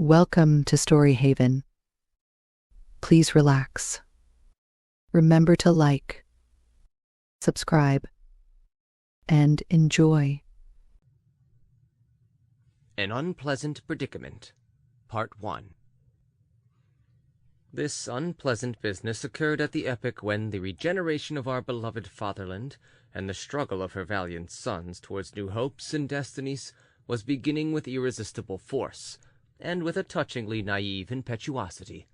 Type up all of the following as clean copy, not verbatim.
Welcome to Story Haven. Please relax. Remember to like, subscribe, and enjoy. An Unpleasant Predicament, Part 1. This unpleasant business occurred at the epoch when the regeneration of our beloved fatherland and the struggle of her valiant sons towards new hopes and destinies was beginning with irresistible force, and with a touchingly naive impetuosity.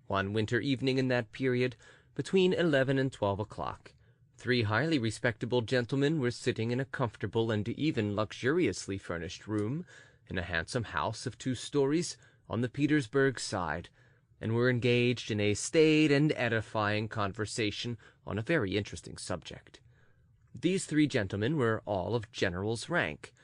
One winter evening in that period, between 11 and 12 o'clock, 3 highly respectable gentlemen were sitting in a comfortable and even luxuriously furnished room in a handsome house of 2 stories on the Petersburg side, and were engaged in a staid and edifying conversation on a very interesting subject. These 3 gentlemen were all of general's rank.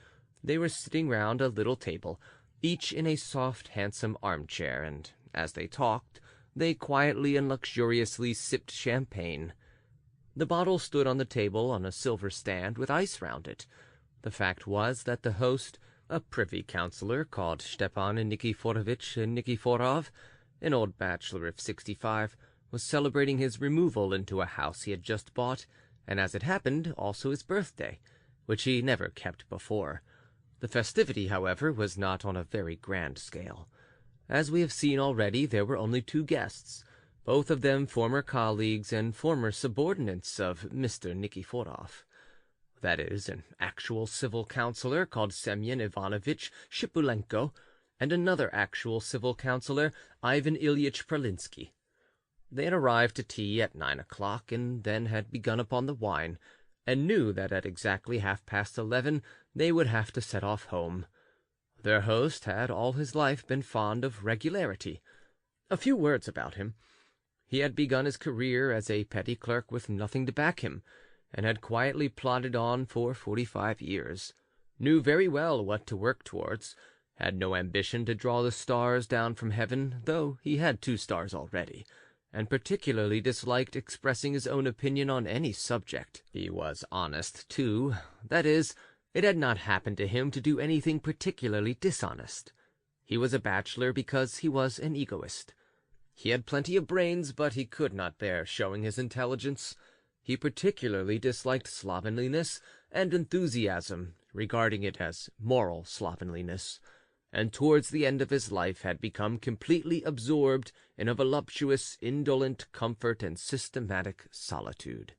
They were sitting round a little table, each in a soft, handsome armchair, and as they talked, they quietly and luxuriously sipped champagne. The bottle stood on the table on a silver stand with ice round it. The fact was that the host, a privy councillor called Stepan Nikiforovitch Nikiforov, an old bachelor of 65, was celebrating his removal into a house he had just bought, and as it happened, also his birthday, which he never kept before. The festivity, however, was not on a very grand scale. As we have seen already, there were only 2 guests, both of them former colleagues and former subordinates of Mr. Nikiforov. That is, an actual civil councillor called Semyon Ivanovitch Shipulenko, and another actual civil councillor, Ivan Ilyich Pralinsky. They had arrived to tea at 9 o'clock, and then had begun upon the wine, and knew that at exactly 11:30 they would have to set off home. Their host had all his life been fond of regularity. A few words about him. He had begun his career as a petty clerk with nothing to back him, and had quietly plodded on for 45 years, knew very well what to work towards, had no ambition to draw the stars down from heaven, though he had 2 stars already, and particularly disliked expressing his own opinion on any subject. He was honest, too, that is, it had not happened to him to do anything particularly dishonest. He was a bachelor because he was an egoist. He had plenty of brains, but he could not bear showing his intelligence. He particularly disliked slovenliness and enthusiasm, regarding it as moral slovenliness, and towards the end of his life had become completely absorbed in a voluptuous, indolent comfort and systematic solitude.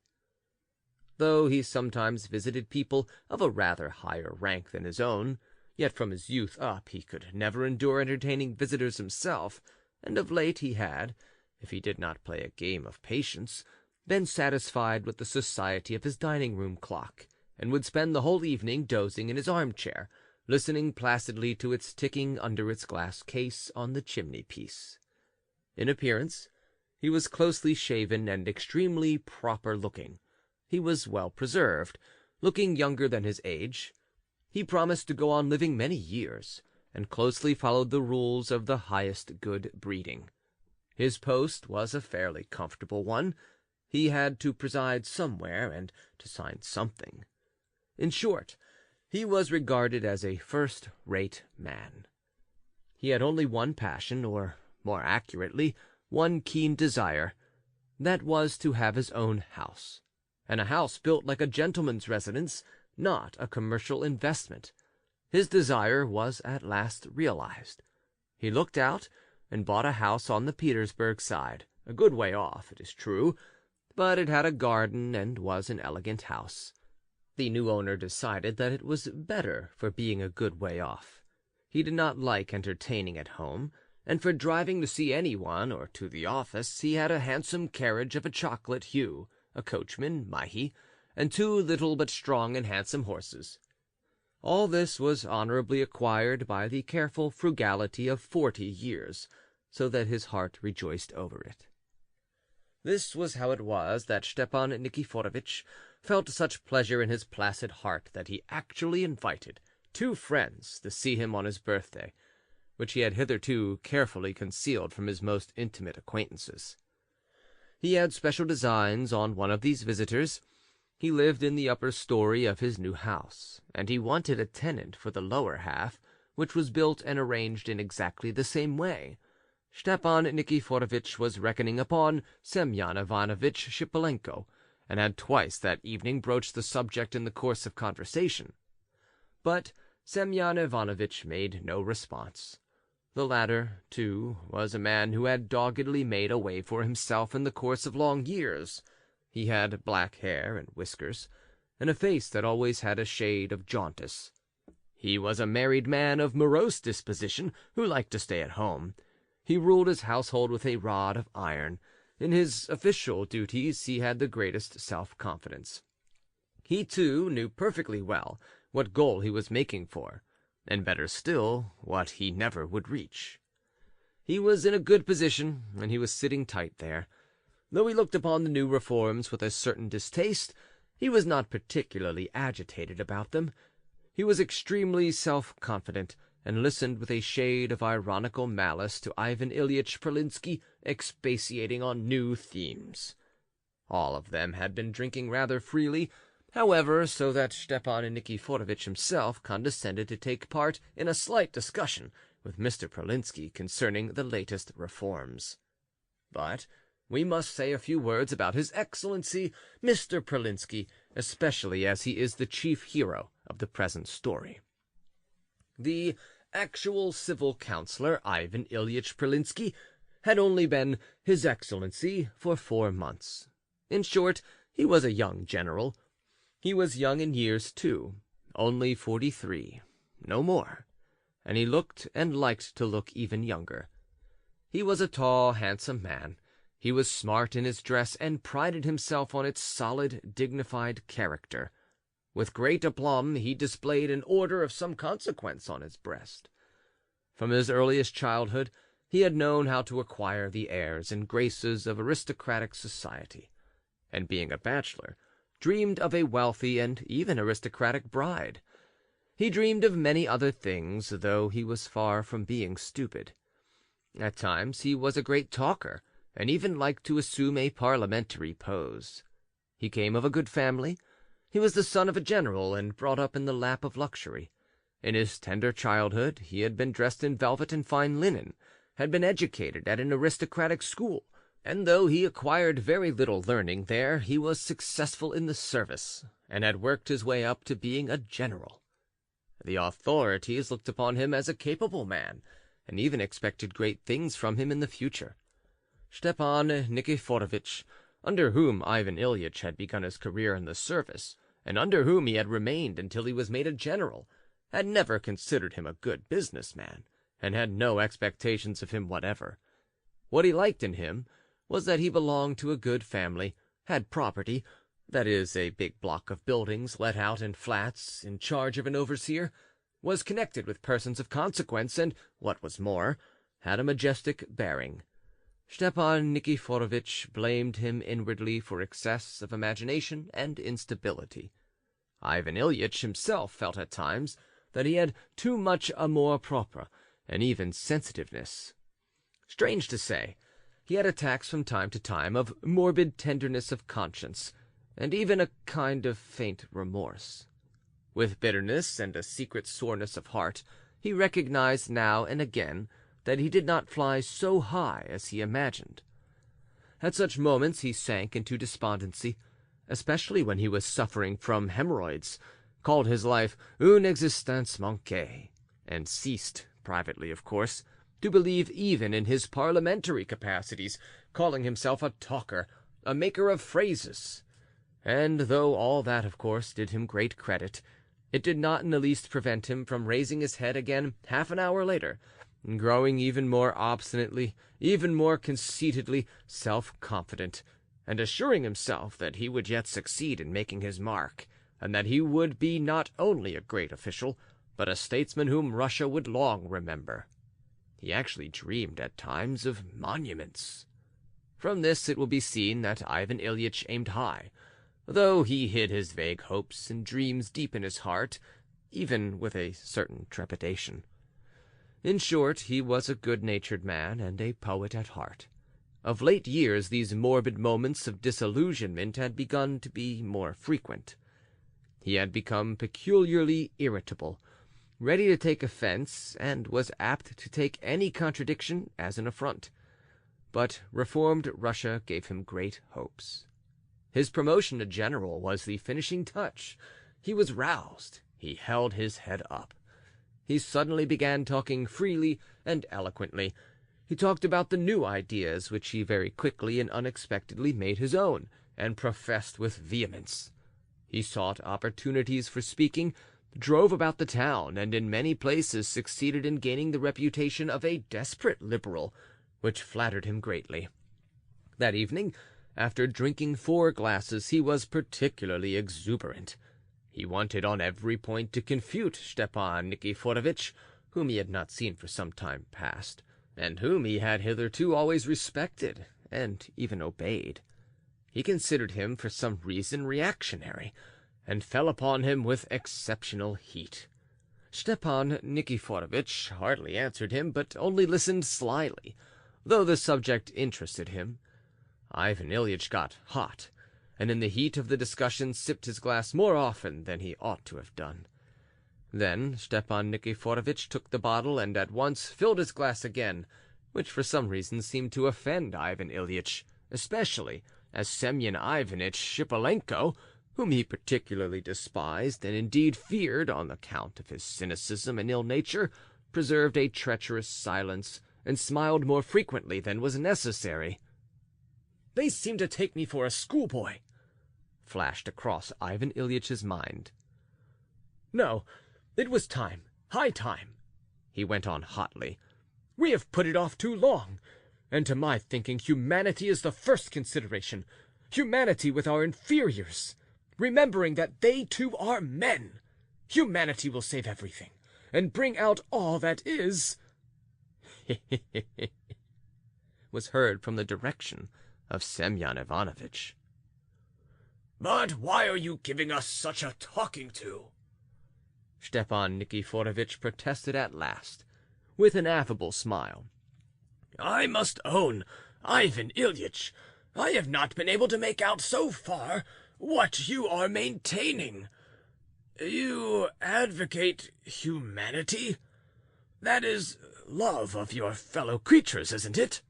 Though he sometimes visited people of a rather higher rank than his own, yet from his youth up he could never endure entertaining visitors himself, and of late he had, if he did not play a game of patience, been satisfied with the society of his dining-room clock, and would spend the whole evening dozing in his armchair, listening placidly to its ticking under its glass case on the chimney-piece. In appearance, he was closely shaven and extremely proper-looking. He was well preserved, looking younger than his age. He promised to go on living many years, and closely followed the rules of the highest good breeding. His post was a fairly comfortable one. He had to preside somewhere, and to sign something. In short, he was regarded as a first-rate man. He had only one passion, or, more accurately, one keen desire. That was to have his own house, and a house built like a gentleman's residence, not a commercial investment. His desire was at last realized. He looked out and bought a house on the Petersburg side, a good way off, it is true, but it had a garden and was an elegant house. The new owner decided that it was better for being a good way off. He did not like entertaining at home, and for driving to see anyone or to the office he had a handsome carriage of a chocolate hue, a coachman, Mahi, and 2 little but strong and handsome horses. All this was honorably acquired by the careful frugality of 40 years, so that his heart rejoiced over it. This was how it was that Stepan Nikiforovitch felt such pleasure in his placid heart that he actually invited 2 friends to see him on his birthday, which he had hitherto carefully concealed from his most intimate acquaintances. He had special designs on one of these visitors. He lived in the upper story of his new house, and he wanted a tenant for the lower half, which was built and arranged in exactly the same way. Stepan Nikiforovitch was reckoning upon Semyon Ivanovitch Shipulenko, and had twice that evening broached the subject in the course of conversation. But Semyon Ivanovitch made no response. The latter, too, was a man who had doggedly made a way for himself in the course of long years. He had black hair and whiskers, and a face that always had a shade of jaundice. He was a married man of morose disposition who liked to stay at home. He ruled his household with a rod of iron. In his official duties he had the greatest self-confidence. He, too, knew perfectly well what goal he was making for, and better still, what he never would reach. He was in a good position, and he was sitting tight there. Though he looked upon the new reforms with a certain distaste, he was not particularly agitated about them. He was extremely self-confident, and listened with a shade of ironical malice to Ivan Ilyich Pralinsky expatiating on new themes. All of them had been drinking rather freely, however, so that Stepan Nikiforovitch himself condescended to take part in a slight discussion with Mr. Pralinsky concerning the latest reforms. But we must say a few words about His Excellency Mr. Pralinsky, especially as he is the chief hero of the present story. The actual civil councillor, Ivan Ilyich Pralinsky, had only been His Excellency for 4 months. In short, he was a young general. He was young in years, too, only 43, no more, and he looked and liked to look even younger. He was a tall, handsome man. He was smart in his dress and prided himself on its solid, dignified character. With great aplomb he displayed an order of some consequence on his breast. From his earliest childhood he had known how to acquire the airs and graces of aristocratic society, and being a bachelor, dreamed of a wealthy and even aristocratic bride. He dreamed of many other things, though he was far from being stupid. At times he was a great talker, and even liked to assume a parliamentary pose. He came of a good family. He was the son of a general, and brought up in the lap of luxury. In his tender childhood he had been dressed in velvet and fine linen, had been educated at an aristocratic school, and though he acquired very little learning there, he was successful in the service, and had worked his way up to being a general. The authorities looked upon him as a capable man, and even expected great things from him in the future. Stepan Nikiforovitch, under whom Ivan Ilyich had begun his career in the service, and under whom he had remained until he was made a general, had never considered him a good businessman, and had no expectations of him whatever. What he liked in him was that he belonged to a good family, had property, that is, a big block of buildings let out in flats, in charge of an overseer, was connected with persons of consequence, and, what was more, had a majestic bearing. Stepan Nikiforovitch blamed him inwardly for excess of imagination and instability. Ivan Ilyich himself felt at times that he had too much amour propre and even sensitiveness. Strange to say, he had attacks from time to time of morbid tenderness of conscience, and even a kind of faint remorse. With bitterness and a secret soreness of heart, he recognized now and again that he did not fly so high as he imagined. At such moments he sank into despondency, especially when he was suffering from hemorrhoids, called his life une existence manquée, and ceased, privately of course, to believe even in his parliamentary capacities, calling himself a talker, a maker of phrases. And though all that, of course, did him great credit, it did not in the least prevent him from raising his head again half an hour later, growing even more obstinately, even more conceitedly self-confident, and assuring himself that he would yet succeed in making his mark, and that he would be not only a great official, but a statesman whom Russia would long remember. He actually dreamed at times of monuments. From this it will be seen that Ivan Ilyich aimed high, though he hid his vague hopes and dreams deep in his heart, even with a certain trepidation. In short, he was a good-natured man and a poet at heart. Of late years these morbid moments of disillusionment had begun to be more frequent. He had become peculiarly irritable, ready to take offense, and was apt to take any contradiction as an affront. But reformed Russia gave him great hopes. His promotion to general was the finishing touch. He was roused. He held his head up. He suddenly began talking freely and eloquently. He talked about the new ideas which he very quickly and unexpectedly made his own, and professed with vehemence. He sought opportunities for speaking, drove about the town, and in many places succeeded in gaining the reputation of a desperate liberal, which flattered him greatly. That evening, after drinking 4 glasses, he was particularly exuberant. He wanted on every point to confute Stepan Nikiforovitch, whom he had not seen for some time past, and whom he had hitherto always respected and even obeyed. He considered him for some reason reactionary, and fell upon him with exceptional heat. Stepan Nikiforovitch hardly answered him, but only listened slyly, though the subject interested him. Ivan Ilyich got hot, and in the heat of the discussion sipped his glass more often than he ought to have done. Then Stepan Nikiforovitch took the bottle and at once filled his glass again, which for some reason seemed to offend Ivan Ilyich, especially as Semyon Ivanitch Shipolenko, whom he particularly despised and indeed feared on account of his cynicism and ill nature, preserved a treacherous silence and smiled more frequently than was necessary. "They seem to take me for a schoolboy," flashed across Ivan Ilyitch's mind. "No, it was time, high time," he went on hotly. "We have put it off too long, and to my thinking humanity is the first consideration, humanity with our inferiors, remembering that they too are men. Humanity will save everything, and bring out all that is—" was heard from the direction of Semyon Ivanovitch. "But why are you giving us such a talking to?" Stepan Nikiforovitch protested at last, with an affable smile. "I must own, Ivan Ilyich, I have not been able to make out so far what you are maintaining. You advocate humanity? That is love of your fellow creatures, isn't it?"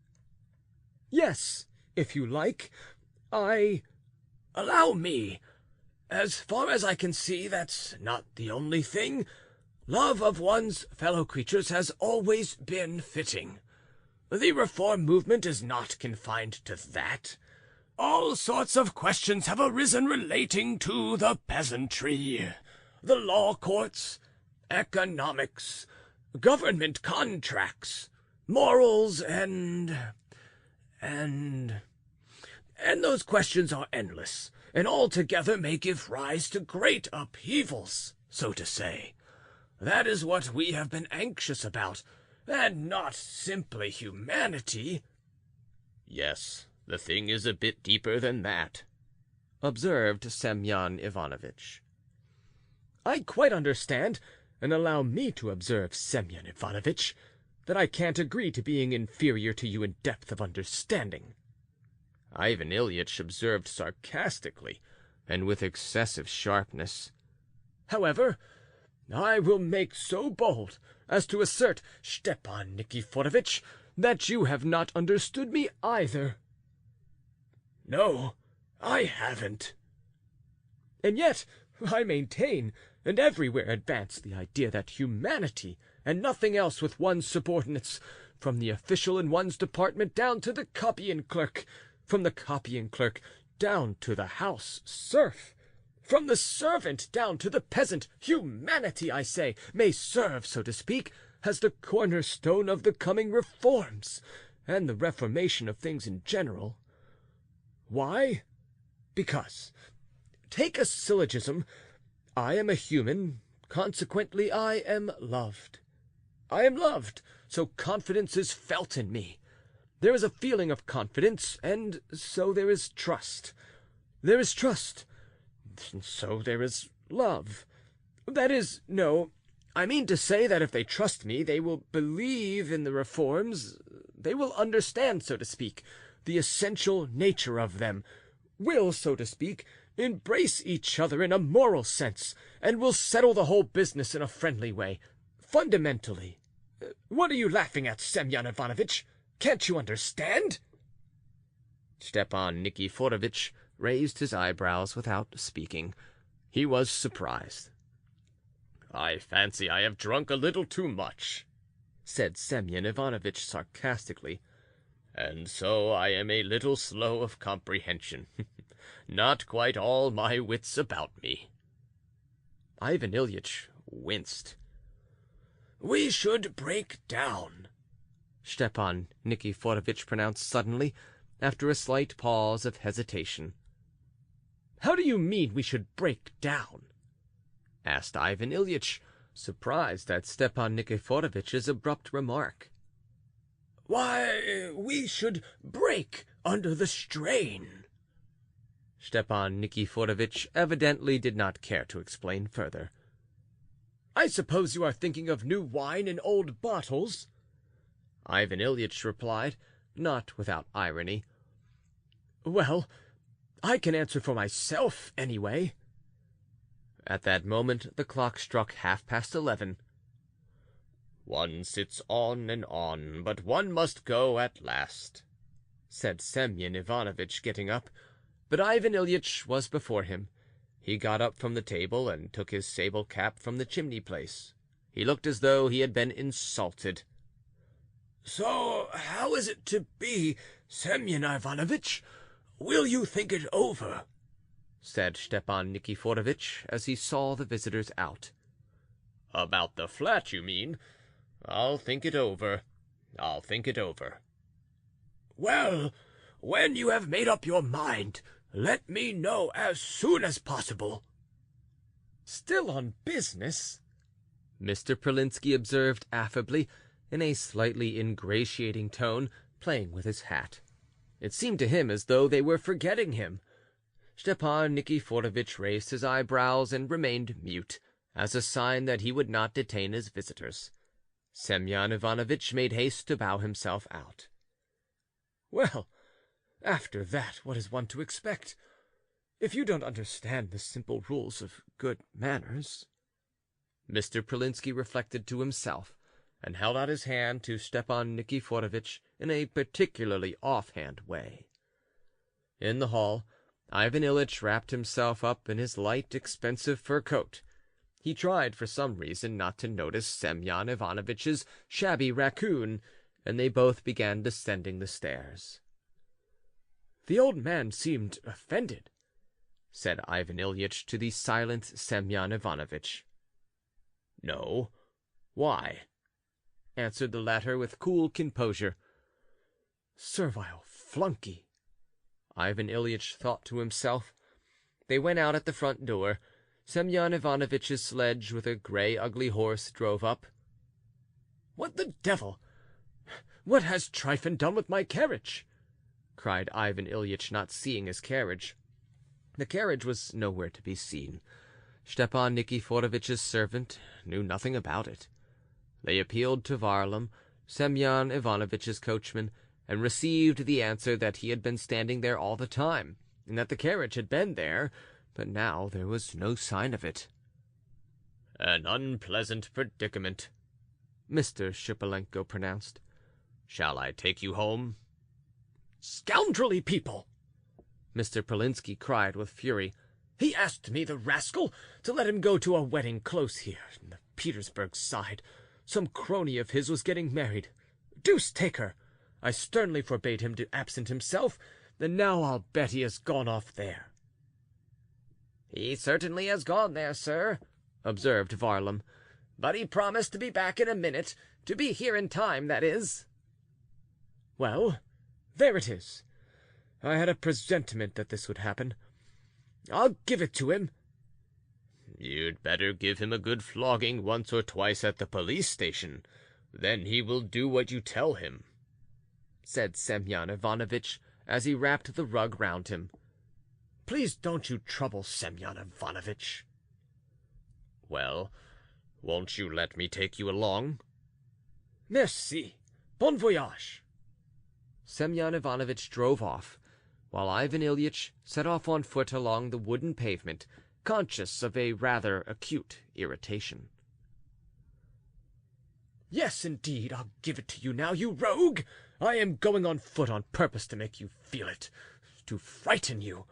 "Yes, if you like. Allow me. As far as I can see, that's not the only thing. Love of one's fellow creatures has always been fitting. The reform movement is not confined to that. All sorts of questions have arisen relating to the peasantry, the law courts, economics, government contracts, morals, and those questions are endless, and altogether may give rise to great upheavals, so to say. That is what we have been anxious about, and not simply humanity." "Yes, the thing is a bit deeper than that," observed Semyon Ivanovitch. "I quite understand, and allow me to observe, Semyon Ivanovitch, that I can't agree to being inferior to you in depth of understanding," Ivan Ilyich observed sarcastically, and with excessive sharpness. "However, I will make so bold as to assert, Stepan Nikiforovitch, that you have not understood me either." "No, I haven't." "And yet I maintain and everywhere advance the idea that humanity and nothing else with one's subordinates, from the official in one's department down to the copying clerk, from the copying clerk down to the house serf, from the servant down to the peasant, humanity, I say, may serve, so to speak, as the cornerstone of the coming reforms and the reformation of things in general. Why? Because, take a syllogism, I am a human, consequently I am loved. I am loved, so confidence is felt in me. There is a feeling of confidence, and so there is trust. There is trust, and so there is love. That is, no, I mean to say that if they trust me, they will believe in the reforms, they will understand, so to speak, the essential nature of them, will, so to speak, embrace each other in a moral sense, and will settle the whole business in a friendly way. fundamentally. What are you laughing at, Semyon Ivanovitch? Can't you understand?" Stepan Nikiforovitch raised his eyebrows without speaking. He was surprised. "I fancy I have drunk a little too much," said Semyon Ivanovitch sarcastically, "and so I am a little slow of comprehension. Not quite all my wits about me." Ivan Ilyich winced. "We should break down," Stepan Nikiforovitch pronounced suddenly, after a slight pause of hesitation. "How do you mean we should break down?" asked Ivan Ilyich, surprised at Stepan Nikiforovitch's abrupt remark. "Why, we should break under the strain." Stepan Nikiforovitch evidently did not care to explain further. "I suppose you are thinking of new wine in old bottles?" Ivan Ilyich replied, not without irony. "Well, I can answer for myself, anyway." At that moment the clock struck 11:30. "One sits on and on, but one must go at last," said Semyon Ivanovitch, getting up, but Ivan Ilyich was before him. He got up from the table and took his sable cap from the chimney-place. He looked as though he had been insulted. "So how is it to be, Semyon Ivanovitch? Will you think it over?" said Stepan Nikiforovitch, as he saw the visitors out. "About the flat, you mean? I'll think it over. I'll think it over." "Well, when you have made up your mind, let me know as soon as possible." "Still on business?" Mr. Pralinsky observed affably, in a slightly ingratiating tone, playing with his hat. It seemed to him as though they were forgetting him. Stepan Nikiforovitch raised his eyebrows and remained mute, as a sign that he would not detain his visitors. Semyon Ivanovitch made haste to bow himself out. "Well, after that, what is one to expect? If you don't understand the simple rules of good manners—" Mr. Pralinsky reflected to himself, and held out his hand to Stepan Nikiforovitch in a particularly offhand way. In the hall, Ivan Ilyich wrapped himself up in his light, expensive fur coat. He tried, for some reason, not to notice Semyon Ivanovitch's shabby raccoon, and they both began descending the stairs. "The old man seemed offended," said Ivan Ilyich to the silent Semyon Ivanovitch. "No. Why?" answered the latter with cool composure. "Servile flunkey," Ivan Ilyich thought to himself. They went out at the front door. Semyon Ivanovitch's sledge with a grey, ugly horse drove up. "What the devil! What has Tryphon done with my carriage?" cried Ivan Ilyich, not seeing his carriage. The carriage was nowhere to be seen. Stepan Nikiforovitch's servant knew nothing about it. They appealed to Varlam, Semyon Ivanovitch's coachman, and received the answer that he had been standing there all the time, and that the carriage had been there, but now there was no sign of it. "An unpleasant predicament," Mr. Shipulenko pronounced. "Shall I take you home?" "Scoundrelly people!" Mr. Pralinsky cried with fury. "He asked me, the rascal, to let him go to a wedding close here, in the Petersburg side. Some crony of his was getting married. Deuce take her! I sternly forbade him to absent himself, and now I'll bet he has gone off there." "He certainly has gone there, sir," observed Varlam, "but he promised to be back in a minute, to be here in time, that is." "Well, there it is. I had a presentiment that this would happen. I'll give it to him." "You'd better give him a good flogging once or twice at the police station. Then he will do what you tell him," said Semyon Ivanovitch, as he wrapped the rug round him. "Please don't you trouble, Semyon Ivanovitch." "Well, won't you let me take you along?" "Merci. Bon voyage." Semyon Ivanovitch drove off, while Ivan Ilyich set off on foot along the wooden pavement, conscious of a rather acute irritation. Yes, indeed, I'll give it to you now, you rogue! I am going on foot on purpose to make you feel it, to frighten you.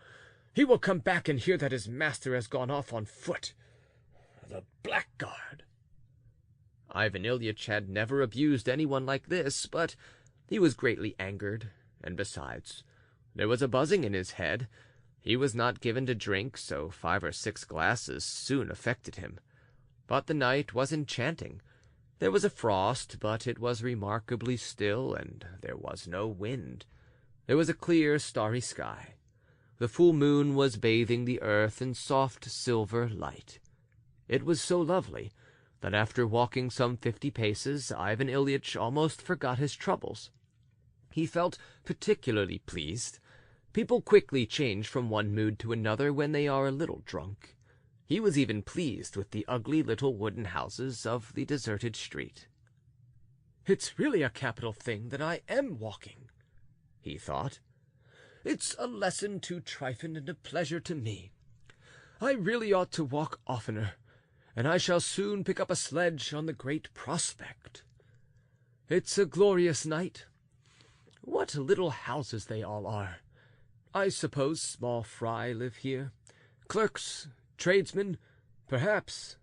He will come back and hear that his master has gone off on foot. The blackguard!" Ivan Ilyich had never abused anyone like this, but he was greatly angered, and besides, there was a buzzing in his head. He was not given to drink, so 5 or 6 glasses soon affected him. But the night was enchanting. There was a frost, but it was remarkably still, and there was no wind. There was a clear, starry sky. The full moon was bathing the earth in soft silver light. It was so lovely that after walking some 50 paces, Ivan Ilyich almost forgot his troubles. He felt particularly pleased. People quickly change from one mood to another when they are a little drunk. He was even pleased with the ugly little wooden houses of the deserted street. "It's really a capital thing that I am walking," he thought. "It's a lesson to Tryphon and a pleasure to me. I really ought to walk oftener, and I shall soon pick up a sledge on the Great Prospect. It's a glorious night. What little houses they all are! I suppose small fry live here, clerks, tradesmen, perhaps.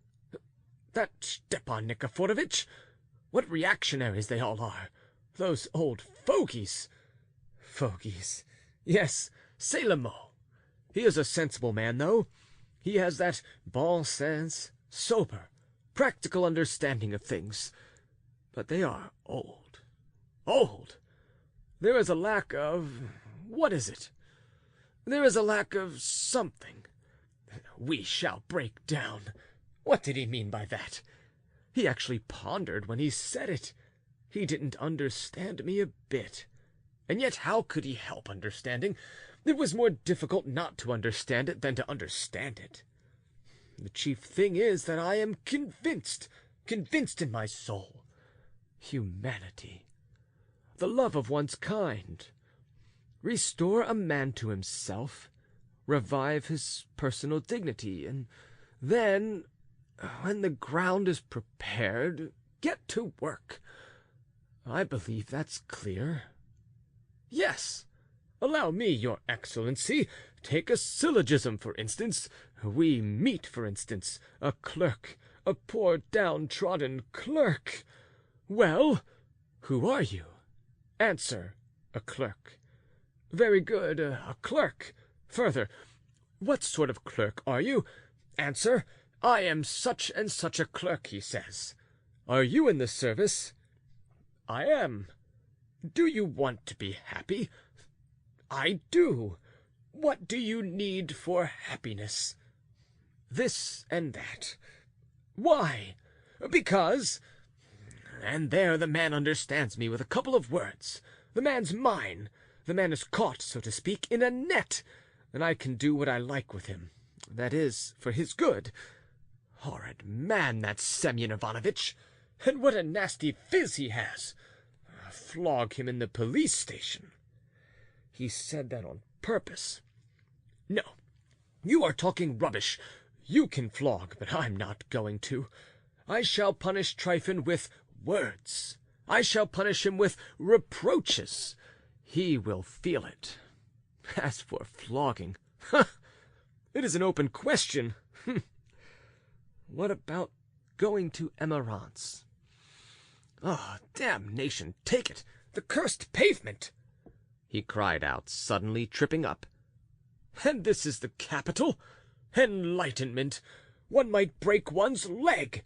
That Stepan Nikiforovitch! What reactionaries they all are! Those old fogies! Fogies! Yes, c'est le mot. He is a sensible man, though. He has that bon sens, sober, practical understanding of things. But they are old. Old! There is a lack of... what is it? There is a lack of something. We shall break down. What did he mean by that? He actually pondered when he said it. He didn't understand me a bit. And yet how could he help understanding? It was more difficult not to understand it than to understand it. The chief thing is that I am convinced in my soul. Humanity. The love of one's kind. Restore a man to himself, revive his personal dignity, and then, when the ground is prepared, get to work. I believe that's clear. Yes. Allow me, your excellency. Take a syllogism, for instance. We meet, for instance, a clerk, a poor downtrodden clerk. Well, who are you? Answer, a clerk. Very good, a clerk. Further, what sort of clerk are you? Answer, I am such and such a clerk, he says. Are you in the service? I am. Do you want to be happy? I do. What do you need for happiness? This and that. Why? Because... And there the man understands me with a couple of words. The man's mine. The man is caught, so to speak, in a net, and I can do what I like with him. That is, for his good. Horrid man, that Semyon Ivanovitch! And what a nasty phiz he has! Flog him in the police station. He said that on purpose. No, you are talking rubbish. You can flog, but I'm not going to. I shall punish Tryphon with words. I shall punish him with reproaches. He will feel it. As for flogging, it is an open question. What about going to Emerance? Oh, damnation take it! The cursed pavement! He cried out, suddenly tripping up. And this is the capital? Enlightenment! One might break one's leg!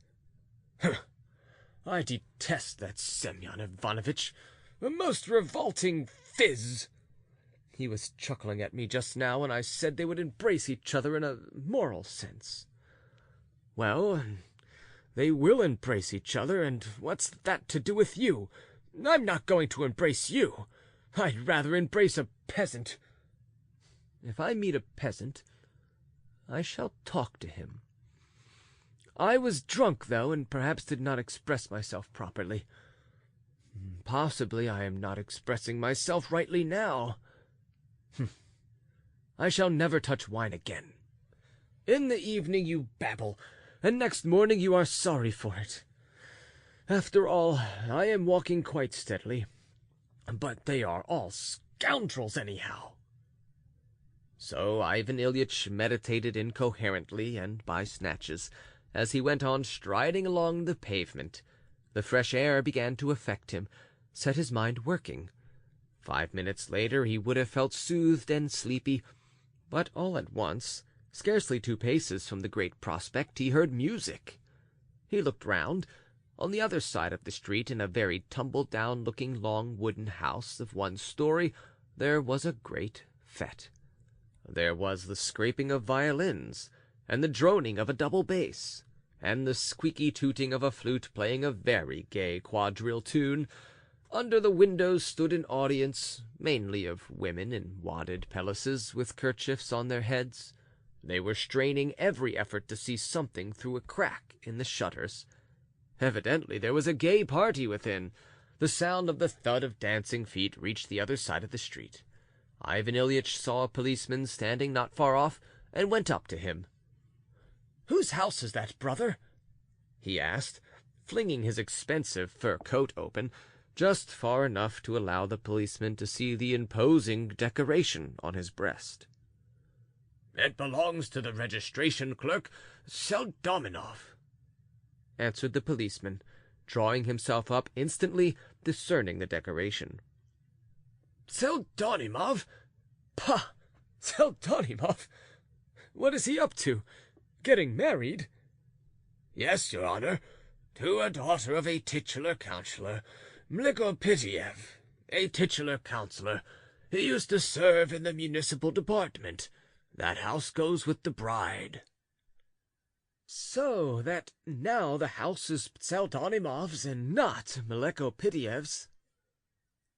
I detest that Semyon Ivanovitch. A most revolting phiz. He was chuckling at me just now when I said they would embrace each other in a moral sense. Well, they will embrace each other, and what's that to do with you? I'm not going to embrace you. I'd rather embrace a peasant. If I meet a peasant, I shall talk to him. I was drunk, though, and perhaps did not express myself properly. Possibly I am not expressing myself rightly now. I shall never touch wine again. In the evening you babble, and next morning you are sorry for it. After all, I am walking quite steadily. But they are all scoundrels, anyhow." So Ivan Ilyich meditated incoherently and by snatches, as he went on striding along the pavement. The fresh air began to affect him, set his mind working. 5 minutes later he would have felt soothed and sleepy, but all at once, scarcely 2 paces from the great prospect, he heard music. He looked round. On the other side of the street, in a very tumble-down-looking long wooden house of 1 story, there was a great fete. There was the scraping of violins, and the droning of a double bass, and the squeaky tooting of a flute playing a very gay quadrille tune. Under the windows stood an audience, mainly of women in wadded pelisses, with kerchiefs on their heads. They were straining every effort to see something through a crack in the shutters. Evidently there was a gay party within. The sound of the thud of dancing feet reached the other side of the street. Ivan Ilyich saw a policeman standing not far off, and went up to him. "Whose house is that, brother?" he asked, flinging his expensive fur coat open, just far enough to allow the policeman to see the imposing decoration on his breast. "It belongs to the registration clerk, Seldominov," answered the policeman, drawing himself up instantly, discerning the decoration. "Seldominov? Pah! Seldominov! What is he up to? Getting married?" "Yes, your honor, to a daughter of a titular councillor, Mlikopitiev, a titular councillor. He used to serve in the municipal department. That house goes with the bride." "So that now the house is Pseldonimov's and not Mlikopitiev's?"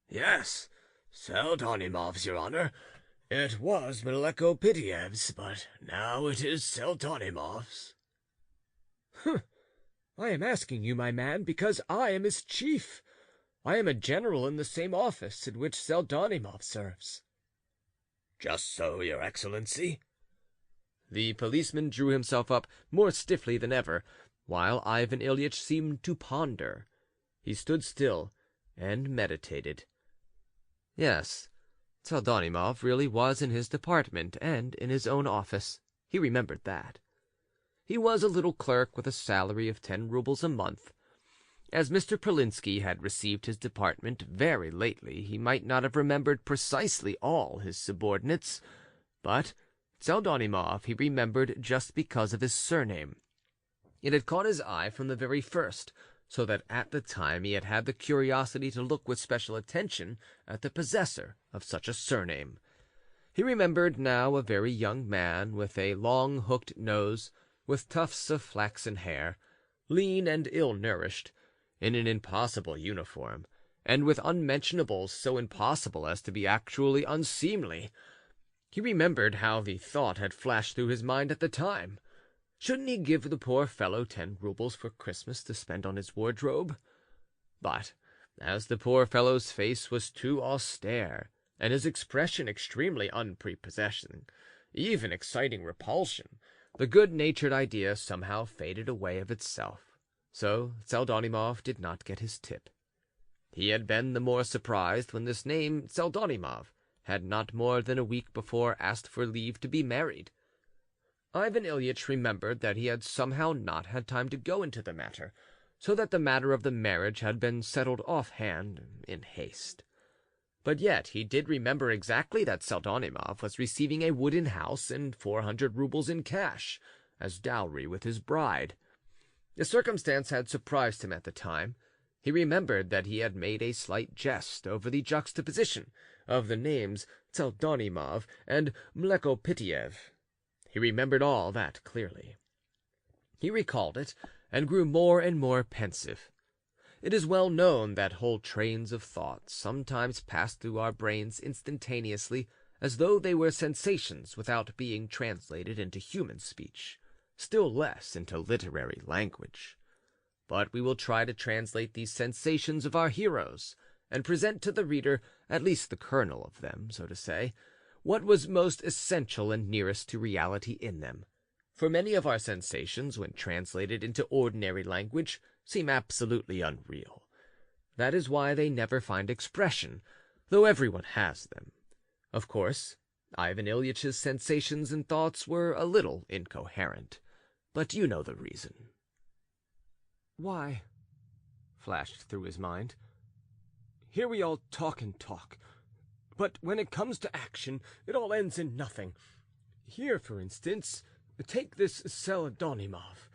"Yes, Seldonimov's, your honor. It was Mlikopitiev's, but now it is Seldonimov's." "I am asking you, my man, because I am his chief. I am a general in the same office in which Seldonimov serves." "Just so, your excellency." The policeman drew himself up more stiffly than ever, while Ivan Ilyich seemed to ponder. He stood still and meditated. Yes, Seldonimov really was in his department and in his own office. He remembered that. He was a little clerk with a salary of 10 roubles a month. As Mr. Pralinsky had received his department very lately, he might not have remembered precisely all his subordinates, but Seldonimov he remembered just because of his surname. It had caught his eye from the very first, so that at the time he had had the curiosity to look with special attention at the possessor of such a surname. He remembered now a very young man with a long hooked nose, with tufts of flaxen hair, lean and ill-nourished, in an impossible uniform, and with unmentionables so impossible as to be actually unseemly. He remembered how the thought had flashed through his mind at the time. Shouldn't he give the poor fellow 10 roubles for Christmas to spend on his wardrobe? But as the poor fellow's face was too austere, and his expression extremely unprepossessing, even exciting repulsion, the good-natured idea somehow faded away of itself. So Seldonimov did not get his tip. He had been the more surprised when this name, Seldonimov, had not more than a week before asked for leave to be married. Ivan Ilyich remembered that he had somehow not had time to go into the matter, so that the matter of the marriage had been settled offhand in haste. But yet he did remember exactly that Seldonimov was receiving a wooden house and 400 roubles in cash as dowry with his bride. The circumstance had surprised him at the time. He remembered that he had made a slight jest over the juxtaposition of the names Seldonimov and Mlekopitiev. He remembered all that clearly. He recalled it, and grew more and more pensive. It is well known that whole trains of thought sometimes pass through our brains instantaneously, as though they were sensations without being translated into human speech, still less into literary language. But we will try to translate these sensations of our heroes, and present to the reader at least the kernel of them, so to say, what was most essential and nearest to reality in them. For many of our sensations, when translated into ordinary language, seem absolutely unreal. That is why they never find expression, though everyone has them. Of course, Ivan Ilyitch's sensations and thoughts were a little incoherent, but you know the reason. Why, flashed through his mind, here we all talk and talk, but when it comes to action, it all ends in nothing. Here, for instance, take this Seldonimov.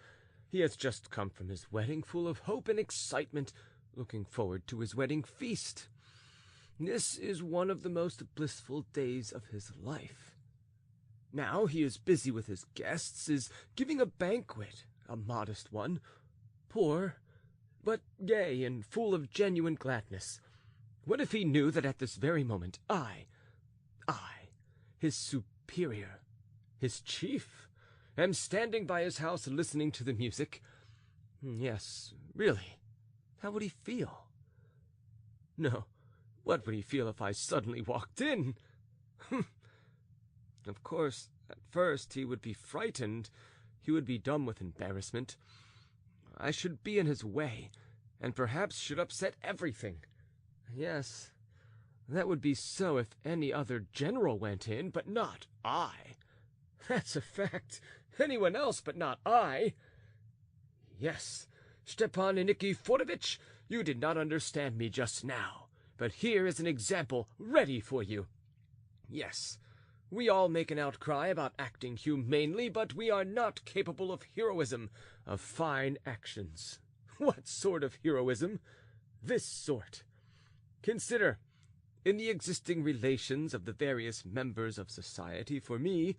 He has just come from his wedding, full of hope and excitement, looking forward to his wedding feast. This is one of the most blissful days of his life. Now he is busy with his guests, is giving a banquet, a modest one, poor, but gay and full of genuine gladness. What if he knew that at this very moment I, his superior, his chief, am standing by his house listening to the music? Yes, really, how would he feel? No, what would he feel if I suddenly walked in? Of course, at first he would be frightened, he would be dumb with embarrassment. I should be in his way, and perhaps should upset everything. Yes, that would be so if any other general went in, but not I. That's a fact. Anyone else, but not I. Yes, Stepan Nikiforovitch, you did not understand me just now, but here is an example ready for you. Yes, we all make an outcry about acting humanely, but we are not capable of heroism, of fine actions. What sort of heroism? This sort. Consider, in the existing relations of the various members of society, for me,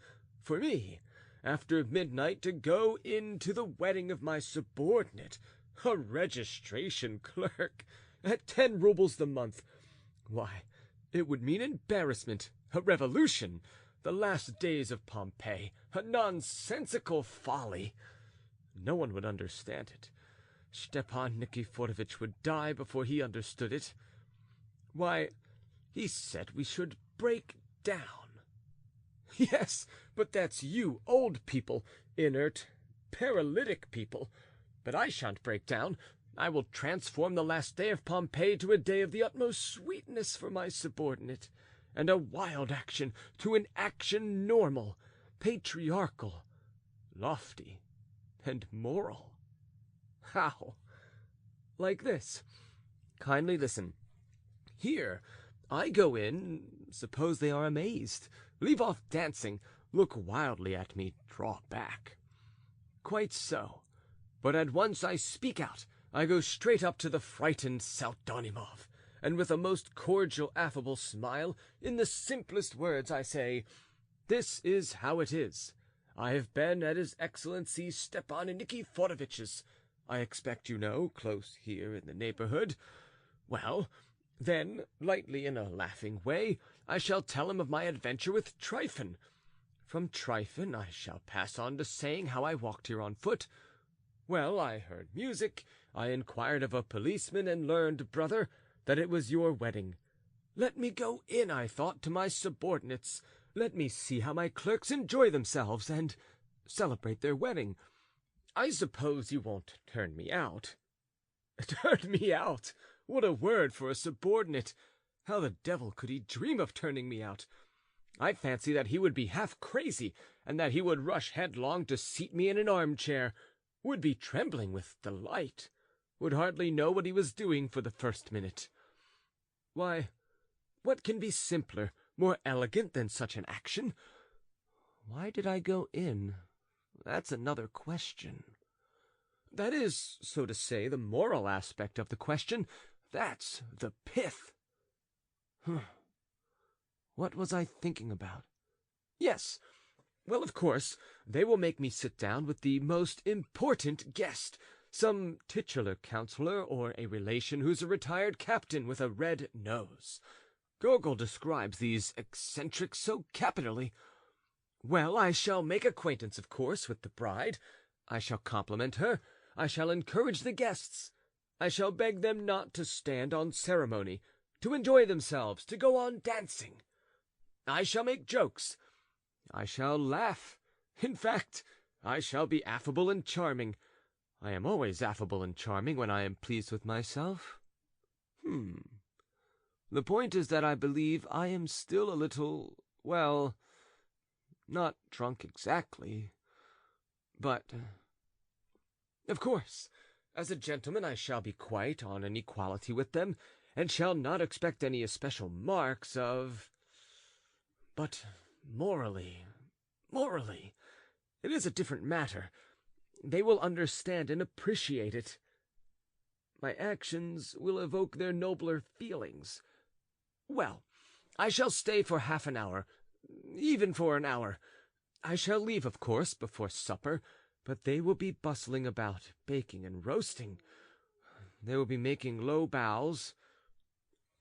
after midnight to go into the wedding of my subordinate, a registration clerk, at 10 rubles the month, why, it would mean embarrassment, a revolution, the last days of Pompeii, a nonsensical folly. No one would understand it. Stepan Nikiforovitch would die before he understood it. Why, he said we should break down. Yes, but that's you, old people, inert, paralytic people. But I shan't break down. I will transform the last day of Pompeii to a day of the utmost sweetness for my subordinate, and a wild action to an action normal, patriarchal, lofty, and moral. How? Like this. Kindly listen. Here, I go in, suppose they are amazed, leave off dancing, look wildly at me, draw back. Quite so. But at once I speak out, I go straight up to the frightened Seldonimov, and with a most cordial, affable smile, in the simplest words, I say, "This is how it is. I have been at His Excellency Stepan Nikiforovitch's. I expect you know, close here in the neighborhood. Well, then, lightly, in a laughing way, I shall tell him of my adventure with Tryphon. From Tryphon I shall pass on to saying how I walked here on foot. Well, I heard music, I inquired of a policeman, and learned, brother, that it was your wedding. Let me go in, I thought, to my subordinates. Let me see how my clerks enjoy themselves, and celebrate their wedding. I suppose you won't turn me out." Turn me out? What a word for a subordinate! How the devil could he dream of turning me out? I fancy that he would be half crazy, and that he would rush headlong to seat me in an armchair, would be trembling with delight, would hardly know what he was doing for the first minute. Why, what can be simpler, more elegant than such an action? Why did I go in? That's another question. That is, so to say, the moral aspect of the question. That's the pith. What was I thinking about? Yes. Well, of course, they will make me sit down with the most important guest, some titular councillor or a relation who's a retired captain with a red nose. Gogol describes these eccentrics so capitally. Well, I shall make acquaintance, of course, with the bride. I shall compliment her. I shall encourage the guests. I shall beg them not to stand on ceremony, to enjoy themselves, to go on dancing. I shall make jokes. I shall laugh. In fact, I shall be affable and charming. I am always affable and charming when I am pleased with myself. The point is that I believe I am still a little, well, not drunk exactly, but, of course, as a gentleman I shall be quite on an equality with them, and shall not expect any especial marks of... But morally, it is a different matter. They will understand and appreciate it. My actions will evoke their nobler feelings. Well, I shall stay for half an hour, even for an hour. I shall leave, of course, before supper, but they will be bustling about, baking and roasting. They will be making low bows,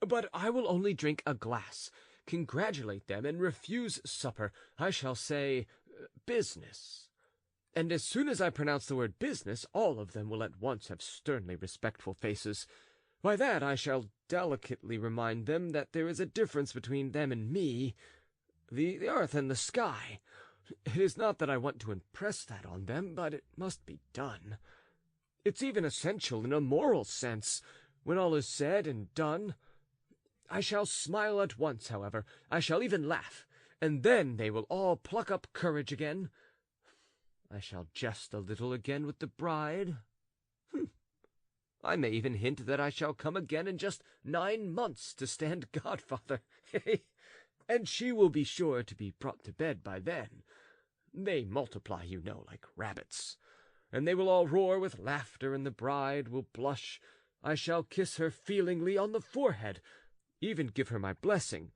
but I will only drink a glass, congratulate them, and refuse supper. I shall say, business. And as soon as I pronounce the word business, all of them will at once have sternly respectful faces. By that I shall delicately remind them that there is a difference between them and me, the earth and the sky. It is not that I want to impress that on them, but it must be done. It's even essential in a moral sense, when all is said and done. I shall smile at once, however. I shall even laugh, and then they will all pluck up courage again. I shall jest a little again with the bride. I may even hint that I shall come again in just 9 months to stand godfather, and she will be sure to be brought to bed by then. They multiply, you know, like rabbits, and they will all roar with laughter, and the bride will blush. I shall kiss her feelingly on the forehead, even give her my blessing,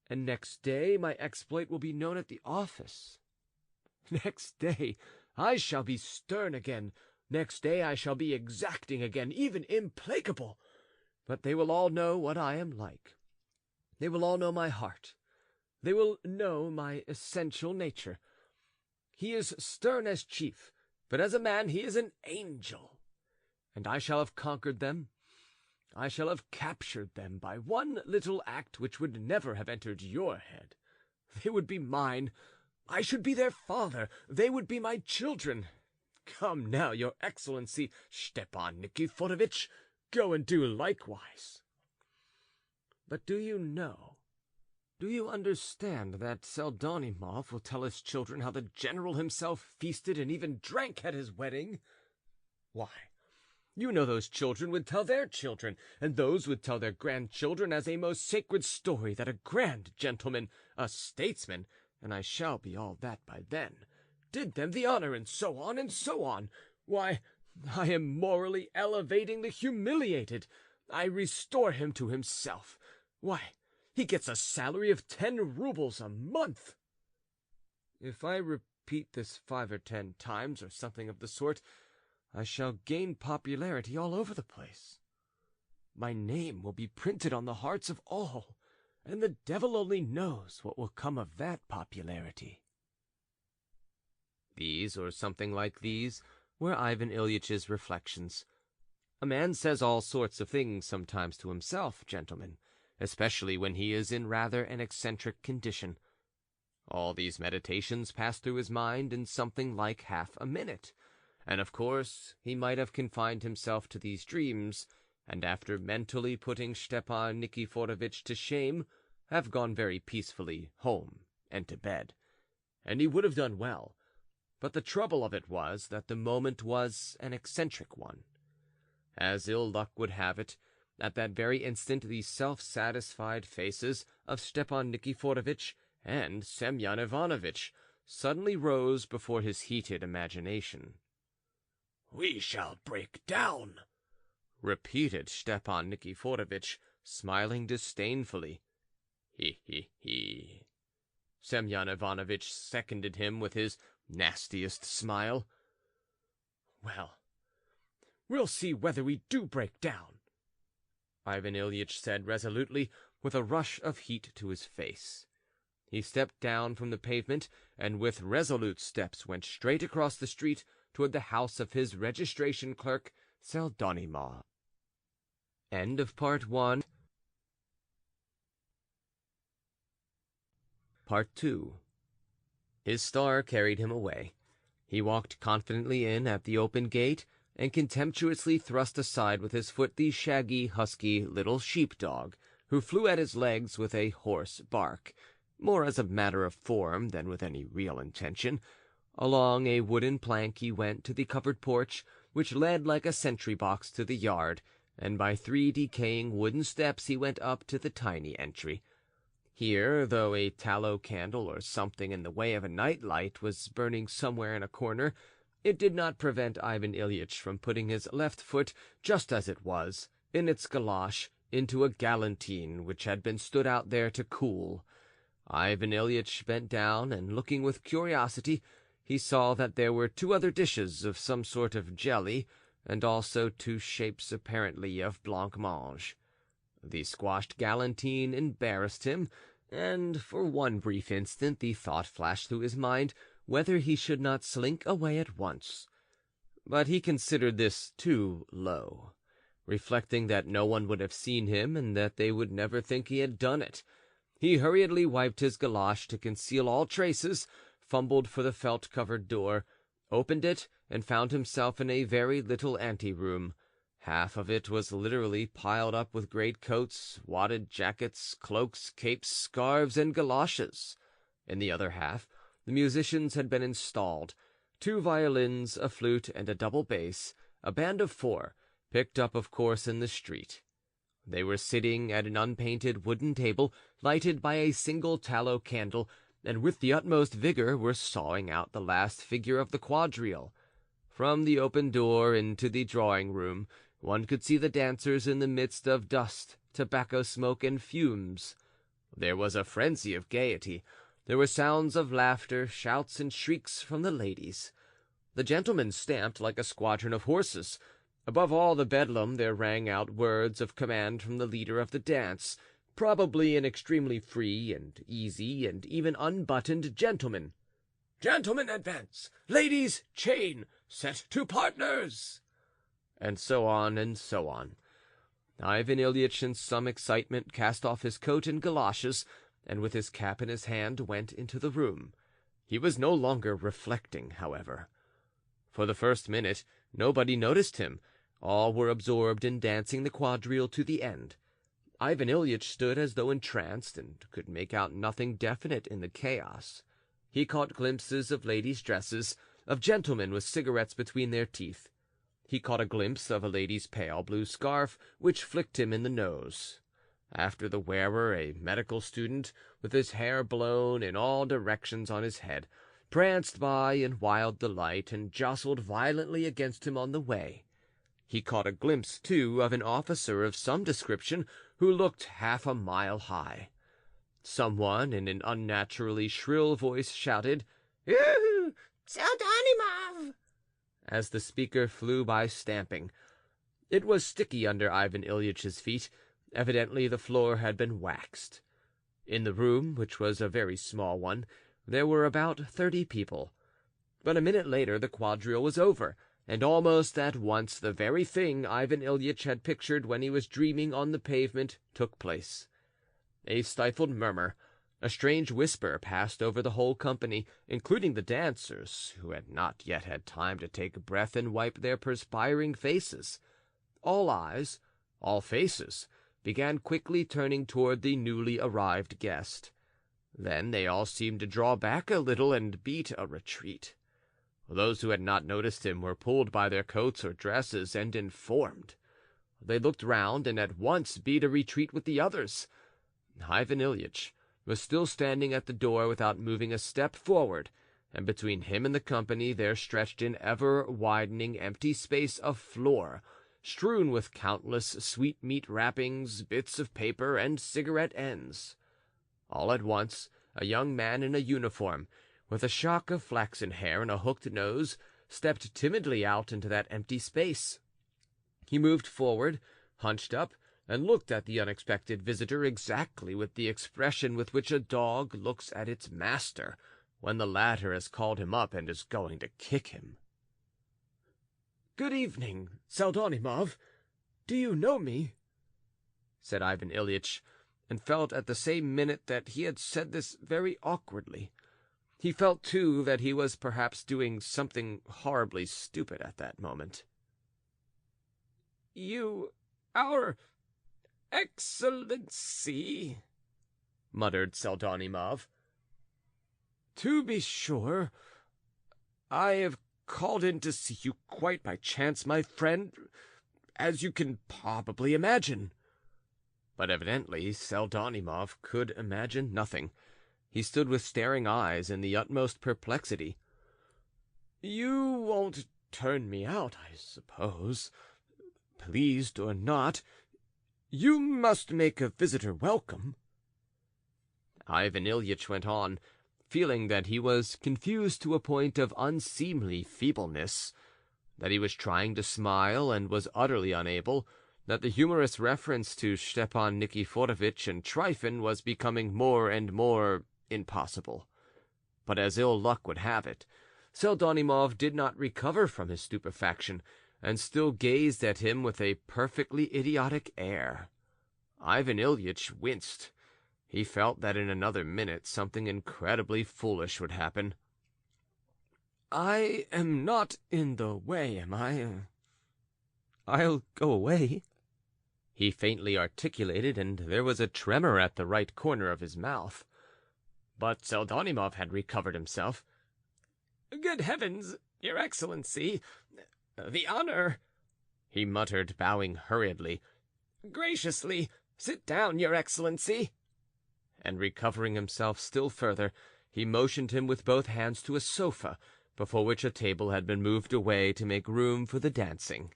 and next day my exploit will be known at the office. Next day I shall be stern again. Next day I shall be exacting again, even implacable. But they will all know what I am like. They will all know my heart. They will know my essential nature. He is stern as chief, but as a man he is an angel. And I shall have conquered them. I shall have captured them by one little act which would never have entered your head. They would be mine. I should be their father. They would be my children. Come now, your excellency, Stepan Nikiforovitch, go and do likewise. But do you understand that Pseldonimov will tell his children how the general himself feasted and even drank at his wedding? Why, you know those children would tell their children, and those would tell their grandchildren as a most sacred story that a grand gentleman, a statesman, and I shall be all that by then, did them the honor, and so on and so on. Why, I am morally elevating the humiliated. I restore him to himself. Why, he gets a salary of 10 rubles a month. If I repeat this 5 or 10 times, or something of the sort, I shall gain popularity all over the place. My name will be printed on the hearts of all, and the devil only knows what will come of that popularity. These, or something like these, were Ivan Ilyitch's reflections. A man says all sorts of things sometimes to himself, gentlemen, especially when he is in rather an eccentric condition. All these meditations passed through his mind in something like half a minute, and of course he might have confined himself to these dreams, and after mentally putting Stepan Nikiforovitch to shame, have gone very peacefully home and to bed. And he would have done well, but the trouble of it was that the moment was an eccentric one. As ill luck would have it, at that very instant the self-satisfied faces of Stepan Nikiforovitch and Semyon Ivanovitch suddenly rose before his heated imagination. "We shall break down," repeated Stepan Nikiforovitch, smiling disdainfully. He. Semyon Ivanovitch seconded him with his nastiest smile. "Well, we'll see whether we do break down," Ivan Ilyitch said resolutely, with a rush of heat to his face. He stepped down from the pavement, and with resolute steps went straight across the street toward the house of his registration clerk, Pseldonimov. End of Part 1. Part 2. His star carried him away. He walked confidently in at the open gate, and contemptuously thrust aside with his foot the shaggy, husky little sheep-dog, who flew at his legs with a hoarse bark, more as a matter of form than with any real intention. Along a wooden plank he went to the covered porch, which led like a sentry-box to the yard, and by 3 decaying wooden steps he went up to the tiny entry. Here, though a tallow candle or something in the way of a night-light was burning somewhere in a corner, it did not prevent Ivan Ilyich from putting his left foot, just as it was, in its galosh, into a galantine which had been stood out there to cool. Ivan Ilyich bent down, and looking with curiosity, he saw that there were 2 other dishes of some sort of jelly, and also 2 shapes apparently of blancmange. The squashed galantine embarrassed him, and for one brief instant the thought flashed through his mind whether he should not slink away at once. But he considered this too low, reflecting that no one would have seen him and that they would never think he had done it. He hurriedly wiped his galosh to conceal all traces, fumbled for the felt-covered door, opened it, and found himself in a very little ante-room. Half of it was literally piled up with greatcoats, wadded jackets, cloaks, capes, scarves, and galoshes. In the other half, the musicians had been installed: 2 violins, a flute, and a double bass, a band of 4, picked up, of course, in the street. They were sitting at an unpainted wooden table, lighted by a single tallow candle, and with the utmost vigor were sawing out the last figure of the quadrille. From the open door into the drawing-room, one could see the dancers in the midst of dust, tobacco smoke, and fumes. There was a frenzy of gaiety. There were sounds of laughter, shouts, and shrieks from the ladies. The gentlemen stamped like a squadron of horses. Above all the bedlam there rang out words of command from the leader of the dance, probably an extremely free and easy and even unbuttoned gentleman. "Gentlemen, advance! Ladies, chain! Set to partners!" And so on and so on. Ivan Ilyich, in some excitement, cast off his coat and galoshes, and with his cap in his hand went into the room. He was no longer reflecting, however. For the first minute nobody noticed him. All were absorbed in dancing the quadrille to the end. Ivan Ilyich stood as though entranced, and could make out nothing definite in the chaos. He caught glimpses of ladies' dresses, of gentlemen with cigarettes between their teeth. He caught a glimpse of a lady's pale blue scarf, which flicked him in the nose. After the wearer, a medical student, with his hair blown in all directions on his head, pranced by in wild delight and jostled violently against him on the way. He caught a glimpse, too, of an officer of some description who looked half a mile high. Someone in an unnaturally shrill voice shouted, "Pseudonymov!" as the speaker flew by stamping. It was sticky under Ivan Ilyitch's feet. Evidently the floor had been waxed. In the room, which was a very small one, there were about 30 people. But a minute later the quadrille was over, and almost at once the very thing Ivan Ilyich had pictured when he was dreaming on the pavement took place. A stifled murmur, a strange whisper passed over the whole company, including the dancers, who had not yet had time to take breath and wipe their perspiring faces. All eyes, all faces, began quickly turning toward the newly arrived guest. Then they all seemed to draw back a little and beat a retreat. Those who had not noticed him were pulled by their coats or dresses and informed. They looked round and at once beat a retreat with the others. Ivan Ilyich was still standing at the door without moving a step forward, and between him and the company there stretched an ever-widening empty space of floor, strewn with countless sweetmeat wrappings, bits of paper, and cigarette ends. All at once a young man in a uniform, with a shock of flaxen hair and a hooked nose, stepped timidly out into that empty space. He moved forward, hunched up, and looked at the unexpected visitor exactly with the expression with which a dog looks at its master when the latter has called him up and is going to kick him. "Good evening, Pseudonymov. Do you know me?" said Ivan Ilyich, and felt at the same minute that he had said this very awkwardly. He felt, too, that he was perhaps doing something horribly stupid at that moment. our Excellency," muttered Pseldonimov. "To be sure, I have called in to see you quite by chance, my friend, as you can probably imagine." But evidently Pseldonimov could imagine nothing. He stood with staring eyes in the utmost perplexity. "You won't turn me out, I suppose, pleased or not. You must make a visitor welcome." Ivan Ilyich went on, feeling that he was confused to a point of unseemly feebleness, that he was trying to smile and was utterly unable, that the humorous reference to Stepan Nikiforovitch and Tryphon was becoming more and more impossible. But as ill luck would have it, Pseldonimov did not recover from his stupefaction, and still gazed at him with a perfectly idiotic air. Ivan Ilyich winced. He felt that in another minute something incredibly foolish would happen. "I am not in the way, am I? I'll go away," he faintly articulated, and there was a tremor at the right corner of his mouth. But Pseldonimov had recovered himself. "Good heavens, Your Excellency! The honor," he muttered, bowing hurriedly. "Graciously sit down, Your Excellency." And recovering himself still further, he motioned him with both hands to a sofa, before which a table had been moved away to make room for the dancing.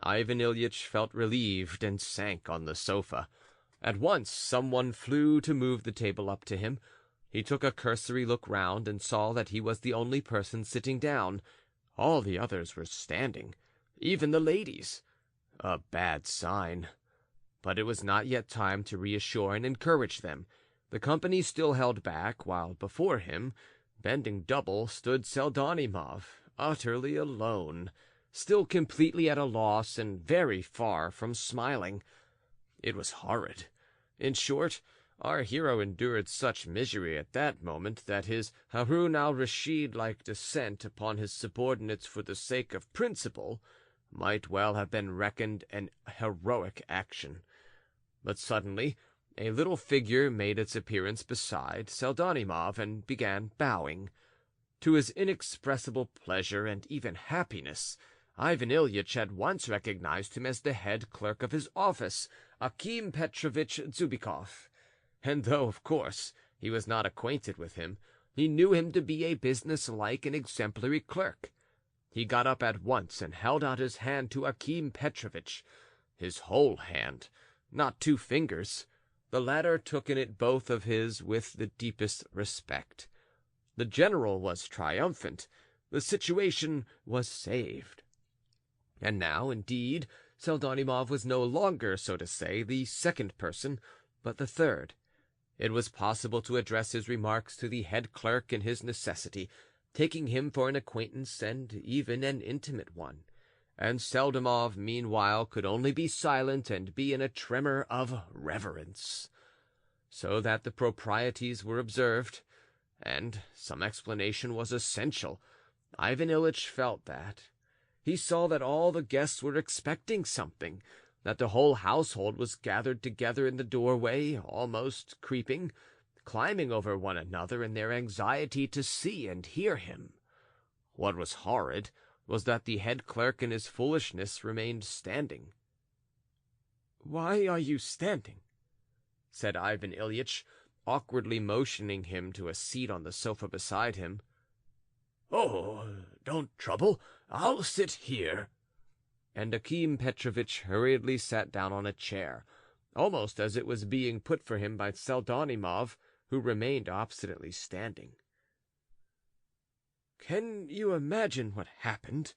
Ivan Ilyich felt relieved and sank on the sofa. At once someone flew to move the table up to him. He took a cursory look round and saw that he was the only person sitting down. All the others were standing, even the ladies. A bad sign. But it was not yet time to reassure and encourage them. The company still held back, while before him, bending double, stood Pseldonimov, utterly alone, still completely at a loss and very far from smiling. It was horrid. In short, our hero endured such misery at that moment that his Harun al-Rashid-like descent upon his subordinates for the sake of principle might well have been reckoned an heroic action. But suddenly a little figure made its appearance beside Pseldonimov and began bowing. To his inexpressible pleasure and even happiness, Ivan Ilyich at once recognized him as the head clerk of his office, Akim Petrovitch Zubikov. And though, of course, he was not acquainted with him, he knew him to be a business-like and exemplary clerk. He got up at once and held out his hand to Akim Petrovitch, his whole hand, not 2 fingers. The latter took in it both of his with the deepest respect. The general was triumphant. The situation was saved. And now, indeed, Pseldonimov was no longer, so to say, the second person, but the third. It was possible to address his remarks to the head clerk in his necessity, taking him for an acquaintance and even an intimate one. And Pseldonimov meanwhile could only be silent and be in a tremor of reverence. So that the proprieties were observed, and some explanation was essential. Ivan Ilyich felt that. He saw that all the guests were expecting something, that the whole household was gathered together in the doorway, almost creeping, climbing over one another in their anxiety to see and hear him. What was horrid was that the head clerk in his foolishness remained standing. "Why are you standing?" said Ivan Ilyich, awkwardly motioning him to a seat on the sofa beside him. "Oh, don't trouble, I'll sit here." And Akim Petrovitch hurriedly sat down on a chair, almost as it was being put for him by Pseldonimov, who remained obstinately standing. "Can you imagine what happened?"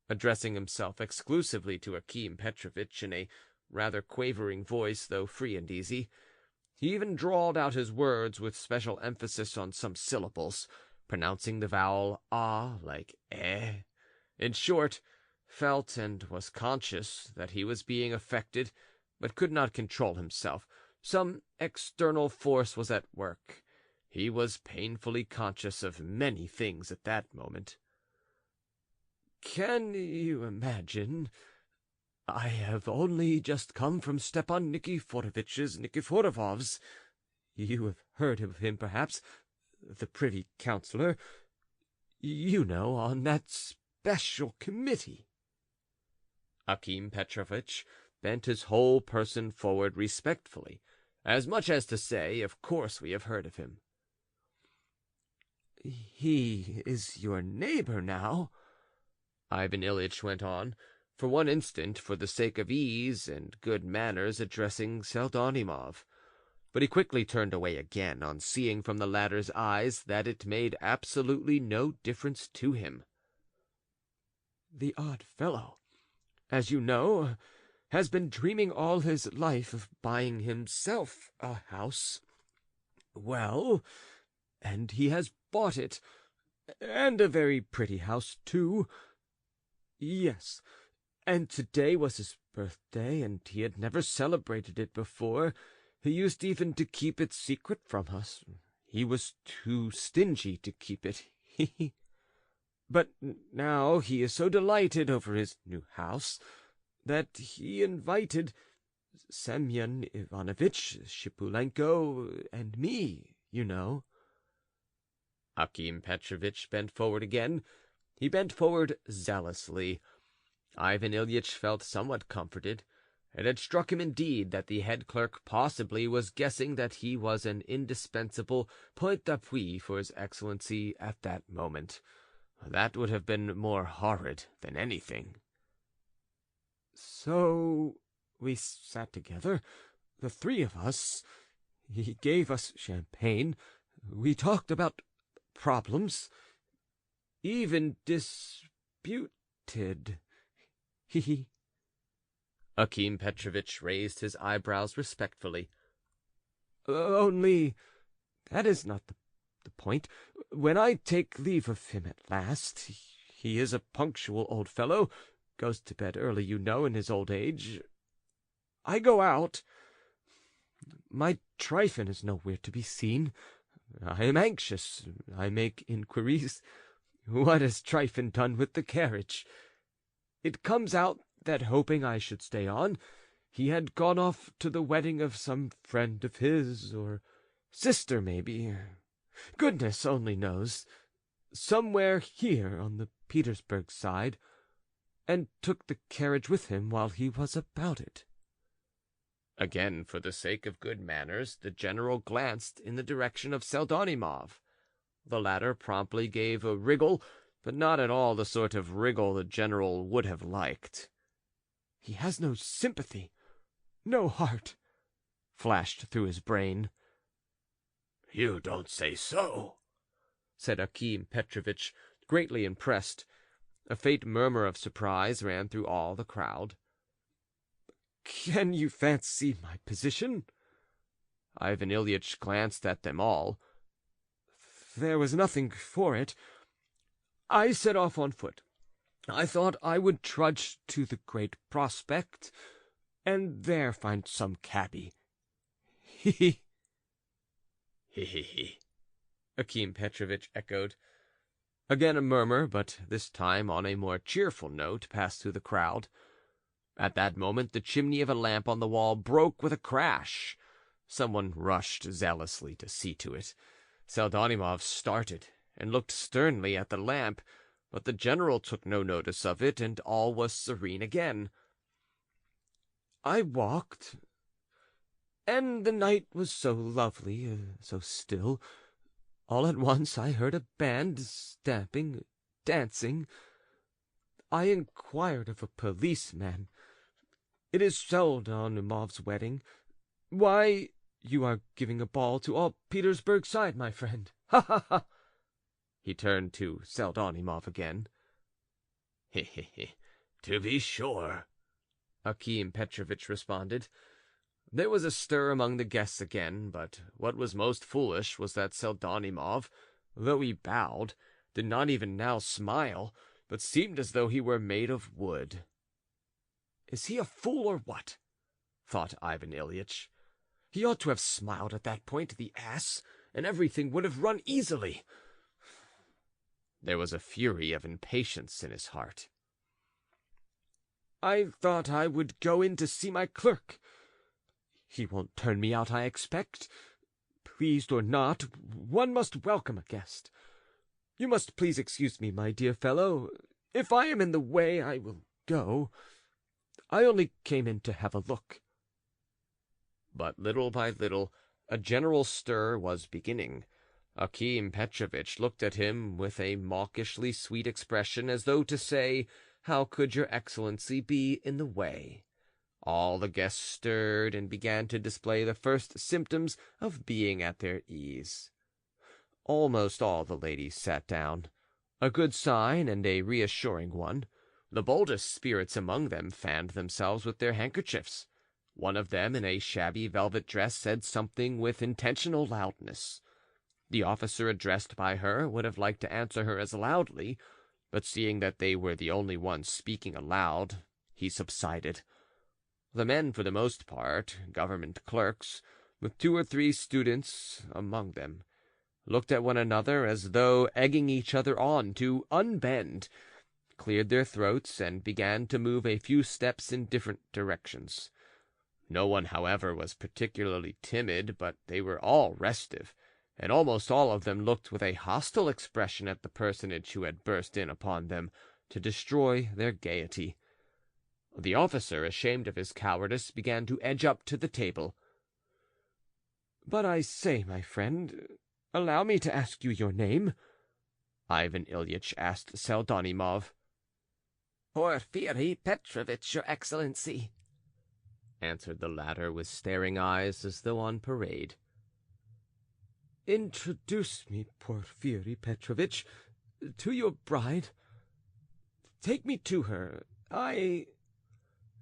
Addressing himself exclusively to Akim Petrovitch in a rather quavering voice, though free and easy. He even drawled out his words with special emphasis on some syllables, pronouncing the vowel ah like eh. In short, felt and was conscious that he was being affected, but could not control himself. Some external force was at work. He was painfully conscious of many things at that moment. "Can you imagine? I have only just come from Stepan Nikiforov's. You have heard of him, perhaps, the privy councillor, you know, on that special committee." Akim Petrovitch bent his whole person forward respectfully, as much as to say, "Of course we have heard of him." "He is your neighbor now," Ivan Ilyich went on, for one instant, for the sake of ease and good manners, addressing Pseldonimov, but he quickly turned away again on seeing from the latter's eyes that it made absolutely no difference to him. "The odd fellow, as you know, has been dreaming all his life of buying himself a house. Well, and he has bought it, and a very pretty house, too. Yes, and today was his birthday, and he had never celebrated it before. He used even to keep it secret from us. He was too stingy to keep it. But now he is so delighted over his new house that he invited Semyon Ivanovitch Shipulenko and me, you know." Akim Petrovitch bent forward again. He bent forward zealously. Ivan Ilyich felt somewhat comforted. It had struck him indeed that the head clerk possibly was guessing that he was an indispensable point d'appui for his Excellency at that moment. That would have been more horrid than anything. "So we sat together, the three of us. He gave us champagne. We talked about problems, even disputed. He Akim Petrovitch raised his eyebrows respectfully. Only that is not the point. When I take leave of him at last, he is a punctual old fellow, goes to bed early, you know, in his old age. I go out. My Tryphon is nowhere to be seen. I am anxious. I make inquiries. What has Tryphon done with the carriage? It comes out that, hoping I should stay on, he had gone off to the wedding of some friend of his, or sister, maybe. Goodness only knows. Somewhere here on the Petersburg side, and took the carriage with him while he was about it." Again, for the sake of good manners, the general glanced in the direction of Pseldonimov. The latter promptly gave a wriggle, but not at all the sort of wriggle the general would have liked. "He has no sympathy, no heart," flashed through his brain. "You don't say so," said Akim Petrovitch, greatly impressed. A faint murmur of surprise ran through all the crowd. "Can you fancy my position?" Ivan Ilyich glanced at them all. "There was nothing for it. I set off on foot. I thought I would trudge to the Great Prospect, and there find some cabby. He he, Akim Petrovitch echoed. Again a murmur, but this time on a more cheerful note, passed through the crowd. At that moment the chimney of a lamp on the wall broke with a crash. Someone rushed zealously to see to it. Pseldonimov started and looked sternly at the lamp, but the general took no notice of it, and all was serene again. I walked, and the night was so lovely, so still. All at once I heard a band stamping, dancing. I inquired of a policeman. It is Pseldonimov's wedding. Why, you are giving a ball to all Petersburg side, my friend. Ha, ha, ha!" He turned to Pseldonimov again. he, to be sure," Akim Petrovitch responded. There was a stir among the guests again, but what was most foolish was that Pseldonimov, though he bowed, did not even now smile, but seemed as though he were made of wood. "Is he a fool or what?" thought Ivan Ilyich. "He ought to have smiled at that point, the ass, and everything would have run easily." There was a fury of impatience in his heart. I thought I would go in to see my clerk. He won't turn me out, I expect. Pleased or not, one must welcome a guest. You must please excuse me, my dear fellow. If I am in the way, I will go. I only came in to have a look." But little by little a general stir was beginning. Akim Petrovitch looked at him with a mawkishly sweet expression, as though to say, "How could your excellency be in the way?" All the guests stirred and began to display the first symptoms of being at their ease. Almost all the ladies sat down, a good sign and a reassuring one. The boldest spirits among them fanned themselves with their handkerchiefs. One of them, in a shabby velvet dress, said something with intentional loudness. The officer addressed by her would have liked to answer her as loudly, but seeing that they were the only ones speaking aloud, he subsided. The men, for the most part, government clerks, with 2 or 3 students among them, looked at one another as though egging each other on to unbend, cleared their throats, and began to move a few steps in different directions. No one, however, was particularly timid, but they were all restive, and almost all of them looked with a hostile expression at the personage who had burst in upon them to destroy their gaiety. The officer, ashamed of his cowardice, began to edge up to the table. "But I say, my friend, allow me to ask you your name," Ivan Ilyich asked Pseldonimov. "Porfiry Petrovitch, your excellency," answered the latter with staring eyes as though on parade. "Introduce me, Porfiry Petrovitch, to your bride. Take me to her.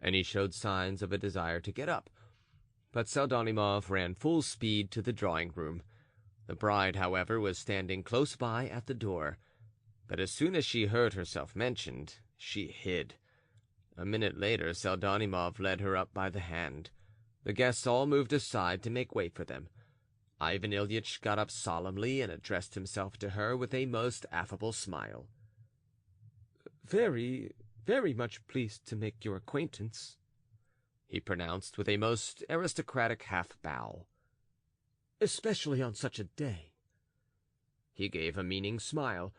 And he showed signs of a desire to get up, but Pseldonimov ran full speed to the drawing-room. The bride, however, was standing close by at the door, but as soon as she heard herself mentioned, she hid. A minute later Pseldonimov led her up by the hand. The guests all moved aside to make way for them. Ivan Ilyich got up solemnly and addressed himself to her with a most affable smile. Very, very much pleased to make your acquaintance," he pronounced with a most aristocratic half-bow. "Especially on such a day." He gave a meaning smile.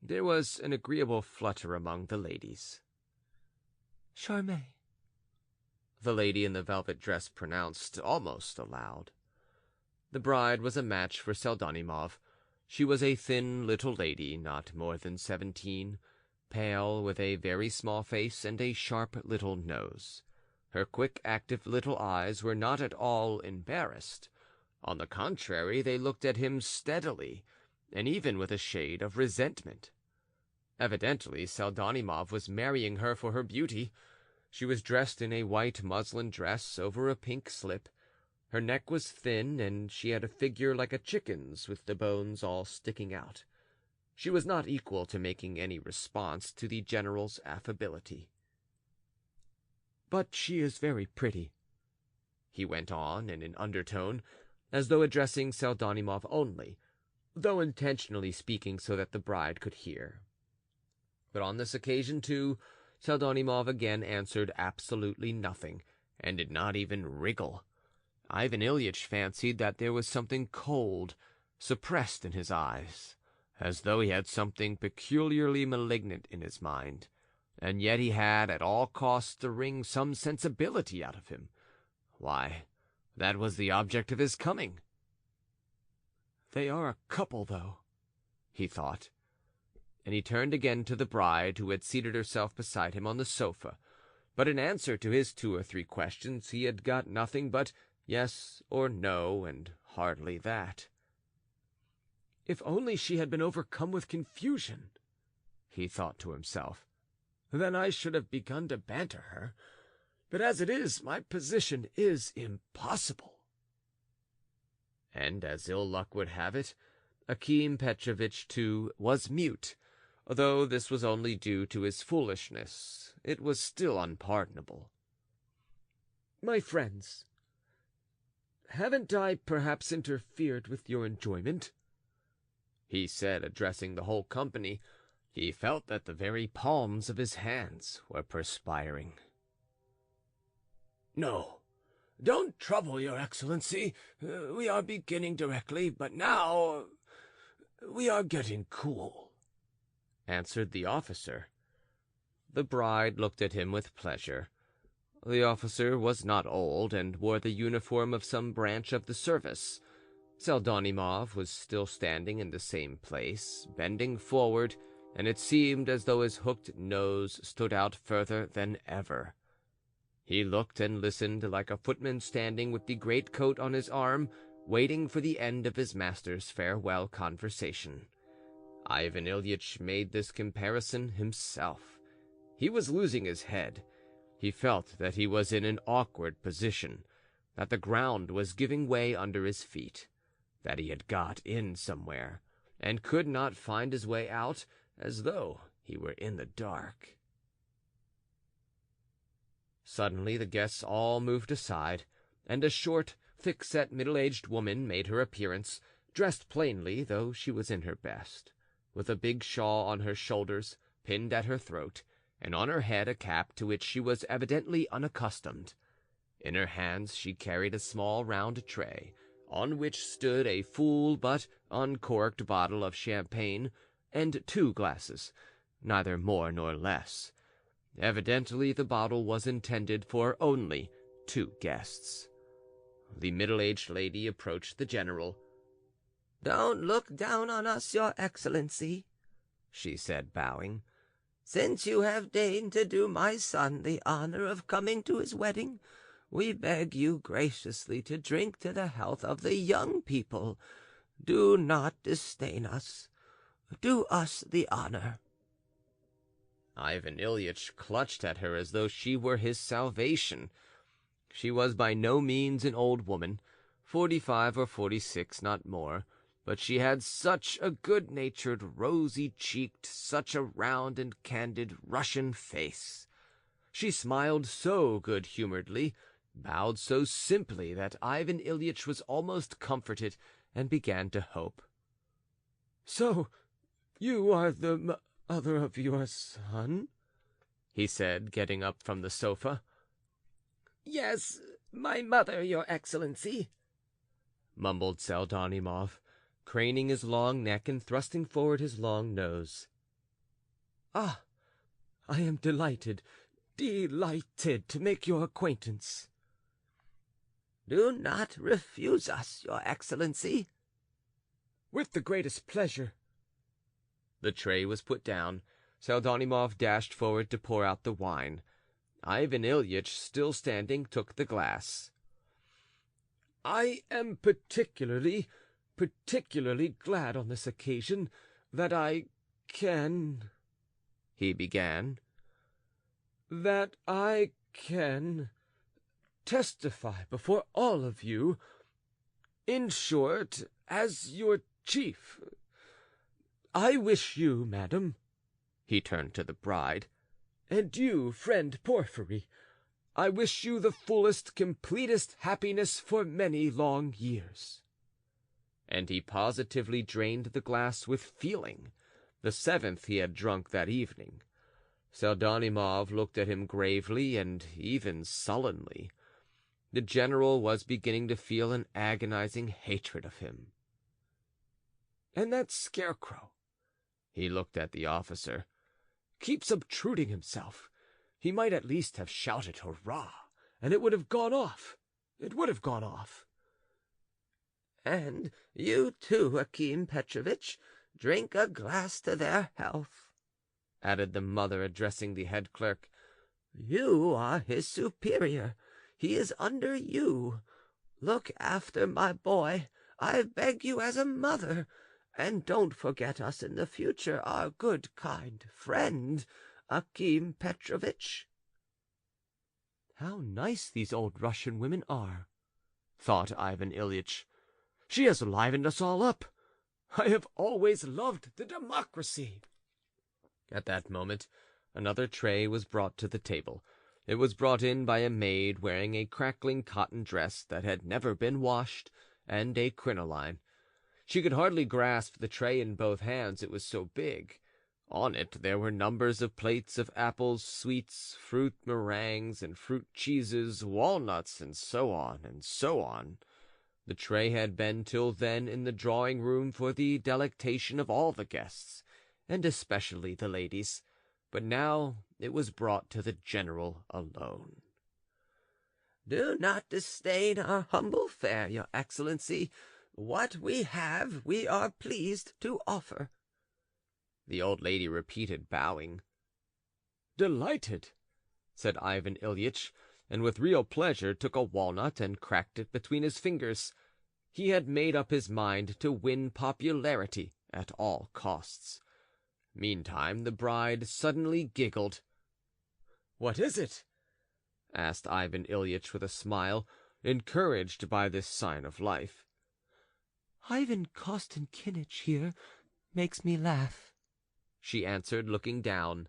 There was an agreeable flutter among the ladies. "Charmé," the lady in the velvet dress pronounced almost aloud. The bride was a match for Pseldonimov. She was a thin little lady, not more than 17, pale, with a very small face and a sharp little nose. Her quick, active little eyes were not at all embarrassed. On the contrary, they looked at him steadily, and even with a shade of resentment. Evidently, Pseldonimov was marrying her for her beauty. She was dressed in a white muslin dress over a pink slip. Her neck was thin, and she had a figure like a chicken's, with the bones all sticking out. She was not equal to making any response to the general's affability. "But she is very pretty," he went on in an undertone, as though addressing Pseldonimov only, though intentionally speaking so that the bride could hear. But on this occasion, too, Pseldonimov again answered absolutely nothing, and did not even wriggle. Ivan Ilyich fancied that there was something cold, suppressed in his eyes, as though he had something peculiarly malignant in his mind, and yet he had at all costs to wring some sensibility out of him. Why, that was the object of his coming. "They are a couple, though," he thought, and he turned again to the bride, who had seated herself beside him on the sofa. But in answer to his 2 or 3 questions he had got nothing but yes or no, and hardly that. "If only she had been overcome with confusion," he thought to himself, "then I should have begun to banter her. But as it is, my position is impossible." And as ill luck would have it, Akim Petrovitch, too, was mute. Though this was only due to his foolishness, it was still unpardonable. "My friends, haven't I perhaps interfered with your enjoyment?" he said, addressing the whole company. He felt that the very palms of his hands were perspiring. "No, don't trouble, your Excellency. We are beginning directly, but now we are getting cool," answered the officer. The bride looked at him with pleasure. The officer was not old, and wore the uniform of some branch of the service. Pseldonimov was still standing in the same place, bending forward, and it seemed as though his hooked nose stood out further than ever. He looked and listened like a footman standing with the greatcoat on his arm, waiting for the end of his master's farewell conversation. Ivan Ilyich made this comparison himself. He was losing his head. He felt that he was in an awkward position, that the ground was giving way under his feet, that he had got in somewhere, and could not find his way out, as though he were in the dark. Suddenly the guests all moved aside, and a short, thick-set, middle-aged woman made her appearance, dressed plainly, though she was in her best, with a big shawl on her shoulders, pinned at her throat, and on her head a cap to which she was evidently unaccustomed. In her hands she carried a small round tray, on which stood a full but uncorked bottle of champagne and 2 glasses, neither more nor less. Evidently the bottle was intended for only 2 guests. The middle-aged lady approached the general. "Don't look down on us, your Excellency," she said, bowing. "Since you have deigned to do my son the honor of coming to his wedding, we beg you graciously to drink to the health of the young people. Do not disdain us. Do us the honor." Ivan Ilyich clutched at her as though she were his salvation. She was by no means an old woman, 45 or 46, not more, but she had such a good-natured, rosy-cheeked, such a round and candid Russian face. She smiled so good-humoredly, bowed so simply, that Ivan Ilyich was almost comforted and began to hope. "So you are the mother of your son?" he said, getting up from the sofa. "Yes, my mother, your Excellency," mumbled Pseldonimov, craning his long neck and thrusting forward his long nose. "Ah, I am delighted to make your acquaintance." "Do not refuse us, your Excellency." "With the greatest pleasure." The tray was put down. Pseldonimov dashed forward to pour out the wine. Ivan Ilyich, still standing, took the glass. "I am particularly glad on this occasion that I can," he began, "that I can testify before all of you, in short, as your chief. I wish you, madam," he turned to the bride, "and you, friend Porphyry, I wish you the fullest, completest happiness for many long years." And he positively drained the glass with feeling, the 7th he had drunk that evening. Pseldonimov looked at him gravely and even sullenly. The general was beginning to feel an agonizing hatred of him. "And that scarecrow," he looked at the officer, "keeps obtruding himself. He might at least have shouted hurrah, and it would have gone off. It would have gone off." "And you too, Akim Petrovitch, drink a glass to their health," added the mother, addressing the head clerk. "You are his superior. He is under you. Look after my boy, I beg you, as a mother, and don't forget us in the future, our good, kind friend, Akim Petrovitch." "How nice these old Russian women are," thought Ivan Ilyich. "She has livened us all up. I have always loved the democracy." At that moment another tray was brought to the table. It was brought in by a maid wearing a crackling cotton dress that had never been washed, and a crinoline. She could hardly grasp the tray in both hands, it was so big. On it there were numbers of plates of apples, sweets, fruit meringues, and fruit cheeses, walnuts, and so on, and so on. The tray had been till then in the drawing-room for the delectation of all the guests, and especially the ladies, but now it was brought to the general alone. "Do not disdain our humble fare, your Excellency. What we have we are pleased to offer," the old lady repeated, bowing. "Delighted," said Ivan Ilyich, and with real pleasure took a walnut and cracked it between his fingers. He had made up his mind to win popularity at all costs. Meantime the bride suddenly giggled. "What is it?" asked Ivan Ilyich with a smile, encouraged by this sign of life. "Ivan Konstantinich here makes me laugh," she answered, looking down.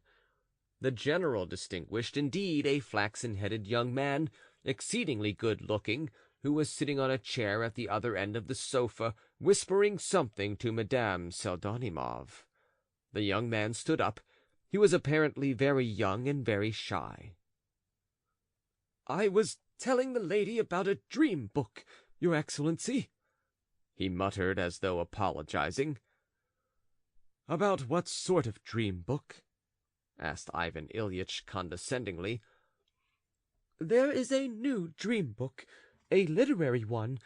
The general distinguished, indeed, a flaxen-headed young man, exceedingly good-looking, who was sitting on a chair at the other end of the sofa, whispering something to Madame Pseldonimov. The young man stood up. He was apparently very young and very shy. "I was telling the lady about a dream book, your Excellency," he muttered, as though apologizing. "About what sort of dream book?" asked Ivan Ilyich condescendingly. "There is a new dream book, a literary one.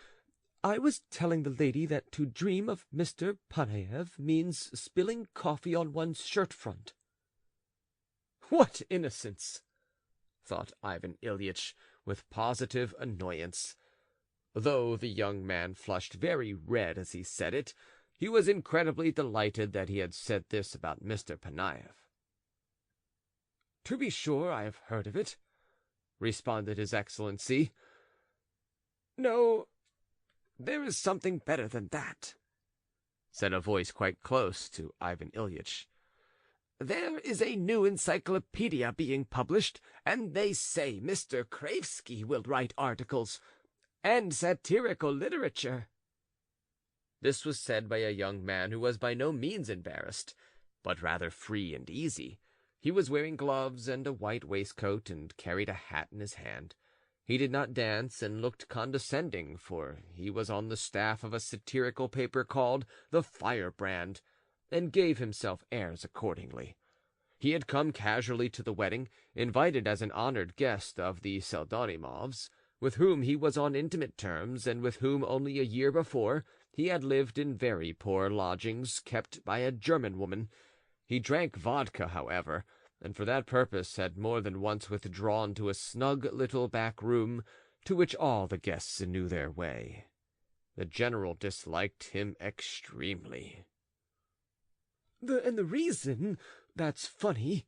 I was telling the lady that to dream of Mr. Panaev means spilling coffee on one's shirt front." "What innocence!" thought Ivan Ilyich, with positive annoyance. Though the young man flushed very red as he said it, he was incredibly delighted that he had said this about Mr. Panaev. "To be sure, I have heard of it," responded his Excellency. "No, there is something better than that," said a voice quite close to Ivan Ilyich. "There is a new encyclopedia being published, and they say Mr. Kraevsky will write articles and satirical literature." This was said by a young man who was by no means embarrassed, but rather free and easy. He was wearing gloves and a white waistcoat, and carried a hat in his hand. He did not dance, and looked condescending, for he was on the staff of a satirical paper called The Firebrand, and gave himself airs accordingly. He had come casually to the wedding, invited as an honored guest of the Pseldonimovs, with whom he was on intimate terms, and with whom only a year before he had lived in very poor lodgings kept by a German woman. He drank vodka, however, and for that purpose had more than once withdrawn to a snug little back room, to which all the guests knew their way. The general disliked him extremely. And the reason that's funny,"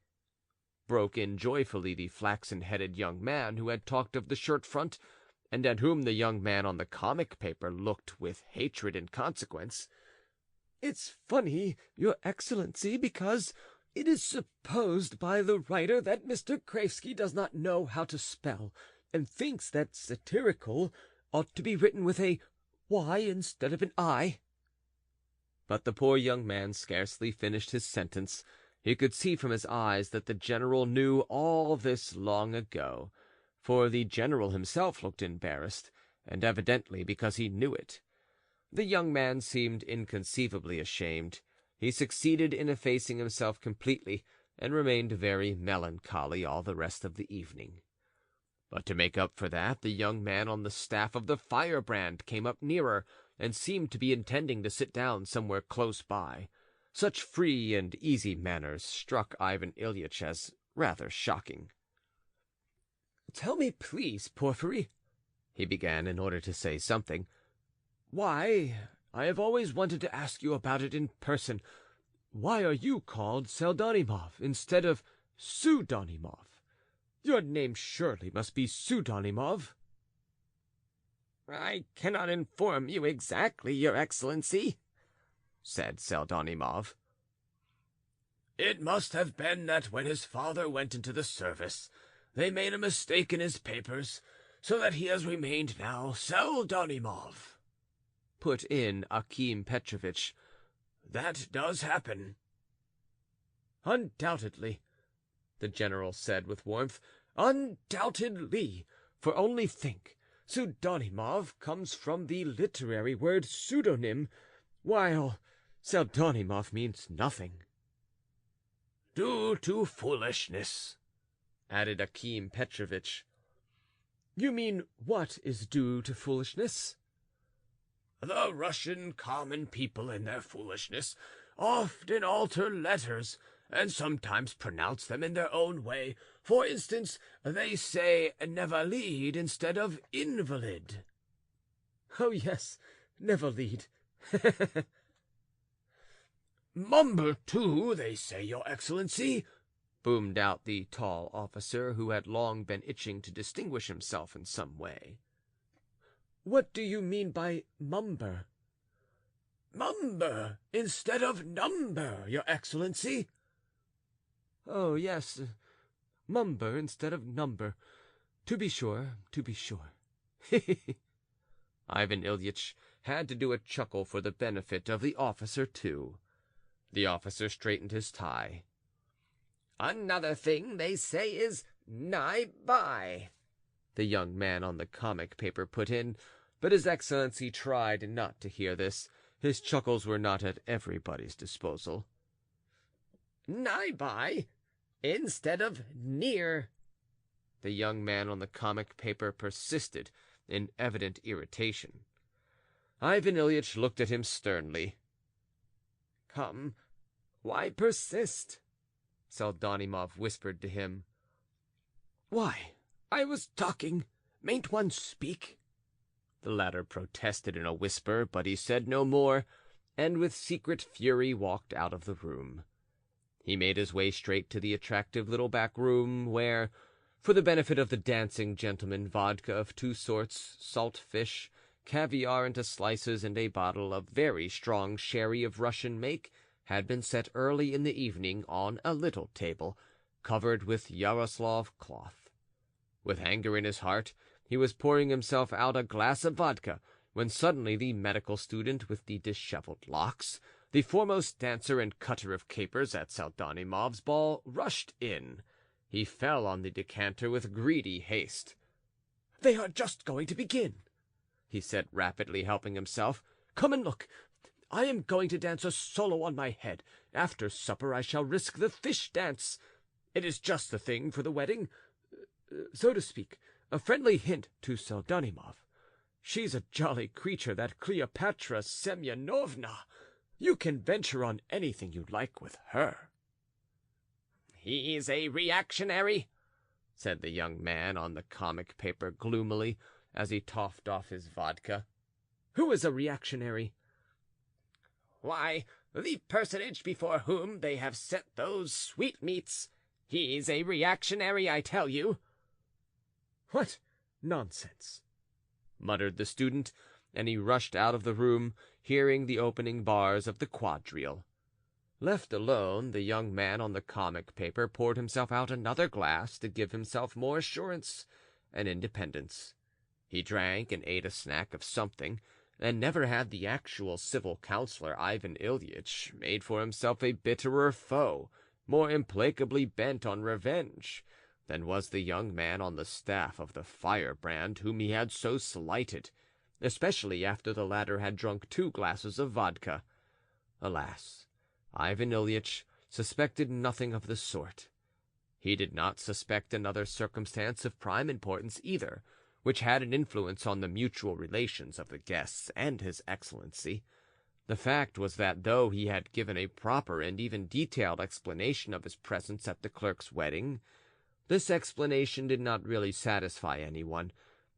broke in joyfully the flaxen-headed young man who had talked of the shirt front, and at whom the young man on the comic paper looked with hatred in consequence. "It's funny, your Excellency, because it is supposed by the writer that Mr. Kraevsky does not know how to spell, and thinks that satirical ought to be written with a Y instead of an I." But the poor young man scarcely finished his sentence. He could see from his eyes that the general knew all this long ago, for the general himself looked embarrassed, and evidently because he knew it. The young man seemed inconceivably ashamed. He succeeded in effacing himself completely, and remained very melancholy all the rest of the evening. But to make up for that, the young man on the staff of the Firebrand came up nearer, and seemed to be intending to sit down somewhere close by. Such free and easy manners struck Ivan Ilyich as rather shocking. "Tell me, please, Porfiry," he began, in order to say something. "Why, I have always wanted to ask you about it in person. Why are you called Pseldonimov instead of Pseudonimov? Your name surely must be Pseudonimov." "I cannot inform you exactly, your Excellency," said Pseldonimov. It must have been that when his father went into the service, they made a mistake in his papers, so that he has remained now Pseldonimov," put in Akim Petrovitch. "That does happen." "Undoubtedly," the general said with warmth. "Undoubtedly, for only think, Pseudonimov comes from the literary word pseudonym, while Pseldonimov means nothing." "Due to foolishness," added Akim Petrovitch. "You mean what is due to foolishness?" "The Russian common people in their foolishness often alter letters, and sometimes pronounce them in their own way. For instance, they say nevalid instead of invalid." "Oh, yes, nevalid." "Mumber, too, they say, your excellency," boomed out the tall officer, who had long been itching to distinguish himself in some way. "What do you mean by mumber?" "Mumber instead of number, your excellency." "Oh, yes, mumber instead of number. To be sure, to be sure." Ivan Ilyich had to do a chuckle for the benefit of the officer, too. The officer straightened his tie. "Another thing they say is nigh by," the young man on the comic paper put in, but His Excellency tried not to hear this. His chuckles were not at everybody's disposal. "Nigh by instead of near," the young man on the comic paper persisted, in evident irritation. Ivan Ilyich looked at him sternly. "Come, why persist?" Pseldonimov whispered to him. "Why, I was talking. Mayn't one speak?" The latter protested in a whisper, but he said no more, and with secret fury walked out of the room. He made his way straight to the attractive little back room, where, for the benefit of the dancing gentlemen, vodka of two sorts, salt fish, caviar into slices, and a bottle of very strong sherry of Russian make had been set early in the evening on a little table, covered with Yaroslav cloth. With anger in his heart, he was pouring himself out a glass of vodka, when suddenly the medical student with the disheveled locks, the foremost dancer and cutter of capers at Pseldonimov's ball, rushed in. He fell on the decanter with greedy haste. "They are just going to begin," he said, rapidly helping himself. "Come and look. I am going to dance a solo on my head. After supper I shall risk the fish dance. It is just the thing for the wedding. So to speak, a friendly hint to Pseldonimov. She's a jolly creature, that Cleopatra Semyonovna. You can venture on anything you like with her." "He's a reactionary," said the young man on the comic paper gloomily, as he topped off his vodka. "Who is a reactionary?" "Why, the personage before whom they have set those sweetmeats. He's a reactionary, I tell you." "What nonsense!" muttered the student, and he rushed out of the room, hearing the opening bars of the quadrille. Left alone, the young man on the comic paper poured himself out another glass to give himself more assurance and independence. He drank and ate a snack of something, and never had the actual civil councillor Ivan Ilyich made for himself a bitterer foe, more implacably bent on revenge, than was the young man on the staff of the firebrand whom he had so slighted, especially after the latter had drunk 2 glasses of vodka. Alas, Ivan Ilyich suspected nothing of the sort. He did not suspect another circumstance of prime importance either, which had an influence on the mutual relations of the guests and His Excellency. The fact was that though he had given a proper and even detailed explanation of his presence at the clerk's wedding, this explanation did not really satisfy anyone,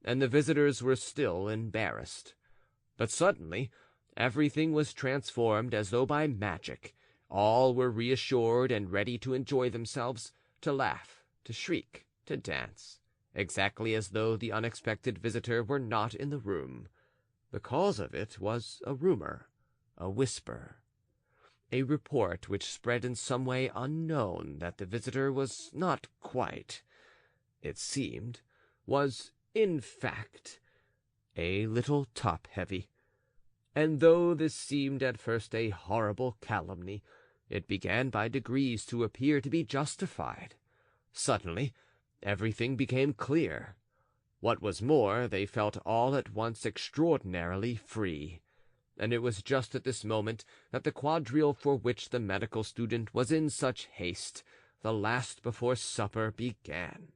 and the visitors were still embarrassed. But suddenly everything was transformed as though by magic. All were reassured and ready to enjoy themselves, to laugh, to shriek, to dance, exactly as though the unexpected visitor were not in the room. The cause of it was a rumor, a whisper, a report which spread in some way unknown that the visitor was not quite, it seemed, was, in fact, a little top-heavy. And though this seemed at first a horrible calumny, It began by degrees to appear to be justified. Suddenly, everything became clear. What was more, they felt all at once extraordinarily free. And it was just at this moment that the quadrille for which the medical student was in such haste, the last before supper, began.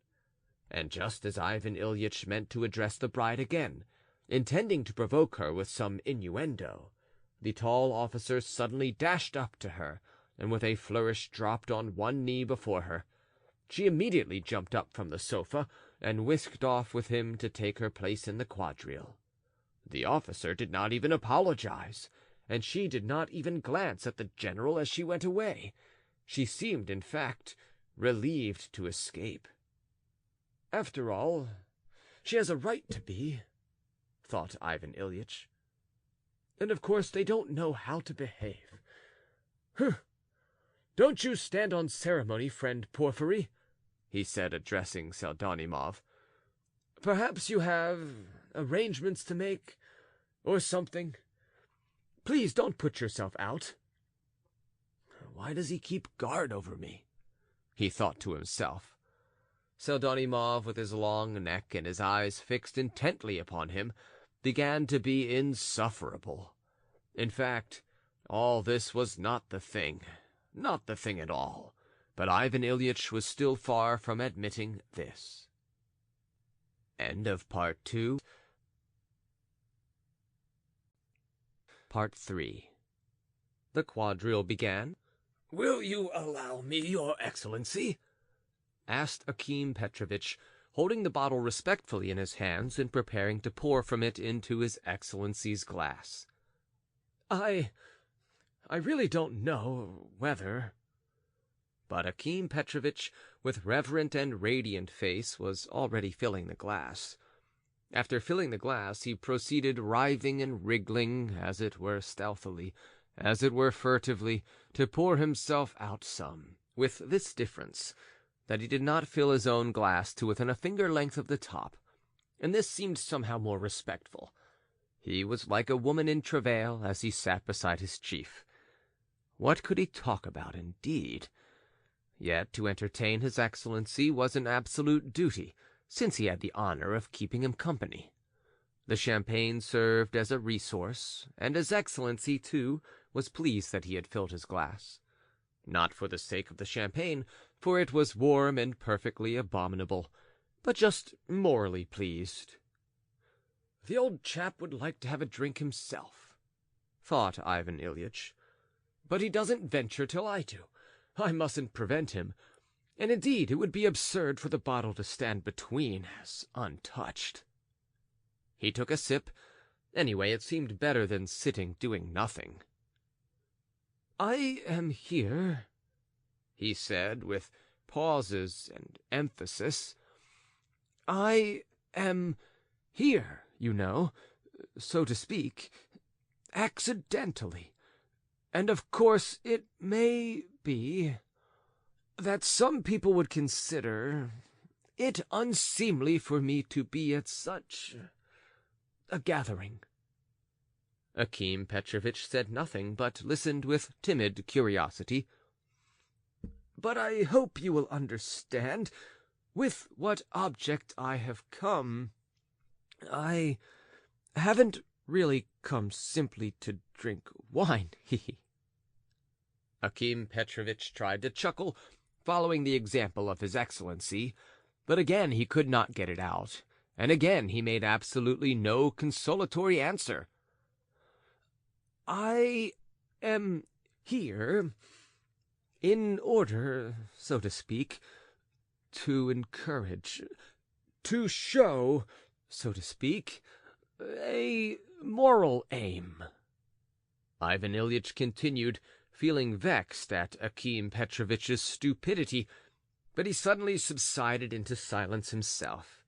And just as Ivan Ilyich meant to address the bride again, intending to provoke her with some innuendo, the tall officer suddenly dashed up to her, and with a flourish dropped on one knee before her. She immediately jumped up from the sofa, and whisked off with him to take her place in the quadrille. The officer did not even apologize, and she did not even glance at the general as she went away. She seemed, in fact, relieved to escape. "After all, she has a right to be," thought Ivan Ilyich. "And of course they don't know how to behave. Don't you stand on ceremony, friend Porfiry," he said, addressing Pseldonimov. "Perhaps you have arrangements to make, or something. Please don't put yourself out." "Why does he keep guard over me?" he thought to himself. Pseldonimov, with his long neck and his eyes fixed intently upon him, began to be insufferable. In fact, all this was not the thing at all, but Ivan Ilyich was still far from admitting this. End of Part 2. Part 3. The quadrille began. "Will you allow me, your excellency?" asked Akim Petrovitch, holding the bottle respectfully in his hands and preparing to pour from it into his excellency's glass. I really don't know whether—" But Akim Petrovitch, with reverent and radiant face, was already filling the glass. After filling the glass, he proceeded writhing and wriggling, as it were stealthily, as it were furtively, to pour himself out some, with this difference, that he did not fill his own glass to within a finger length of the top, and this seemed somehow more respectful. He was like a woman in travail as he sat beside his chief. What could he talk about, indeed? Yet to entertain his excellency was an absolute duty, since he had the honor of keeping him company. The champagne served as a resource, and his excellency, too, was pleased that he had filled his glass. Not for the sake of the champagne, for it was warm and perfectly abominable, but just morally pleased. "The old chap would like to have a drink himself," thought Ivan Ilyich, "but he doesn't venture till I do. I mustn't prevent him, and indeed it would be absurd for the bottle to stand between us untouched." He took a sip. Anyway, it seemed better than sitting doing nothing. "I am here," he said, with pauses and emphasis. "I am here, you know, so to speak, accidentally, and of course it may be that some people would consider it unseemly for me to be at such a gathering." Akim Petrovitch said nothing, but listened with timid curiosity. "But I hope you will understand with what object I have come. I haven't really come simply to drink wine, he." Akim Petrovitch tried to chuckle, following the example of his excellency, but again he could not get it out, and again he made absolutely no consolatory answer. "I am here in order, so to speak, to encourage, to show, so to speak, a moral aim," Ivan Ilyich continued, feeling vexed at Akim Petrovitch's stupidity, but he suddenly subsided into silence himself.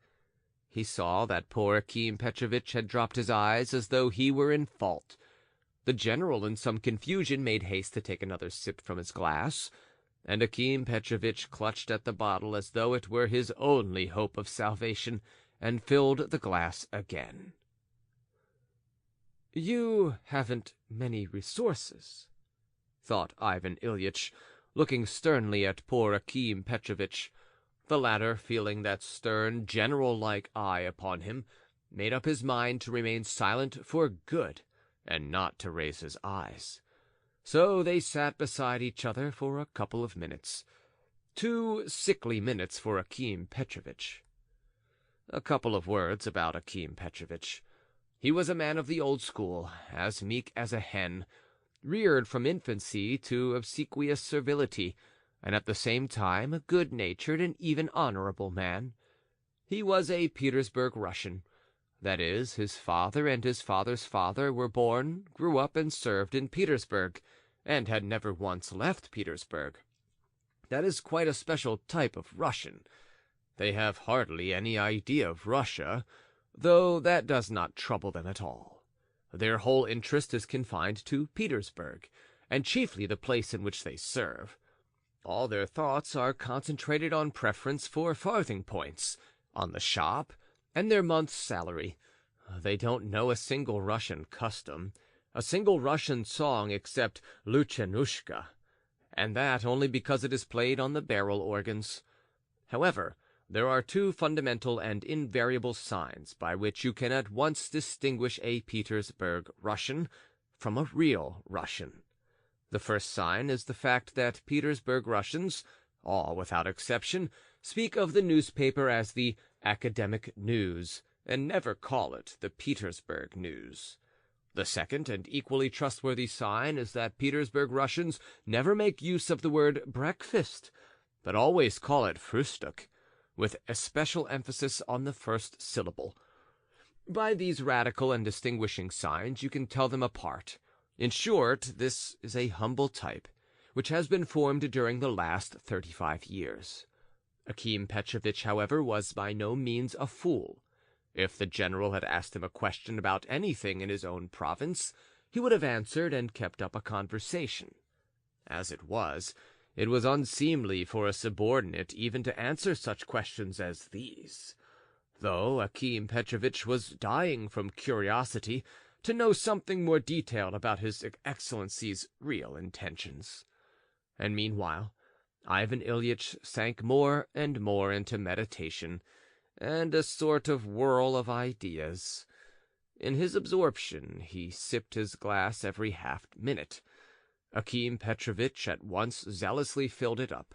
He saw that poor Akim Petrovitch had dropped his eyes as though he were in fault. The general, in some confusion, made haste to take another sip from his glass, and Akim Petrovitch clutched at the bottle as though it were his only hope of salvation, and filled the glass again. "You haven't many resources," thought Ivan Ilyich, looking sternly at poor Akim Petrovitch. The latter, feeling that stern, general-like eye upon him, made up his mind to remain silent for good, and not to raise his eyes. So they sat beside each other for a couple of minutes. 2 sickly minutes for Akim Petrovitch. A couple of words about Akim Petrovitch. He was a man of the old school, as meek as a hen, reared from infancy to obsequious servility, and at the same time a good-natured and even honorable man. He was a Petersburg Russian. That is, his father and his father's father were born, grew up, and served in Petersburg, and had never once left Petersburg. That is quite a special type of Russian. They have hardly any idea of Russia, though that does not trouble them at all. Their whole interest is confined to Petersburg, and chiefly the place in which they serve. All their thoughts are concentrated on preference for farthing points, on the shop, and their month's salary. They don't know a single Russian custom, a single Russian song except Luchanushka, and that only because it is played on the barrel organs. However, there are 2 fundamental and invariable signs by which you can at once distinguish a Petersburg Russian from a real Russian. The first sign is the fact that Petersburg Russians, all without exception, speak of the newspaper as the Academic News, and never call it the Petersburg News. The second and equally trustworthy sign is that Petersburg Russians never make use of the word breakfast, but always call it frühstück, with especial emphasis on the first syllable. By these radical and distinguishing signs you can tell them apart. In short, this is a humble type, which has been formed during the last 35 years. Akim Petrovitch, however, was by no means a fool. If the general had asked him a question about anything in his own province, he would have answered and kept up a conversation. As it was unseemly for a subordinate even to answer such questions as these, though Akim Petrovitch was dying from curiosity to know something more detailed about his Excellency's real intentions. And meanwhile, Ivan Ilyich sank more and more into meditation and a sort of whirl of ideas. In his absorption, he sipped his glass every half-minute. Akim Petrovitch at once zealously filled it up.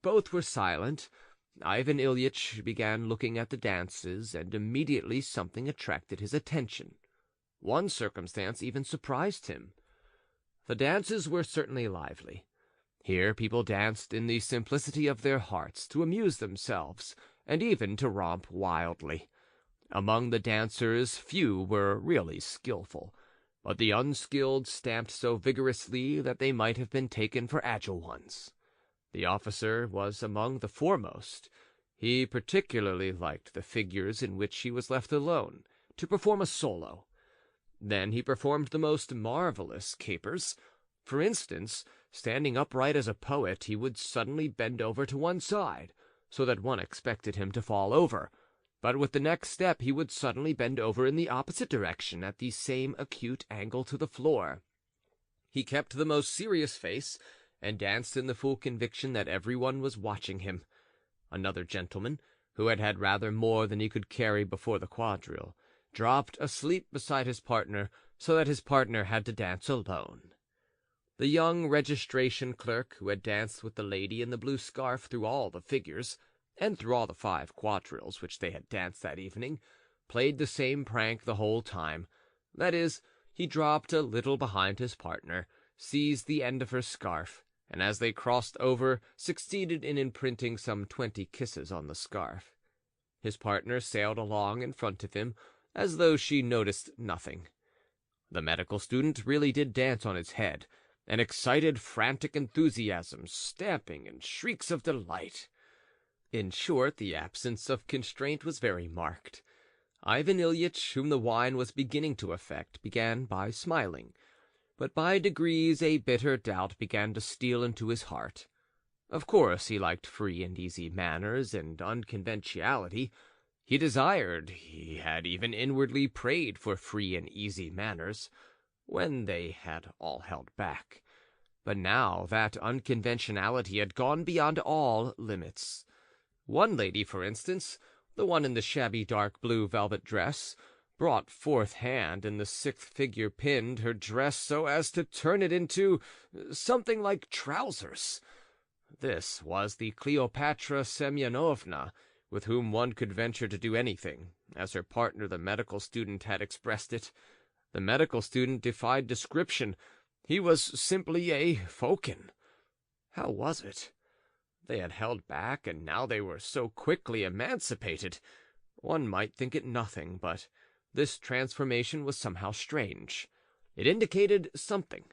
Both were silent. Ivan Ilyich began looking at the dances, and immediately something attracted his attention. One circumstance even surprised him. The dances were certainly lively. Here people danced in the simplicity of their hearts to amuse themselves, and even to romp wildly. Among the dancers few were really skillful, but the unskilled stamped so vigorously that they might have been taken for agile ones. The officer was among the foremost. He particularly liked the figures in which he was left alone, to perform a solo. Then he performed the most marvelous capers. For instance, standing upright as a poet, he would suddenly bend over to one side, so that one expected him to fall over, but with the next step he would suddenly bend over in the opposite direction at the same acute angle to the floor. He kept the most serious face, and danced in the full conviction that everyone was watching him. Another gentleman, who had had rather more than he could carry before the quadrille, dropped asleep beside his partner, so that his partner had to dance alone. The young registration clerk, who had danced with the lady in the blue scarf through all the figures, and through all the 5 quadrilles which they had danced that evening, played the same prank the whole time. That is, he dropped a little behind his partner, seized the end of her scarf, and as they crossed over, succeeded in imprinting some 20 kisses on the scarf. His partner sailed along in front of him, as though she noticed nothing. The medical student really did dance on his head, an excited, frantic enthusiasm, stamping and shrieks of delight. In short, the absence of constraint was very marked. Ivan Ilyich, whom the wine was beginning to affect, began by smiling, but by degrees a bitter doubt began to steal into his heart. Of course he liked free and easy manners and unconventionality. He had even inwardly prayed for free and easy manners, when they had all held back. But now that unconventionality had gone beyond all limits. One lady, for instance, the one in the shabby dark blue velvet dress, brought fourth hand in the sixth figure, pinned her dress so as to turn it into something like trousers. This was the Cleopatra Semyonovna, with whom one could venture to do anything, as her partner, the medical student, had expressed it. The medical student defied description. He was simply a Fokin. How was it? They had held back, and now they were so quickly emancipated. One might think it nothing, but this transformation was somehow strange. It indicated something.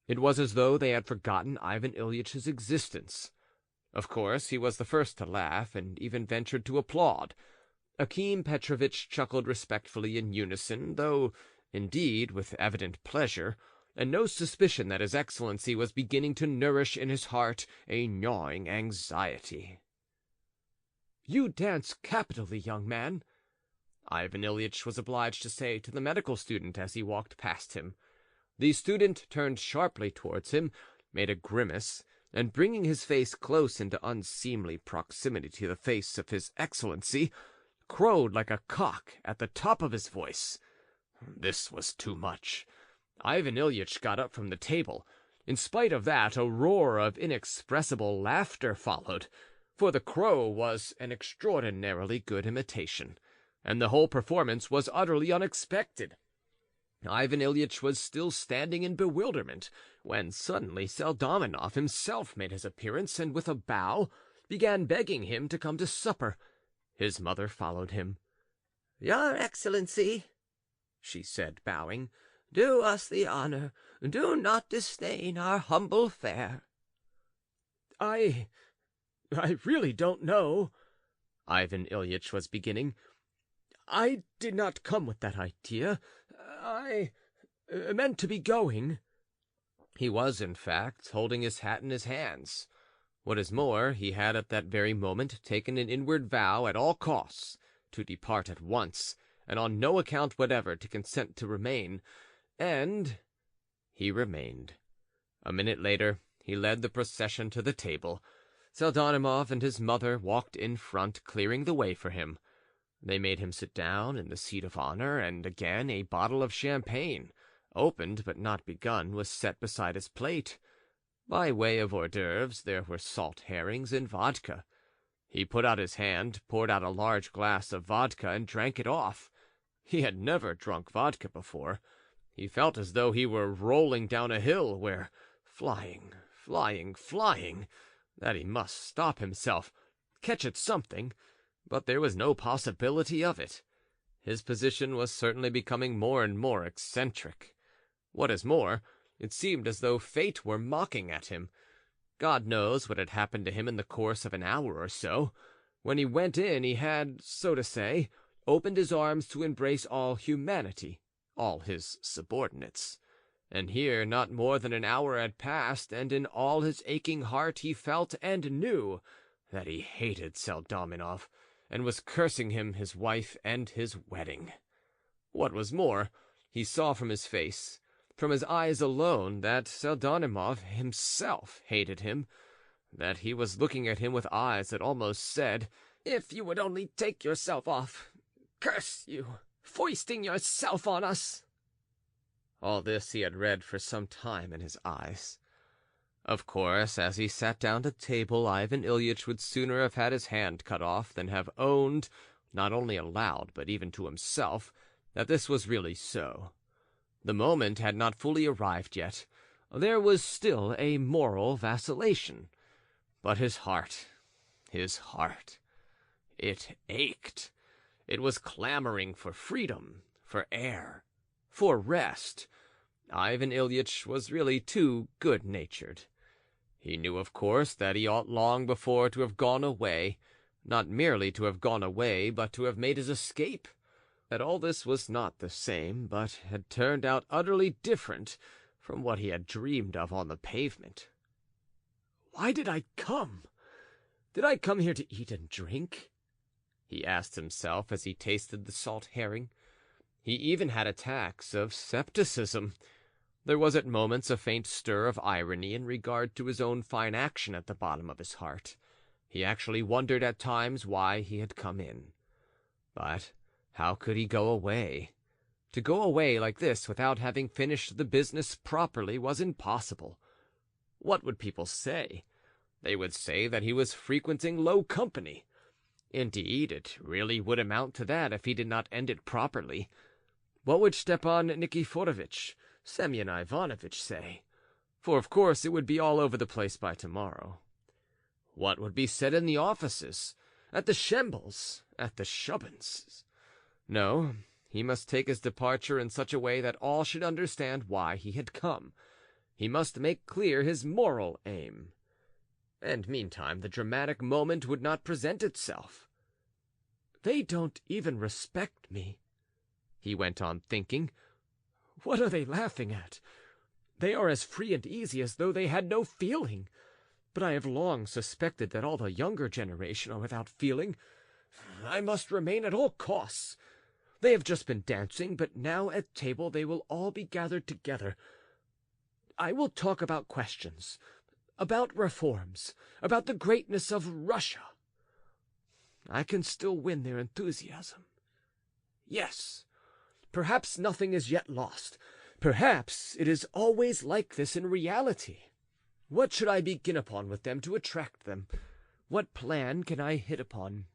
It was as though they had forgotten Ivan Ilyitch's existence. Of course, he was the first to laugh, and even ventured to applaud. Akim Petrovitch chuckled respectfully in unison, though, indeed, with evident pleasure, and no suspicion that his Excellency was beginning to nourish in his heart a gnawing anxiety. "You dance capitally, young man," Ivan Ilyich was obliged to say to the medical student as he walked past him. The student turned sharply towards him, made a grimace, and bringing his face close into unseemly proximity to the face of his Excellency, crowed like a cock at the top of his voice. This was too much. Ivan Ilyich got up from the table. In spite of that, a roar of inexpressible laughter followed, for the crow was an extraordinarily good imitation, and the whole performance was utterly unexpected. Ivan Ilyich was still standing in bewilderment, when suddenly Seldamenov himself made his appearance, and with a bow began begging him to come to supper. His mother followed him. "Your Excellency," she said, bowing, "do us the honor. Do not disdain our humble fare." I really don't know," Ivan Ilyich was beginning. "I did not come with that idea. I meant to be going." He was, in fact, holding his hat in his hands. What is more, he had at that very moment taken an inward vow at all costs to depart at once, and on no account whatever to consent to remain, and he remained. A minute later he led the procession to the table. Seldamenov and his mother walked in front, clearing the way for him. They made him sit down in the seat of honor, and again a bottle of champagne, opened but not begun, was set beside his plate. By way of hors d'oeuvres there were salt herrings and vodka. He put out his hand, poured out a large glass of vodka, and drank it off. He had never drunk vodka before. He felt as though he were rolling down a hill where, flying, that he must stop himself, catch at something, but there was no possibility of it. His position was certainly becoming more and more eccentric. What is more, it seemed as though fate were mocking at him. God knows what had happened to him in the course of an hour or so. When he went in, he had, so to say, opened his arms to embrace all humanity, all his subordinates. And here not more than an hour had passed, and in all his aching heart he felt and knew that he hated Seldamenov, and was cursing him, his wife, and his wedding. What was more, he saw from his face, from his eyes alone, that Seldamenov himself hated him, that he was looking at him with eyes that almost said, "If you would only take yourself off, curse you, foisting yourself on us." All this he had read for some time in his eyes. Of course, as he sat down to table, Ivan Ilyich would sooner have had his hand cut off than have owned, not only aloud, but even to himself, that this was really so. The moment had not fully arrived yet. There was still a moral vacillation. But his heart, it ached. It was clamoring for freedom, for air, for rest. Ivan Ilyich was really too good-natured. He knew, of course, that he ought long before to have gone away, not merely to have gone away, but to have made his escape, that all this was not the same, but had turned out utterly different from what he had dreamed of on the pavement. "Why did I come? Did I come here to eat and drink?" he asked himself as he tasted the salt herring. He even had attacks of scepticism. There was at moments a faint stir of irony in regard to his own fine action at the bottom of his heart. He actually wondered at times why he had come in. But how could he go away? To go away like this without having finished the business properly was impossible. What would people say? They would say that he was frequenting low company. Indeed, it really would amount to that if he did not end it properly. What would Stepan Nikiforovitch, Semyon Ivanovitch say? For of course it would be all over the place by tomorrow. What would be said in the offices, at the Schembels, at the Shubbins? No, he must take his departure in such a way that all should understand why he had come. He must make clear his moral aim. And meantime the dramatic moment would not present itself. "They don't even respect me," he went on thinking. "What are they laughing at? They are as free and easy as though they had no feeling. But I have long suspected that all the younger generation are without feeling. I must remain at all costs. They have just been dancing, but now at table they will all be gathered together. I will talk about questions, about reforms, about the greatness of Russia. I can still win their enthusiasm. Yes, perhaps nothing is yet lost. Perhaps it is always like this in reality. What should I begin upon with them to attract them? What plan can I hit upon?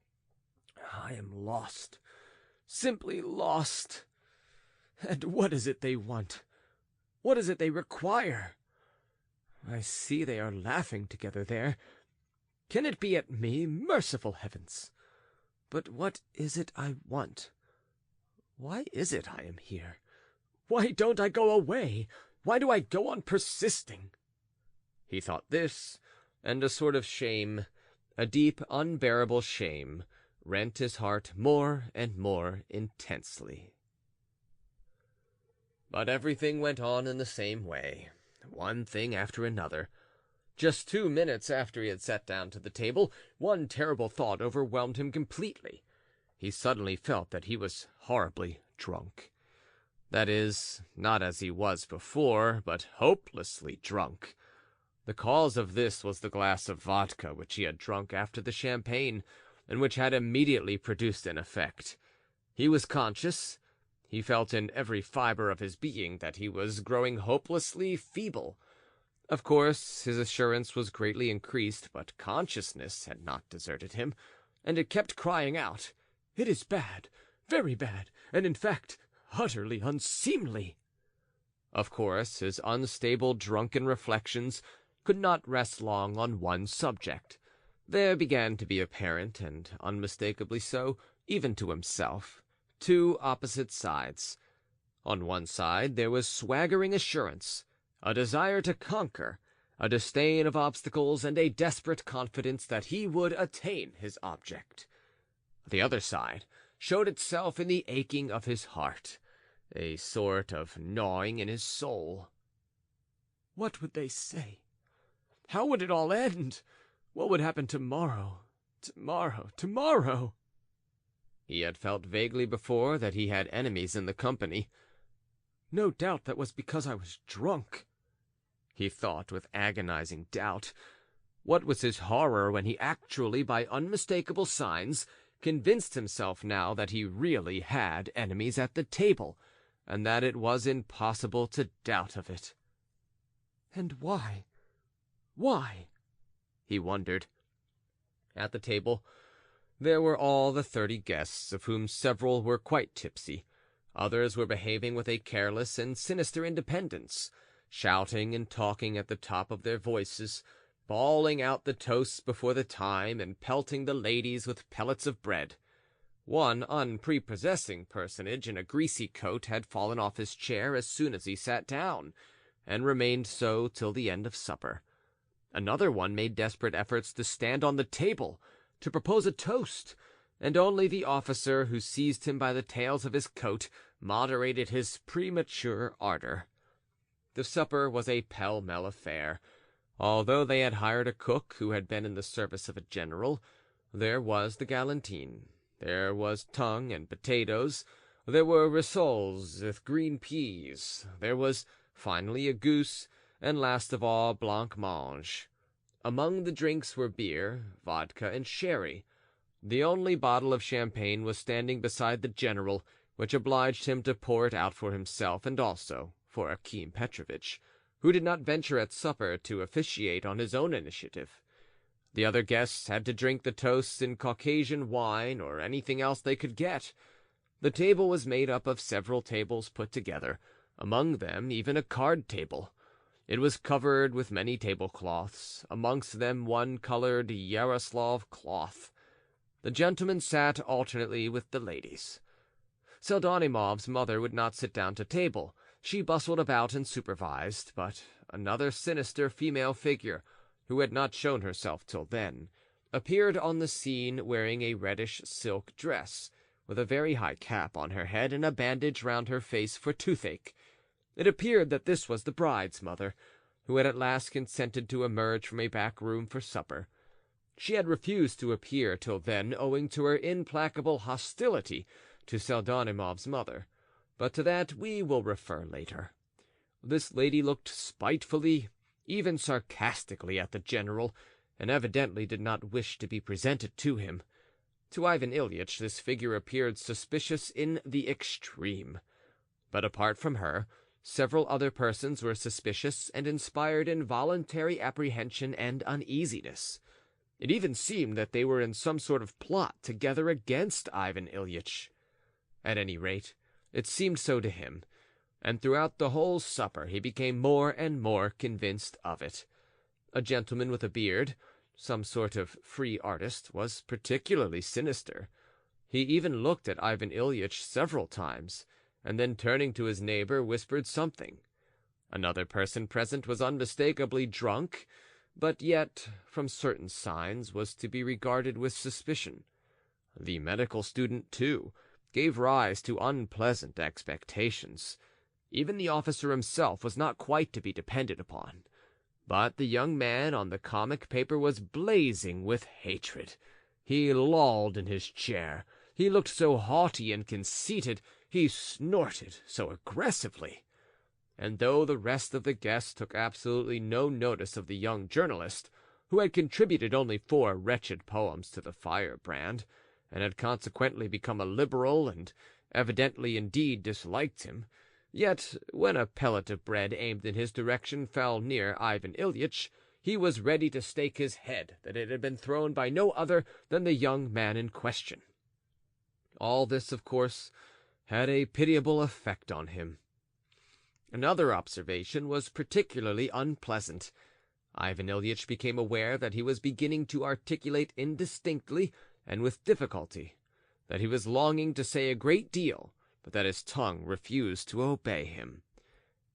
I am lost, simply lost. And what is it they want? What is it they require? I see they are laughing together there. Can it be at me? Merciful heavens! But what is it I want? Why is it I am here? Why don't I go away? Why do I go on persisting?" He thought this, and a sort of shame, a deep, unbearable shame, rent his heart more and more intensely. But everything went on in the same way, one thing after another. Just 2 minutes after he had sat down to the table, one terrible thought overwhelmed him completely. He suddenly felt that he was horribly drunk. That is, not as he was before, but hopelessly drunk. The cause of this was the glass of vodka which he had drunk after the champagne, and which had immediately produced an effect. He was conscious. He felt in every fibre of his being that he was growing hopelessly feeble. Of course, his assurance was greatly increased, but consciousness had not deserted him, and it kept crying out, "It is bad, very bad, and in fact, utterly unseemly." Of course, his unstable, drunken reflections could not rest long on one subject. There began to be apparent, and unmistakably so, even to himself, two opposite sides. On one side there was swaggering assurance, a desire to conquer, a disdain of obstacles, and a desperate confidence that he would attain his object. The other side showed itself in the aching of his heart, a sort of gnawing in his soul. What would they say? How would it all end? What would happen tomorrow? Tomorrow? He had felt vaguely before that he had enemies in the company. No doubt that was because I was drunk, he thought with agonizing doubt. What was his horror when he actually, by unmistakable signs, convinced himself now that he really had enemies at the table, and that it was impossible to doubt of it. And why? Why? He wondered. At the table there were all the 30 guests, of whom several were quite tipsy. Others were behaving with a careless and sinister independence, shouting and talking at the top of their voices, bawling out the toasts before the time, and pelting the ladies with pellets of bread. One unprepossessing personage in a greasy coat had fallen off his chair as soon as he sat down, and remained so till the end of supper. Another one made desperate efforts to stand on the table, to propose a toast, and only the officer who seized him by the tails of his coat moderated his premature ardor. The supper was a pell-mell affair. Although they had hired a cook who had been in the service of a general, there was the galantine, there was tongue and potatoes, there were rissoles with green peas, there was finally a goose, and last of all blancmange. Among the drinks were beer, vodka, and sherry. The only bottle of champagne was standing beside the general, which obliged him to pour it out for himself and also for Akim Petrovitch, who did not venture at supper to officiate on his own initiative. The other guests had to drink the toasts in Caucasian wine or anything else they could get. The table was made up of several tables put together, among them even a card table. It was covered with many tablecloths, amongst them one colored Yaroslav cloth. The gentlemen sat alternately with the ladies. Pseldonimov's mother would not sit down to table. She bustled about and supervised, but another sinister female figure, who had not shown herself till then, appeared on the scene wearing a reddish silk dress, with a very high cap on her head and a bandage round her face for toothache. It appeared that this was the bride's mother, who had at last consented to emerge from a back room for supper. She had refused to appear till then, owing to her implacable hostility to Pseldonimov's mother, but to that we will refer later. This lady looked spitefully, even sarcastically, at the general, and evidently did not wish to be presented to him. To Ivan Ilyich this figure appeared suspicious in the extreme. But apart from her, several other persons were suspicious and inspired involuntary apprehension and uneasiness. It even seemed that they were in some sort of plot together against Ivan Ilyich. At any rate, it seemed so to him, and throughout the whole supper he became more and more convinced of it. A gentleman with a beard, some sort of free artist, was particularly sinister. He even looked at Ivan Ilyich several times, and then turning to his neighbor whispered something. Another person present was unmistakably drunk, but yet, from certain signs, was to be regarded with suspicion. The medical student, too, gave rise to unpleasant expectations. Even the officer himself was not quite to be depended upon. But the young man on the comic paper was blazing with hatred. He lolled in his chair. He looked so haughty and conceited. He snorted so aggressively. And though the rest of the guests took absolutely no notice of the young journalist, who had contributed only 4 wretched poems to the Firebrand, and had consequently become a liberal, and evidently indeed disliked him, yet when a pellet of bread aimed in his direction fell near Ivan Ilyich, he was ready to stake his head that it had been thrown by no other than the young man in question. All this, of course, had a pitiable effect on him. Another observation was particularly unpleasant. Ivan Ilyich became aware that he was beginning to articulate indistinctly and with difficulty, that he was longing to say a great deal, but that his tongue refused to obey him.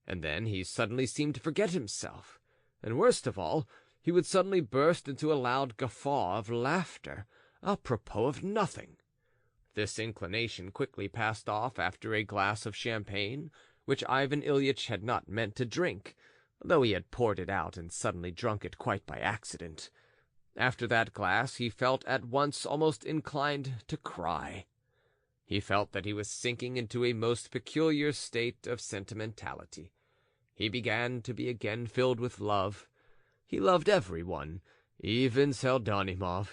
And then he suddenly seemed to forget himself, and worst of all, he would suddenly burst into a loud guffaw of laughter, apropos of nothing. This inclination quickly passed off after a glass of champagne, which Ivan Ilyich had not meant to drink, though he had poured it out and suddenly drunk it quite by accident. After that glass he felt at once almost inclined to cry. He felt that he was sinking into a most peculiar state of sentimentality. He began to be again filled with love. He loved everyone, even Pseldonimov,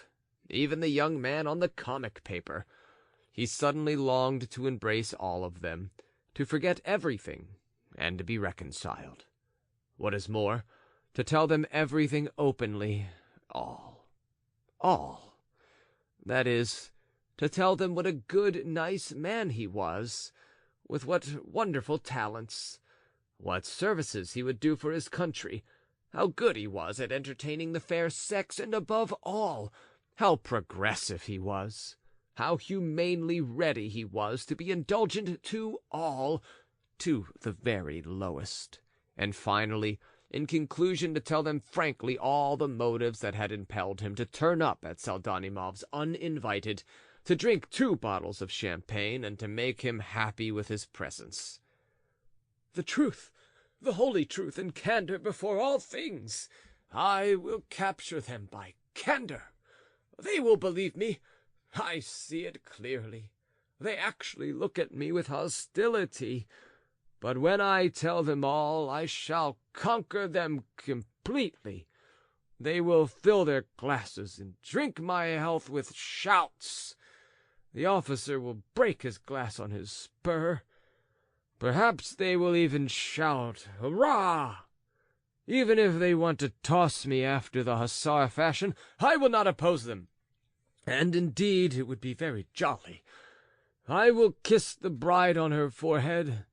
even the young man on the comic paper. He suddenly longed to embrace all of them, to forget everything, and to be reconciled. What is more, to tell them everything openly, all. That is, to tell them what a good, nice man he was, with what wonderful talents, what services he would do for his country, how good he was at entertaining the fair sex, and above all, how progressive he was, how humanely ready he was to be indulgent to all, to the very lowest, and finally, in conclusion, to tell them frankly all the motives that had impelled him to turn up at Pseldonimov's uninvited, to drink 2 bottles of champagne, and to make him happy with his presence. The truth, the holy truth, and candor before all things. I will capture them by candor. They will believe me. I see it clearly. They actually look at me with hostility. but when I tell them all, I shall conquer them completely. They will fill their glasses and drink my health with shouts. The officer will break his glass on his spur. Perhaps they will even shout, "Hurrah!" Even if they want to toss me after the hussar fashion, I will not oppose them. And indeed it would be very jolly. I will kiss the bride on her forehead.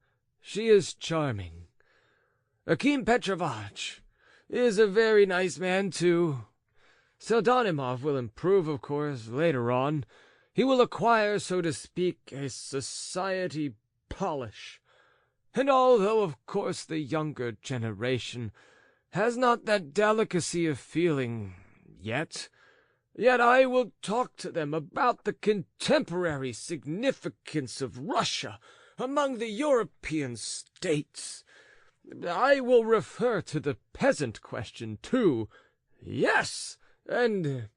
She is charming. Akim Petrovitch is a very nice man, too. Pseldonimov will improve, of course, later on. He will acquire, so to speak, a society polish. And although, of course, the younger generation has not that delicacy of feeling yet I will talk to them about the contemporary significance of Russia among the European states. I will refer to the peasant question, too. Yes, and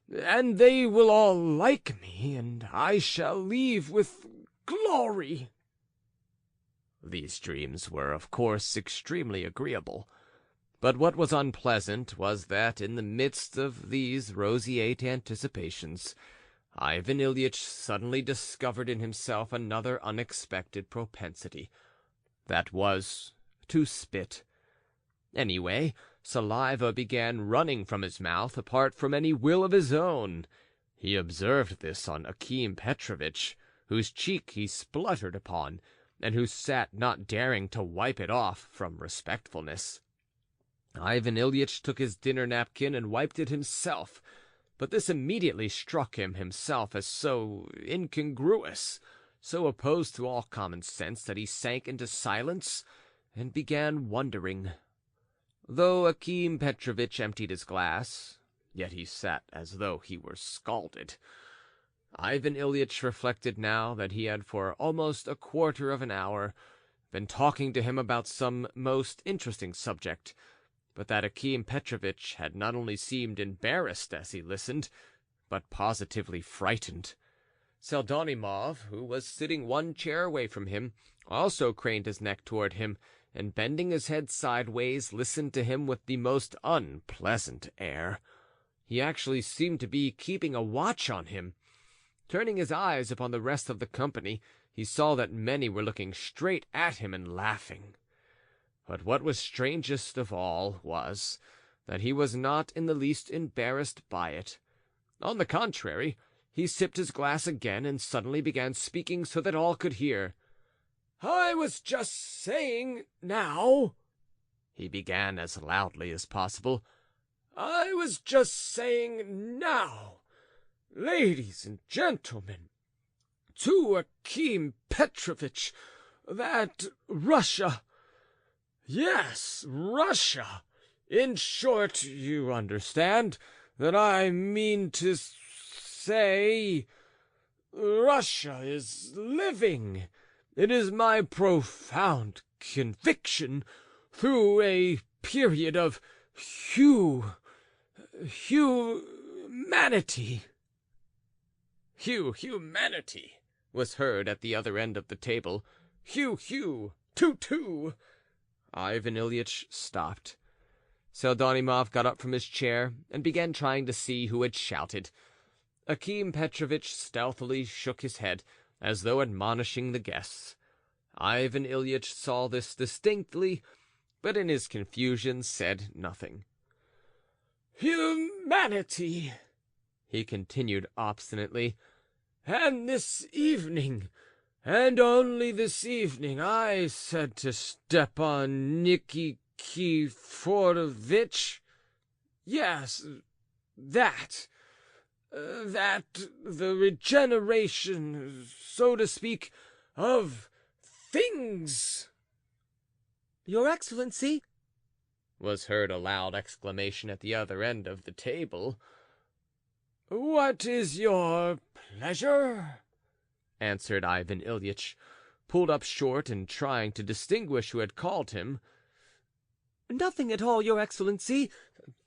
they will all like me, and I shall leave with glory." These dreams were, of course, extremely agreeable. But what was unpleasant was that in the midst of these roseate anticipations, Ivan Ilyich suddenly discovered in himself another unexpected propensity. That was to spit. Anyway, saliva began running from his mouth apart from any will of his own. He observed this on Akim Petrovitch, whose cheek he spluttered upon, and who sat not daring to wipe it off from respectfulness. Ivan Ilyich took his dinner napkin and wiped it himself, but this immediately struck him himself as so incongruous, so opposed to all common sense, that he sank into silence and began wondering. Though Akim Petrovitch emptied his glass, yet he sat as though he were scalded. Ivan Ilyich reflected now that he had for almost a quarter of an hour been talking to him about some most interesting subject, but that Akim Petrovitch had not only seemed embarrassed as he listened, but positively frightened. Pseldonimov, who was sitting one chair away from him, also craned his neck toward him, and bending his head sideways, listened to him with the most unpleasant air. He actually seemed to be keeping a watch on him. Turning his eyes upon the rest of the company, he saw that many were looking straight at him and laughing. But what was strangest of all was that he was not in the least embarrassed by it. On the contrary, he sipped his glass again and suddenly began speaking so that all could hear. "I was just saying now," he began as loudly as possible, "I was just saying now, ladies and gentlemen, to Akim Petrovitch, that Russia— yes, Russia— in short, you understand that I mean to say, Russia is living, it is my profound conviction, through a period of humanity." Humanity was heard at the other end of the table. Toot toot. Ivan Ilyich stopped. Pseldonimov got up from his chair and began trying to see who had shouted. Akim Petrovitch stealthily shook his head, as though admonishing the guests. Ivan Ilyich saw this distinctly, but in his confusion said nothing. "Humanity," he continued obstinately, "and this evening, and only this evening, I said to Stepan Nikiforovitch, yes, that the regeneration, so to speak, of things—" "Your Excellency!" was heard a loud exclamation at the other end of the table. "What is your pleasure?" answered Ivan Ilyich, pulled up short and trying to distinguish who had called him. "Nothing at all, your Excellency.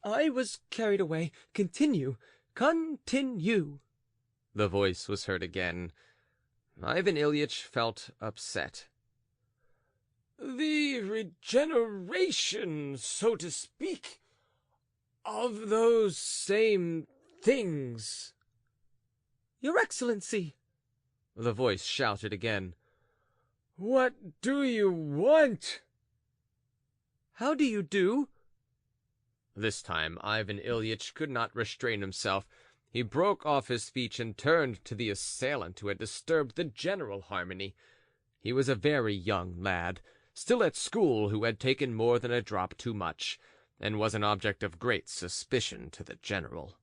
I was carried away. Continue. The voice was heard again. Ivan Ilyich felt upset. the regeneration, so to speak, of those same things." "Your Excellency!" the voice shouted again. "What do you want?" "How do you do?" This time Ivan Ilyich could not restrain himself. He broke off his speech and turned to the assailant who had disturbed the general harmony. He was a very young lad, still at school, who had taken more than a drop too much, and was an object of great suspicion to the general.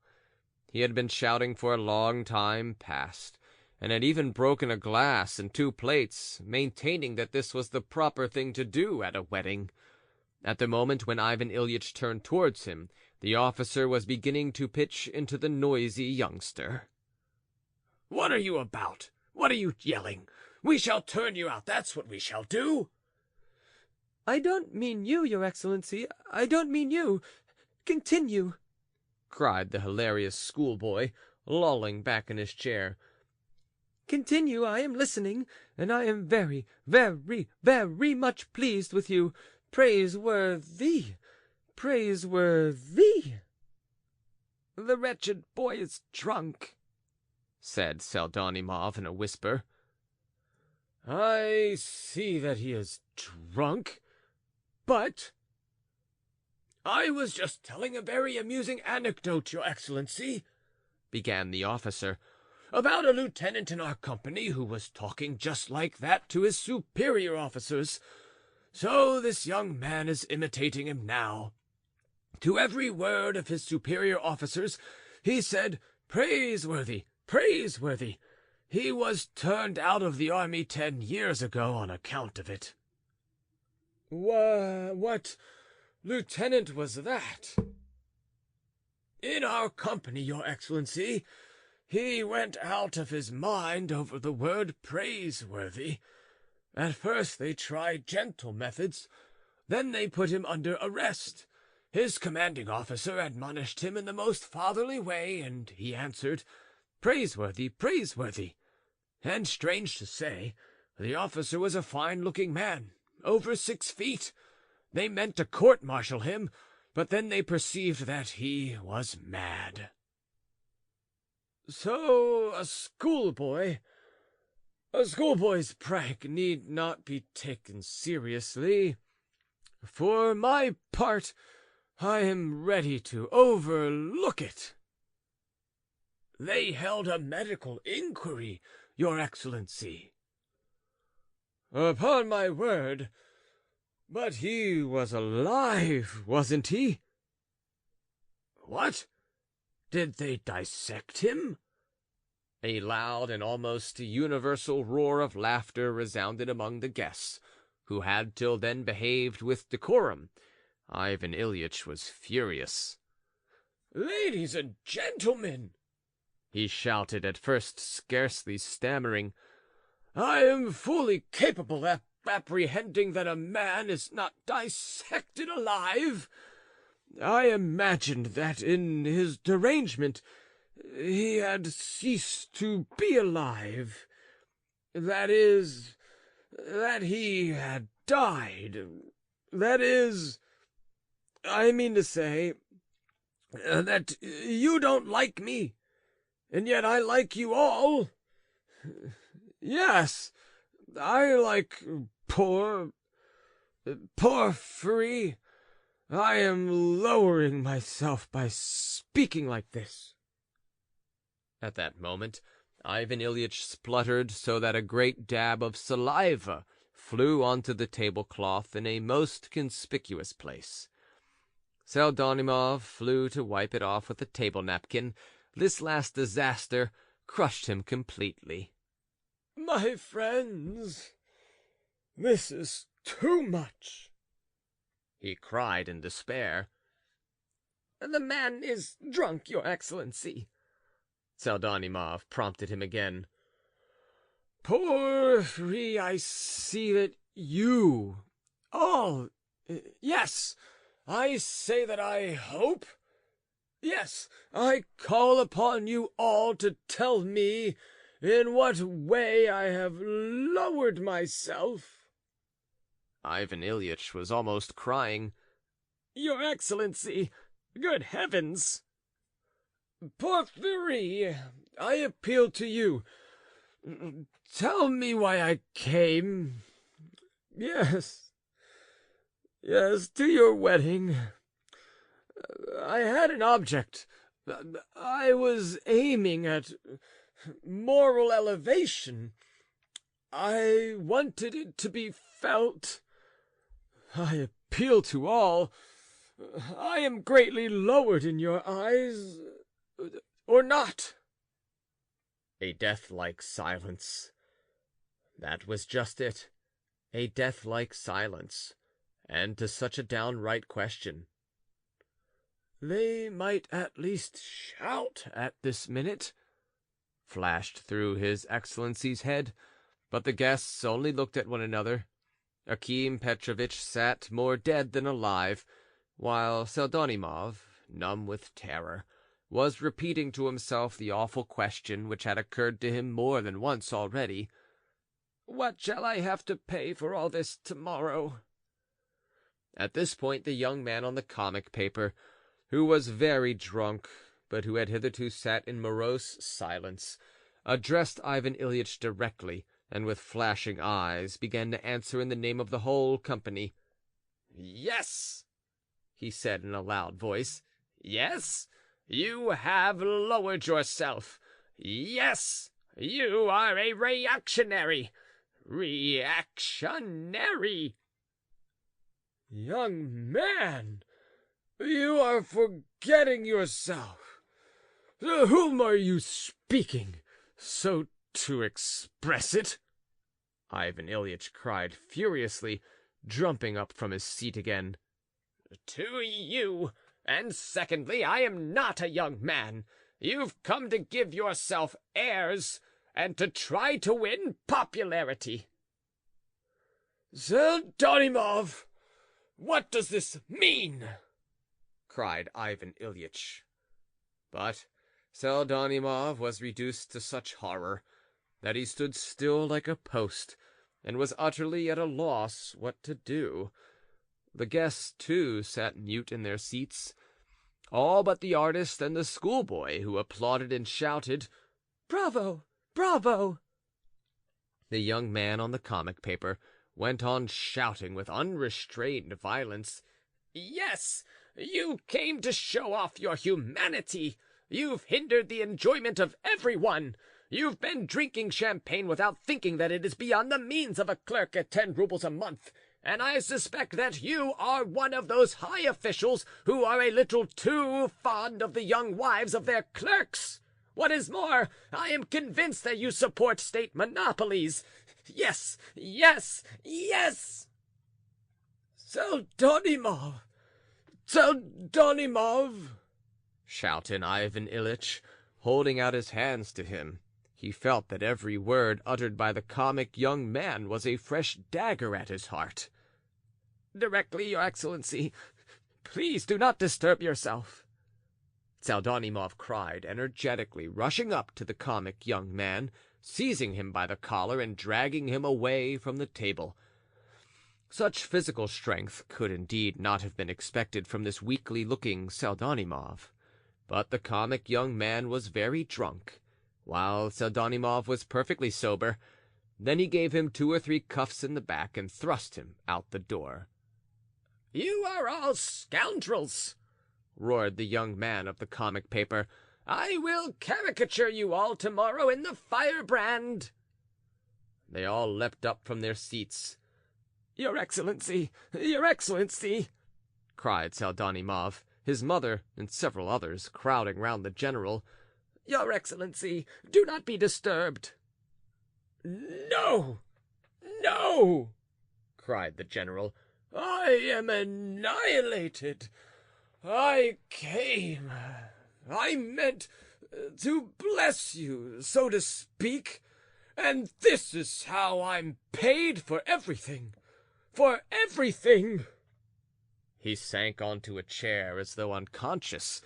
He had been shouting for a long time past, and had even broken a glass and 2 plates, maintaining that this was the proper thing to do at a wedding. At the moment when Ivan Ilyich turned towards him, the officer was beginning to pitch into the noisy youngster. "What are you about? What are you yelling? We shall turn you out, that's what we shall do." "I don't mean you, Your Excellency. I don't mean you. Continue," cried the hilarious schoolboy, lolling back in his chair. "Continue, I am listening, and I am very, very, very much pleased with you. Praiseworthy, praiseworthy." "The wretched boy is drunk," said Pseldonimov in a whisper. "I see that he is drunk, but—" "I was just telling a very amusing anecdote, Your Excellency," began the officer, "about a lieutenant in our company who was talking just like that to his superior officers. So this young man is imitating him now. To every word of his superior officers he said, 'Praiseworthy, praiseworthy.' He was turned out of the army 10 years ago on account of it." "What lieutenant was that?" "In our company, Your Excellency. He went out of his mind over the word praiseworthy. At first they tried gentle methods, then they put him under arrest. His commanding officer admonished him in the most fatherly way, and he answered, 'Praiseworthy, praiseworthy.' And strange to say, the officer was a fine-looking man, over 6 feet. They meant to court-martial him, but then they perceived that he was mad." "So a schoolboy's prank need not be taken seriously. For my part, I am ready to overlook it." "They held a medical inquiry, Your Excellency." "Upon my word! But he was alive, wasn't he?" "What? Did they dissect him?" A loud and almost universal roar of laughter resounded among the guests, who had till then behaved with decorum. Ivan Ilyich was furious. "Ladies and gentlemen," he shouted, at first scarcely stammering, "I am fully capable of apprehending that a man is not dissected alive. I imagined that in his derangement he had ceased to be alive. That is, that he had died. That is, I mean to say, that you don't like me, and yet I like you all. Yes, I like poor Porphyry. I am lowering myself by speaking like this." At that moment, Ivan Ilyich spluttered so that a great dab of saliva flew onto the tablecloth in a most conspicuous place. Pseldonimov flew to wipe it off with a table napkin. This last disaster crushed him completely. "My friends, this is too much," he cried in despair. "The man is drunk, Your Excellency," Pseldonimov prompted him again. "Porphyry, I see that you all, yes, I say that I hope, yes, I call upon you all to tell me in what way I have lowered myself." Ivan Ilyich was almost crying. "Your Excellency! Good heavens!" "Porphyry, I appeal to you. Tell me why I came. Yes, to your wedding. I had an object. I was aiming at moral elevation. I wanted it to be felt. I appeal to all. I am greatly lowered in your eyes, or not?" A death-like silence. That was just it. A death-like silence, and to such a downright question. "They might at least shout at this minute," flashed through his Excellency's head, but the guests only looked at one another. Akim Petrovitch sat more dead than alive, while Pseldonimov, numb with terror, was repeating to himself the awful question which had occurred to him more than once already. "What shall I have to pay for all this tomorrow?" At this point the young man on the comic paper, who was very drunk, but who had hitherto sat in morose silence, addressed Ivan Ilyich directly, and with flashing eyes began to answer in the name of the whole company. "Yes," he said in a loud voice. "Yes, you have lowered yourself. Yes, you are a reactionary. Reactionary! Young man, you are forgetting yourself. To whom are you speaking, so to express it?" Ivan Ilyich cried furiously, jumping up from his seat again. "To you. And secondly, I am not a young man. You've come to give yourself airs, and to try to win popularity." "Pseldonimov, what does this mean?" cried Ivan Ilyich. But Pseldonimov was reduced to such horror that he stood still like a post, and was utterly at a loss what to do. The guests, too, sat mute in their seats, all but the artist and the schoolboy, who applauded and shouted, "Bravo! Bravo!" The young man on the comic paper went on shouting with unrestrained violence. "Yes, you came to show off your humanity. You've hindered the enjoyment of everyone. You've been drinking champagne without thinking that it is beyond the means of a clerk at 10 rubles a month. And I suspect that you are one of those high officials who are a little too fond of the young wives of their clerks. What is more, I am convinced that you support state monopolies. Yes, yes, yes!" "Pseldonimov! Pseldonimov!" shouted Ivan Ilyich, holding out his hands to him. He felt that every word uttered by the comic young man was a fresh dagger at his heart. "Directly, your Excellency. Please do not disturb yourself," Pseldonimov cried energetically, rushing up to the comic young man, seizing him by the collar and dragging him away from the table. Such physical strength could indeed not have been expected from this weakly-looking Pseldonimov, but the comic young man was very drunk, while Pseldonimov was perfectly sober. Then he gave him 2 or 3 cuffs in the back and thrust him out the door. "You are all scoundrels!" roared the young man of the comic paper. "I will caricature you all tomorrow in the firebrand." They all leapt up from their seats. "Your Excellency, your Excellency!" cried Pseldonimov, his mother and several others crowding round the general. "Your Excellency, do not be disturbed." "No, no!" cried the general. "I am annihilated. I meant to bless you, so to speak, and this is how I'm paid for everything, for everything." He sank onto a chair as though unconscious,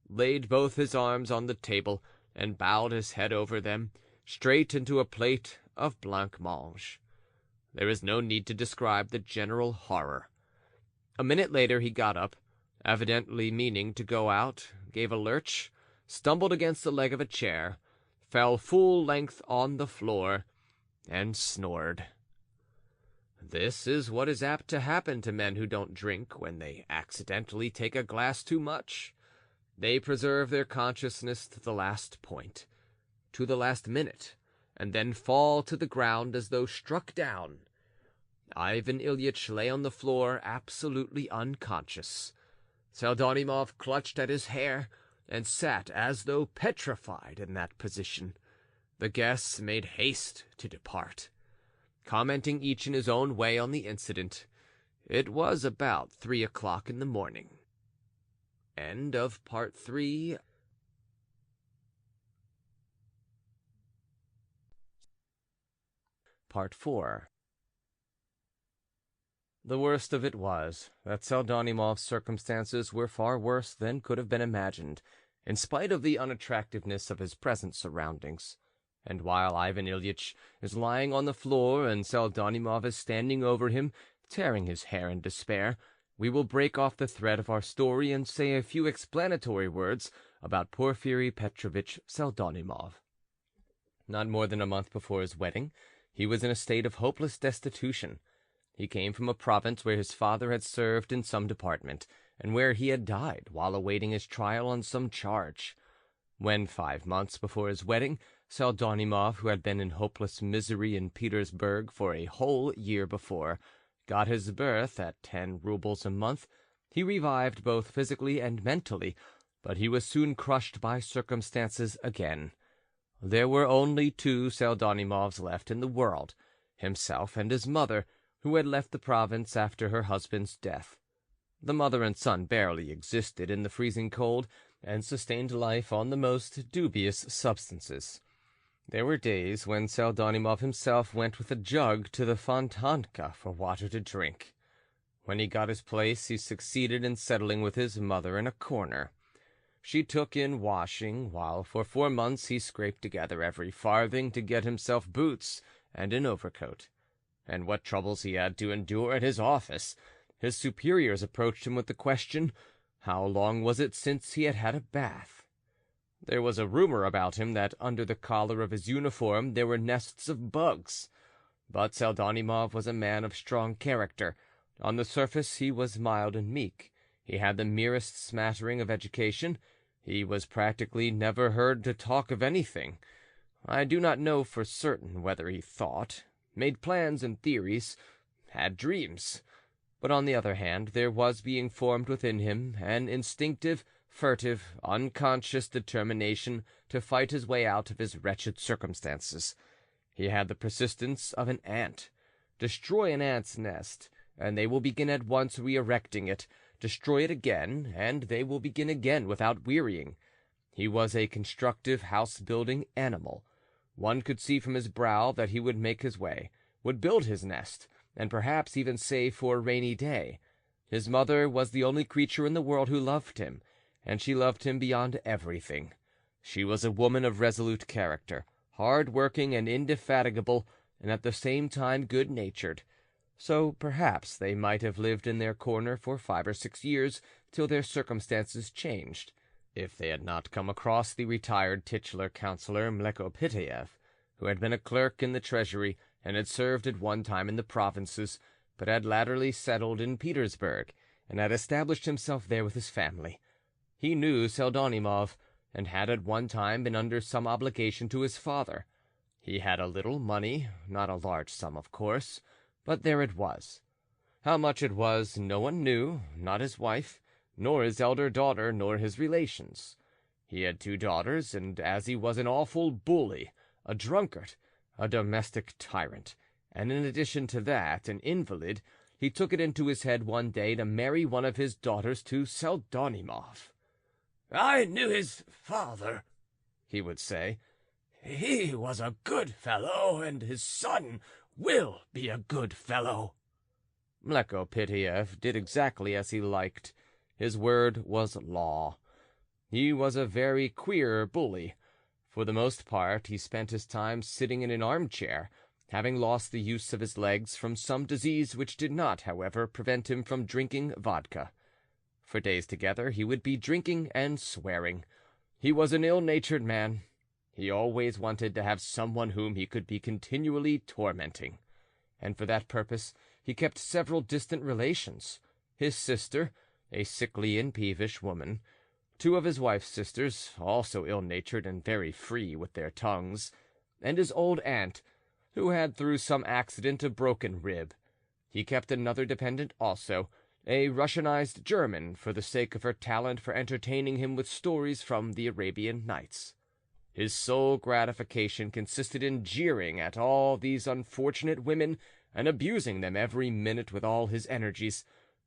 laid both his arms on the table, and bowed his head over them, straight into a plate of blancmange. There is no need to describe the general horror. A minute later he got up, evidently meaning to go out, gave a lurch, stumbled against the leg of a chair, fell full length on the floor, and snored. This is what is apt to happen to men who don't drink when they accidentally take a glass too much. They preserve their consciousness to the last point, to the last minute, and then fall to the ground as though struck down. Ivan Ilyich lay on the floor absolutely unconscious. Pseldonimov clutched at his hair and sat as though petrified in that position. The guests made haste to depart, commenting each in his own way on the incident. It was about 3 o'clock in the morning. End of Part 3. Part 4. The worst of it was that Pseldonimov's circumstances were far worse than could have been imagined, in spite of the unattractiveness of his present surroundings. And while Ivan Ilyich is lying on the floor and Pseldonimov is standing over him, tearing his hair in despair, we will break off the thread of our story and say a few explanatory words about Porfiry Petrovitch Pseldonimov. Not more than a month before his wedding, he was in a state of hopeless destitution. He came from a province where his father had served in some department, and where he had died while awaiting his trial on some charge. When 5 months before his wedding, Pseldonimov, who had been in hopeless misery in Petersburg for a whole year before, got his berth at 10 rubles a month, he revived both physically and mentally, but he was soon crushed by circumstances again. There were only 2 Pseldonimovs left in the world, himself and his mother, who had left the province after her husband's death. The mother and son barely existed in the freezing cold, and sustained life on the most dubious substances. There were days when Pseldonimov himself went with a jug to the fontanka for water to drink. When he got his place, he succeeded in settling with his mother in a corner. She took in washing, while for 4 months he scraped together every farthing to get himself boots and an overcoat. And what troubles he had to endure at his office! His superiors approached him with the question, how long was it since he had had a bath? There was a rumor about him that under the collar of his uniform there were nests of bugs. But Pseldonimov was a man of strong character. On the surface he was mild and meek. He had the merest smattering of education. He was practically never heard to talk of anything. I do not know for certain whether he thought, made plans and theories, had dreams. But on the other hand, there was being formed within him an instinctive, furtive, unconscious determination to fight his way out of his wretched circumstances. He had the persistence of an ant. Destroy an ant's nest, and they will begin at once re-erecting it. Destroy it again, and they will begin again without wearying. He was a constructive, house-building animal. One could see from his brow that he would make his way, would build his nest, and perhaps even save for a rainy day. His mother was the only creature in the world who loved him, and she loved him beyond everything. She was a woman of resolute character, hard-working and indefatigable, and at the same time good-natured. So perhaps they might have lived in their corner for 5 or 6 years till their circumstances changed, if they had not come across the retired titular councillor Mlekopitayev, who had been a clerk in the treasury and had served at one time in the provinces, but had latterly settled in Petersburg, and had established himself there with his family. He knew Pseldonimov, and had at one time been under some obligation to his father. He had a little money, not a large sum, of course, but there it was. How much it was no one knew, not his wife, nor his elder daughter, nor his relations. He had 2 daughters, and as he was an awful bully, a drunkard, a domestic tyrant, and in addition to that, an invalid, he took it into his head one day to marry one of his daughters to Pseldonimov. "I knew his father," he would say. "He was a good fellow, and his son will be a good fellow." Mlekopitayev did exactly as he liked. His word was law. He was a very queer bully. For the most part, he spent his time sitting in an armchair, having lost the use of his legs from some disease which did not, however, prevent him from drinking vodka. For days together he would be drinking and swearing. He was an ill-natured man. He always wanted to have someone whom he could be continually tormenting, and for that purpose he kept several distant relations: his sister, a sickly and peevish woman; two of his wife's sisters, also ill-natured and very free with their tongues; and his old aunt, who had through some accident a broken rib. He kept another dependent also, a Russianized German, for the sake of her talent for entertaining him with stories from the Arabian Nights. His sole gratification consisted in jeering at all these unfortunate women and abusing them every minute with all his energies,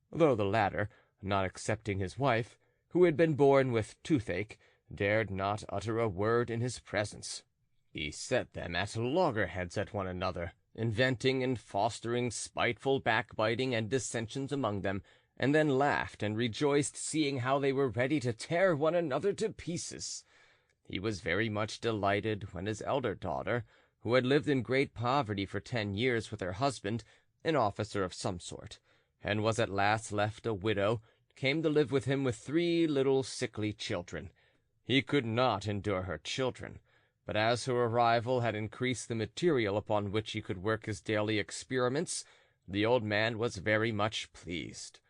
though the latter, not excepting his wife, who had been born with toothache, dared not utter a word in his presence. He set them at loggerheads at one another, inventing and fostering spiteful backbiting and dissensions among them, and then laughed and rejoiced, seeing how they were ready to tear one another to pieces. He was very much delighted when his elder daughter, who had lived in great poverty for 10 years with her husband, an officer of some sort, and was at last left a widow, came to live with him with 3 little sickly children. He could not endure her children, but as her arrival had increased the material upon which he could work his daily experiments, the old man was very much pleased.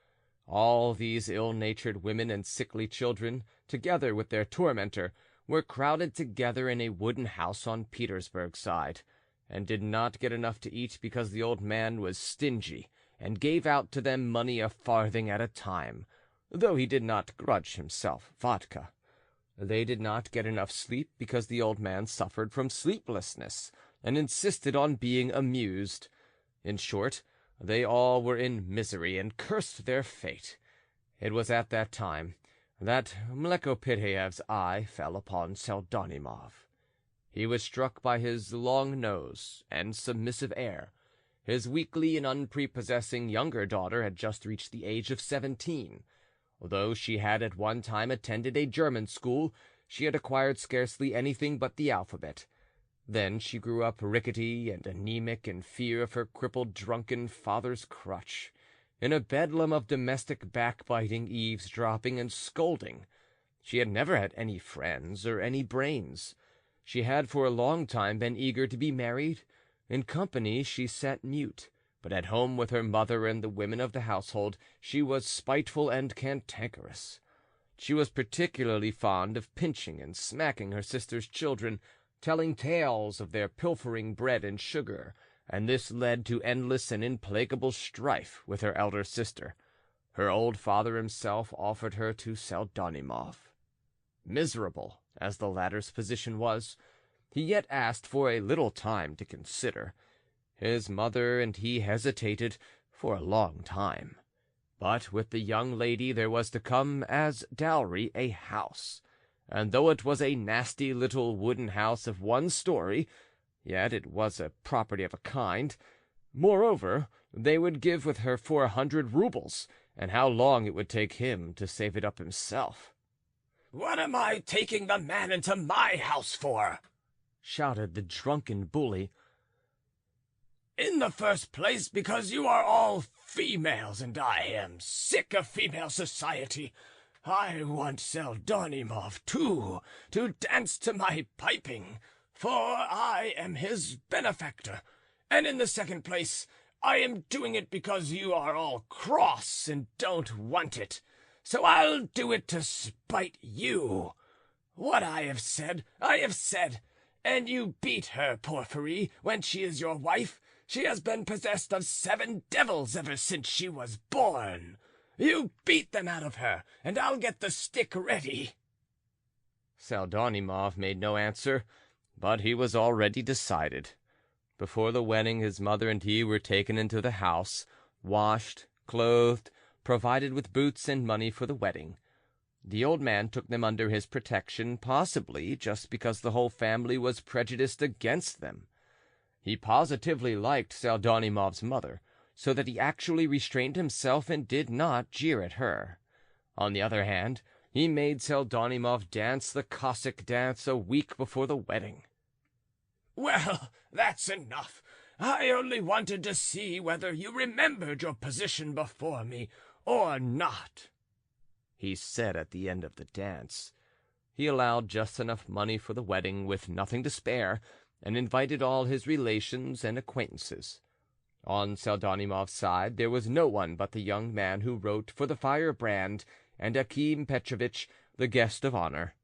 All these ill-natured women and sickly children, together with their tormentor, were crowded together in a wooden house on Petersburg side, and did not get enough to eat because the old man was stingy and gave out to them money a farthing at a time, though he did not grudge himself vodka. They did not get enough sleep because the old man suffered from sleeplessness and insisted on being amused. In short, they all were in misery and cursed their fate. It was at that time that Mlekopitaev's eye fell upon Pseldonimov. He was struck by his long nose and submissive air. His weakly and unprepossessing younger daughter had just reached the age of 17. Although she had at one time attended a German school, she had acquired scarcely anything but the alphabet. Then she grew up rickety and anemic in fear of her crippled drunken father's crutch, in a bedlam of domestic backbiting, eavesdropping, and scolding. She had never had any friends or any brains. She had for a long time been eager to be married. In company she sat mute, but at home with her mother and the women of the household she was spiteful and cantankerous. She was particularly fond of pinching and smacking her sister's children, telling tales of their pilfering bread and sugar, and this led to endless and implacable strife with her elder sister. Her old father himself offered her to Pseldonimov. Miserable as the latter's position was, he yet asked for a little time to consider. His mother and he hesitated for a long time, but with the young lady there was to come as dowry a house, and though it was a nasty little wooden house of 1 story, yet it was a property of a kind. Moreover, they would give with her 400 rubles, and how long it would take him to save it up himself. "What am I taking the man into my house for?" shouted the drunken bully. "In the first place, because you are all females, and I am sick of female society. I want Pseldonimov, too, to dance to my piping, for I am his benefactor. And in the second place, I am doing it because you are all cross and don't want it. So I'll do it to spite you. What I have said, and you beat her, Porphyry, when she is your wife. She has been possessed of 7 devils ever since she was born. You beat them out of her, and I'll get the stick ready." Pseldonimov made no answer, but he was already decided. Before the wedding his mother and he were taken into the house, washed, clothed, provided with boots and money for the wedding. The old man took them under his protection, possibly just because the whole family was prejudiced against them. He positively liked Pseldonimov's mother, so that he actually restrained himself and did not jeer at her. On the other hand, he made Pseldonimov dance the Cossack dance a week before the wedding. "Well, that's enough. I only wanted to see whether you remembered your position before me or not," he said at the end of the dance. He allowed just enough money for the wedding, with nothing to spare, and invited all his relations and acquaintances. On Pseldonimov's side there was no one but the young man who wrote for the Firebrand and Akim Petrovitch, the guest of honor.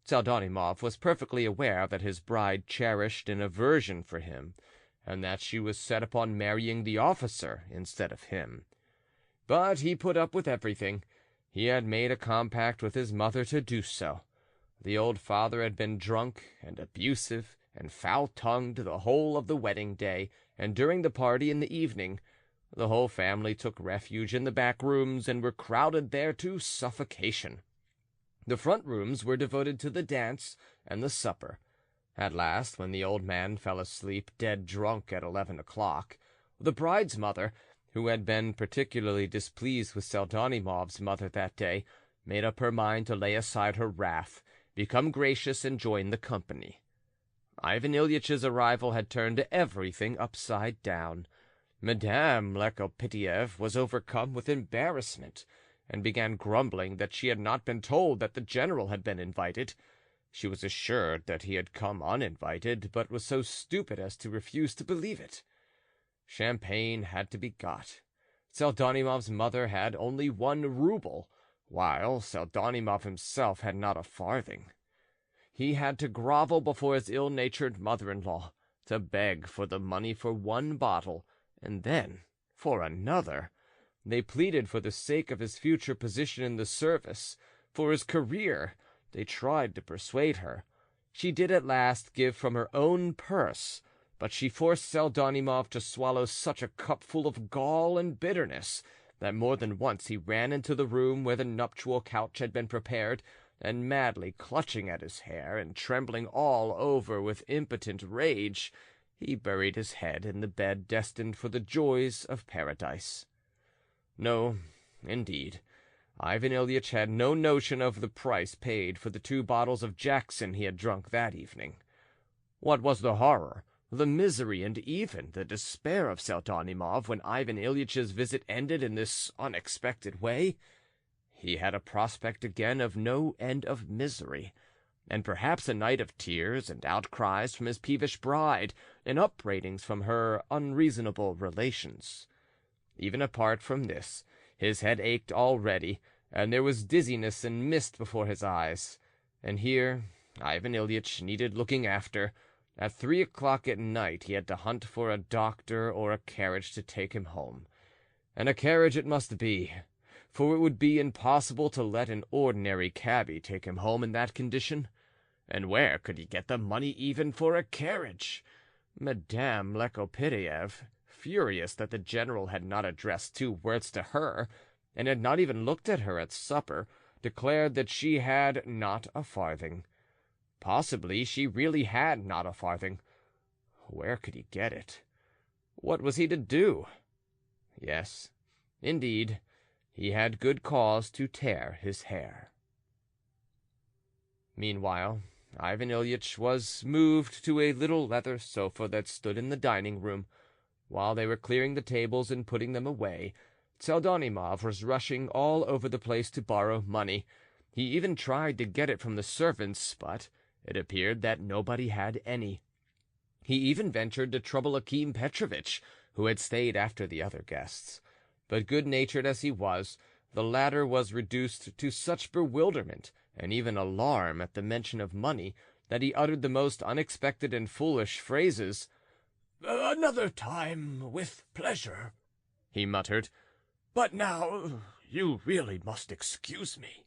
Pseldonimov was perfectly aware that his bride cherished an aversion for him, and that she was set upon marrying the officer instead of him. But he put up with everything. He had made a compact with his mother to do so. The old father had been drunk and abusive and foul-tongued the whole of the wedding day, and during the party in the evening, the whole family took refuge in the back rooms and were crowded there to suffocation. The front rooms were devoted to the dance and the supper. At last, when the old man fell asleep dead drunk at 11 o'clock, the bride's mother, who had been particularly displeased with Pseldonimov's mother that day, made up her mind to lay aside her wrath, become gracious, and join the company. Ivan Ilyitch's arrival had turned everything upside down. Madame Lekopitiev was overcome with embarrassment, and began grumbling that she had not been told that the general had been invited. She was assured that he had come uninvited, but was so stupid as to refuse to believe it. Champagne had to be got. Pseldonimov's mother had only 1 ruble, while Pseldonimov himself had not a farthing. He had to grovel before his ill-natured mother-in-law, to beg for the money for 1 bottle, and then for another. They pleaded for the sake of his future position in the service, for his career. They tried to persuade her. She did at last give from her own purse, but she forced Pseldonimov to swallow such a cupful of gall and bitterness that more than once he ran into the room where the nuptial couch had been prepared, and madly clutching at his hair and trembling all over with impotent rage, he buried his head in the bed destined for the joys of paradise. No, indeed, Ivan Ilyitch had no notion of the price paid for the 2 bottles of Jackson he had drunk that evening. What was the horror, the misery, and even the despair of Pseldonimov when Ivan Ilyitch's visit ended in this unexpected way? He had a prospect again of no end of misery, and perhaps a night of tears and outcries from his peevish bride, and upbraidings from her unreasonable relations. Even apart from this, his head ached already, and there was dizziness and mist before his eyes. And here Ivan Ilyitch needed looking after. At 3 o'clock at night he had to hunt for a doctor or a carriage to take him home. And a carriage it must be, for it would be impossible to let an ordinary cabby take him home in that condition. And where could he get the money even for a carriage? Madame Lekopitiev, furious that the general had not addressed 2 words to her, and had not even looked at her at supper, declared that she had not a farthing. Possibly she really had not a farthing. Where could he get it? What was he to do? Yes, indeed, he had good cause to tear his hair. Meanwhile, Ivan Ilyitch was moved to a little leather sofa that stood in the dining-room. While they were clearing the tables and putting them away, Pseldonimov was rushing all over the place to borrow money. He even tried to get it from the servants, but it appeared that nobody had any. He even ventured to trouble Akim Petrovitch, who had stayed after the other guests. But good-natured as he was, the latter was reduced to such bewilderment and even alarm at the mention of money that he uttered the most unexpected and foolish phrases. "Another time, with pleasure," he muttered. "But now you really must excuse me."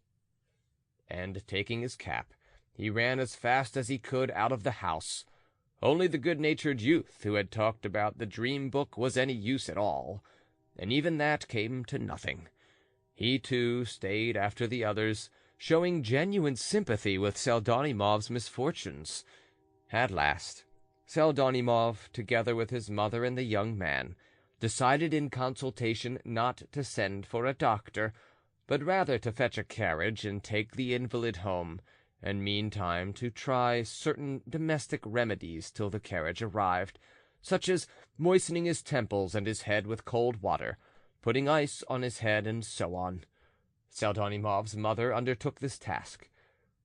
And taking his cap, he ran as fast as he could out of the house. Only the good-natured youth who had talked about the dream book was any use at all, and even that came to nothing. He, too, stayed after the others, showing genuine sympathy with Pseldonimov's misfortunes. At last, Pseldonimov, together with his mother and the young man, decided in consultation not to send for a doctor, but rather to fetch a carriage and take the invalid home, and meantime to try certain domestic remedies till the carriage arrived, such as moistening his temples and his head with cold water, putting ice on his head, and so on. Pseldonimov's mother undertook this task.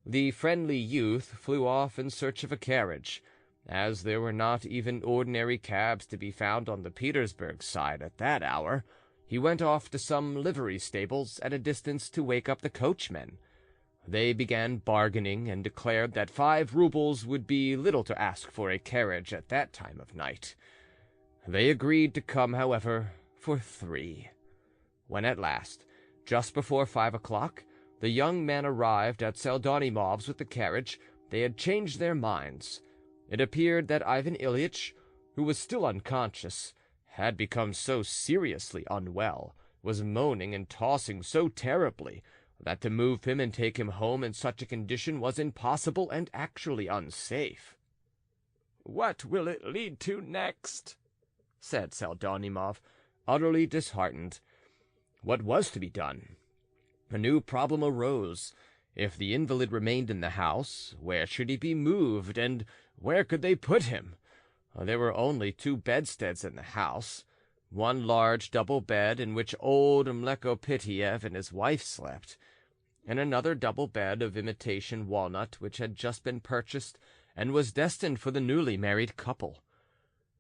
The friendly youth flew off in search of a carriage. As there were not even ordinary cabs to be found on the Petersburg side at that hour, he went off to some livery stables at a distance to wake up the coachmen. They began bargaining and declared that 5 rubles would be little to ask for a carriage at that time of night. They agreed to come, however, for 3. When at last, just before 5 o'clock, the young men arrived at Pseldonimov's with the carriage, they had changed their minds. It appeared that Ivan Ilyich, who was still unconscious, had become so seriously unwell, was moaning and tossing so terribly, that to move him and take him home in such a condition was impossible and actually unsafe. "What will it lead to next?" said Pseldonimov, utterly disheartened. What was to be done? A new problem arose. If the invalid remained in the house, where should he be moved, and where could they put him? There were only 2 bedsteads in the house, one large double bed in which old Mlekopitiev and his wife slept, and another double bed of imitation walnut which had just been purchased and was destined for the newly married couple.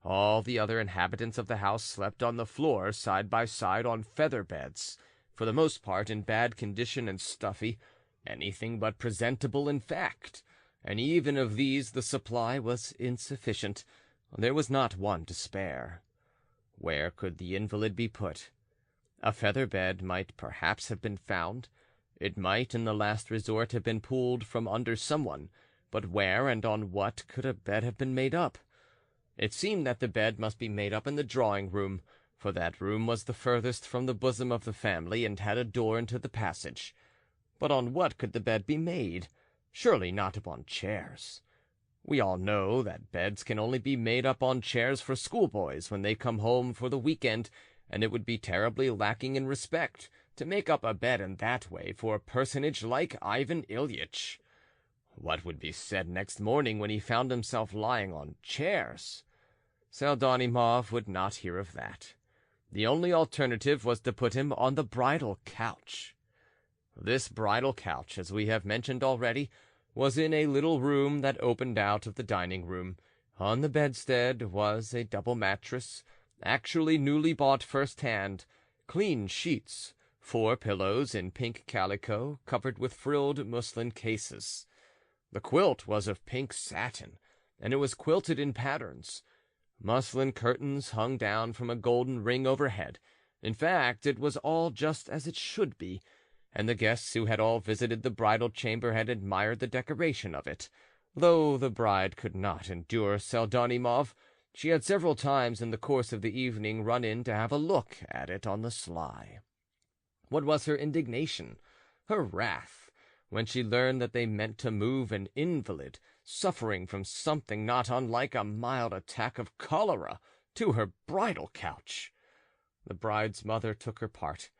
All the other inhabitants of the house slept on the floor side by side on feather beds, for the most part in bad condition and stuffy, anything but presentable in fact, and even of these the supply was insufficient. There was not one to spare. Where could the invalid be put? A feather bed might perhaps have been found. It might, in the last resort, have been pulled from under someone, but where and on what could a bed have been made up? It seemed that the bed must be made up in the drawing-room, for that room was the furthest from the bosom of the family and had a door into the passage. But on what could the bed be made? Surely not upon chairs. We all know that beds can only be made up on chairs for schoolboys when they come home for the week-end, and it would be terribly lacking in respect to make up a bed in that way for a personage like Ivan Ilyich. What would be said next morning when he found himself lying on chairs? Pseldonimov would not hear of that. The only alternative was to put him on the bridal couch. This bridal couch, as we have mentioned already, was in a little room that opened out of the dining-room. On the bedstead was a double mattress, actually newly bought first-hand, clean sheets, 4 pillows in pink calico covered with frilled muslin cases. The quilt was of pink satin, and it was quilted in patterns. Muslin curtains hung down from a golden ring overhead. In fact, it was all just as it should be, and the guests who had all visited the bridal chamber had admired the decoration of it. Though the bride could not endure Pseldonimov, she had several times in the course of the evening run in to have a look at it on the sly. What was her indignation, her wrath, when she learned that they meant to move an invalid, suffering from something not unlike a mild attack of cholera, to her bridal couch? The bride's mother took her part,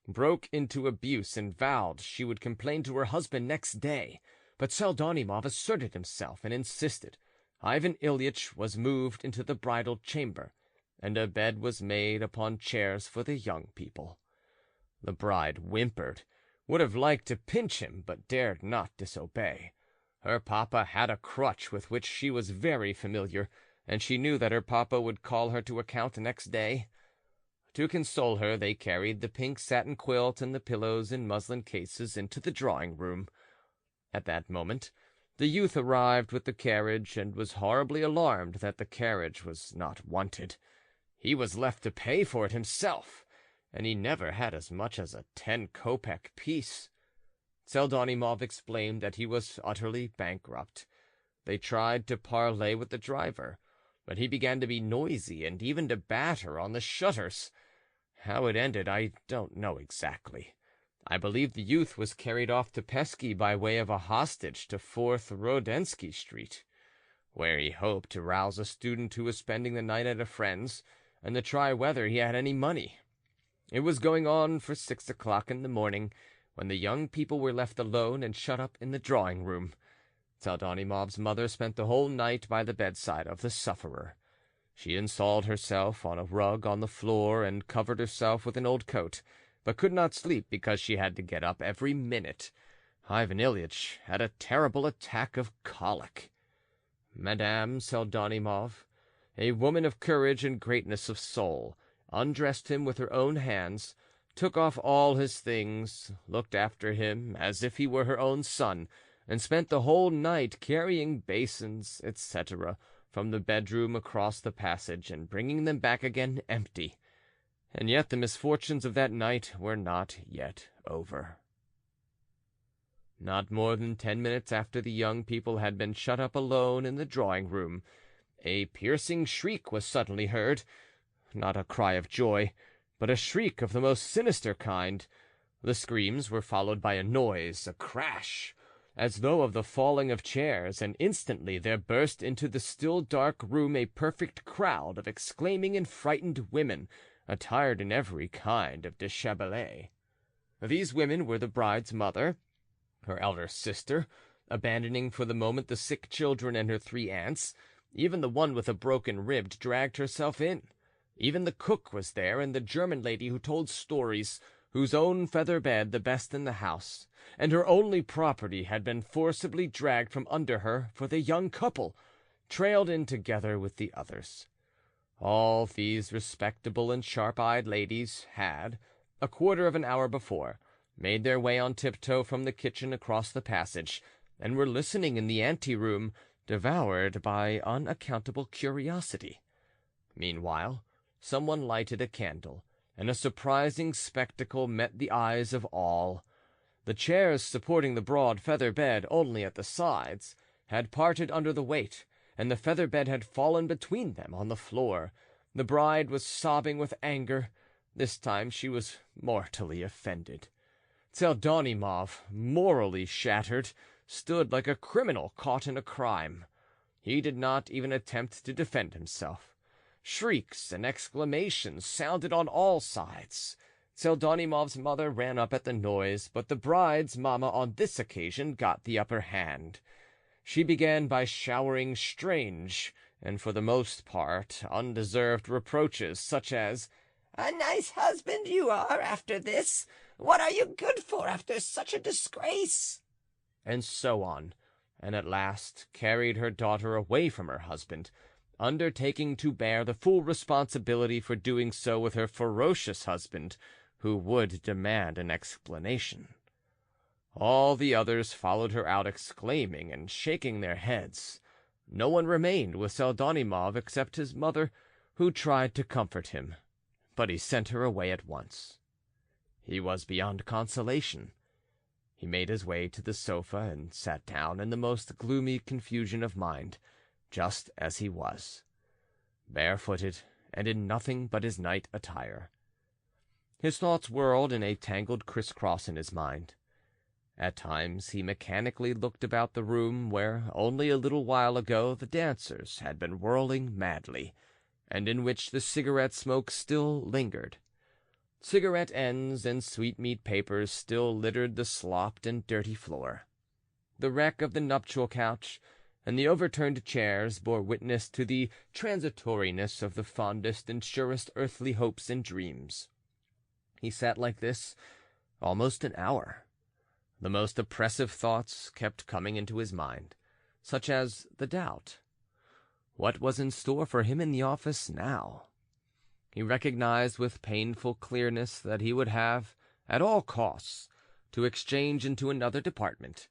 broke into abuse, and vowed she would complain to her husband next day, but Pseldonimov asserted himself and insisted. Ivan Ilyich was moved into the bridal chamber, and a bed was made upon chairs for the young people. The bride whimpered, would have liked to pinch him, but dared not disobey. Her papa had a crutch with which she was very familiar, and she knew that her papa would call her to account next day. To console her, they carried the pink satin quilt and the pillows in muslin cases into the drawing-room. At that moment, the youth arrived with the carriage, and was horribly alarmed that the carriage was not wanted. He was left to pay for it himself, and he never had as much as a 10-kopeck piece. Pseldonimov explained that he was utterly bankrupt. They tried to parley with the driver, but he began to be noisy and even to batter on the shutters. How it ended, I don't know exactly. I believe the youth was carried off to Pesky by way of a hostage to 4th Rodensky Street, where he hoped to rouse a student who was spending the night at a friend's, and to try whether he had any money. It was going on for 6 o'clock in the morning, when the young people were left alone and shut up in the drawing-room. Pseldonimov's mother spent the whole night by the bedside of the sufferer. She installed herself on a rug on the floor and covered herself with an old coat, but could not sleep because she had to get up every minute. Ivan Ilyich had a terrible attack of colic. Madame Pseldonimov, a woman of courage and greatness of soul, undressed him with her own hands, took off all his things, looked after him as if he were her own son, and spent the whole night carrying basins, etc., from the bedroom across the passage and bringing them back again empty. And yet the misfortunes of that night were not yet over. Not more than 10 minutes after the young people had been shut up alone in the drawing-room, a piercing shriek was suddenly heard, not a cry of joy, but a shriek of the most sinister kind. The screams were followed by a noise, a crash, as though of the falling of chairs, and instantly there burst into the still dark room a perfect crowd of exclaiming and frightened women, attired in every kind of deshabillé. These women were the bride's mother, her elder sister, abandoning for the moment the sick children and her 3 aunts. Even the one with a broken rib dragged herself in. Even the cook was there, and the German lady who told stories, whose own feather bed, the best in the house, and her only property, had been forcibly dragged from under her for the young couple, trailed in together with the others. All these respectable and sharp-eyed ladies had, a quarter of an hour before, made their way on tiptoe from the kitchen across the passage, and were listening in the ante-room, devoured by unaccountable curiosity. Meanwhile, someone lighted a candle, and a surprising spectacle met the eyes of all. The chairs supporting the broad feather bed only at the sides had parted under the weight, and the feather bed had fallen between them on the floor. The bride was sobbing with anger. This time she was mortally offended. Pseldonimov, morally shattered, stood like a criminal caught in a crime. He did not even attempt to defend himself. Shrieks and exclamations sounded on all sides. Pseldonimov's mother ran up at the noise, but the bride's mamma on this occasion got the upper hand. She began by showering strange, and for the most part undeserved reproaches, such as, "A nice husband you are after this! What are you good for after such a disgrace?" and so on, and at last carried her daughter away from her husband, undertaking to bear the full responsibility for doing so with her ferocious husband, who would demand an explanation. All the others followed her out, exclaiming and shaking their heads. No one remained with Pseldonimov except his mother, who tried to comfort him, but he sent her away at once. He was beyond consolation. He made his way to the sofa and sat down in the most gloomy confusion of mind, just as he was, barefooted and in nothing but his night attire. His thoughts whirled in a tangled crisscross in his mind. At times he mechanically looked about the room where only a little while ago the dancers had been whirling madly, and in which the cigarette smoke still lingered. Cigarette ends and sweetmeat papers still littered the slopped and dirty floor. The wreck of the nuptial couch and the overturned chairs bore witness to the transitoriness of the fondest and surest earthly hopes and dreams. He sat like this almost an hour. The most oppressive thoughts kept coming into his mind, such as the doubt. What was in store for him in the office now? He recognized with painful clearness that he would have, at all costs, to exchange into another department,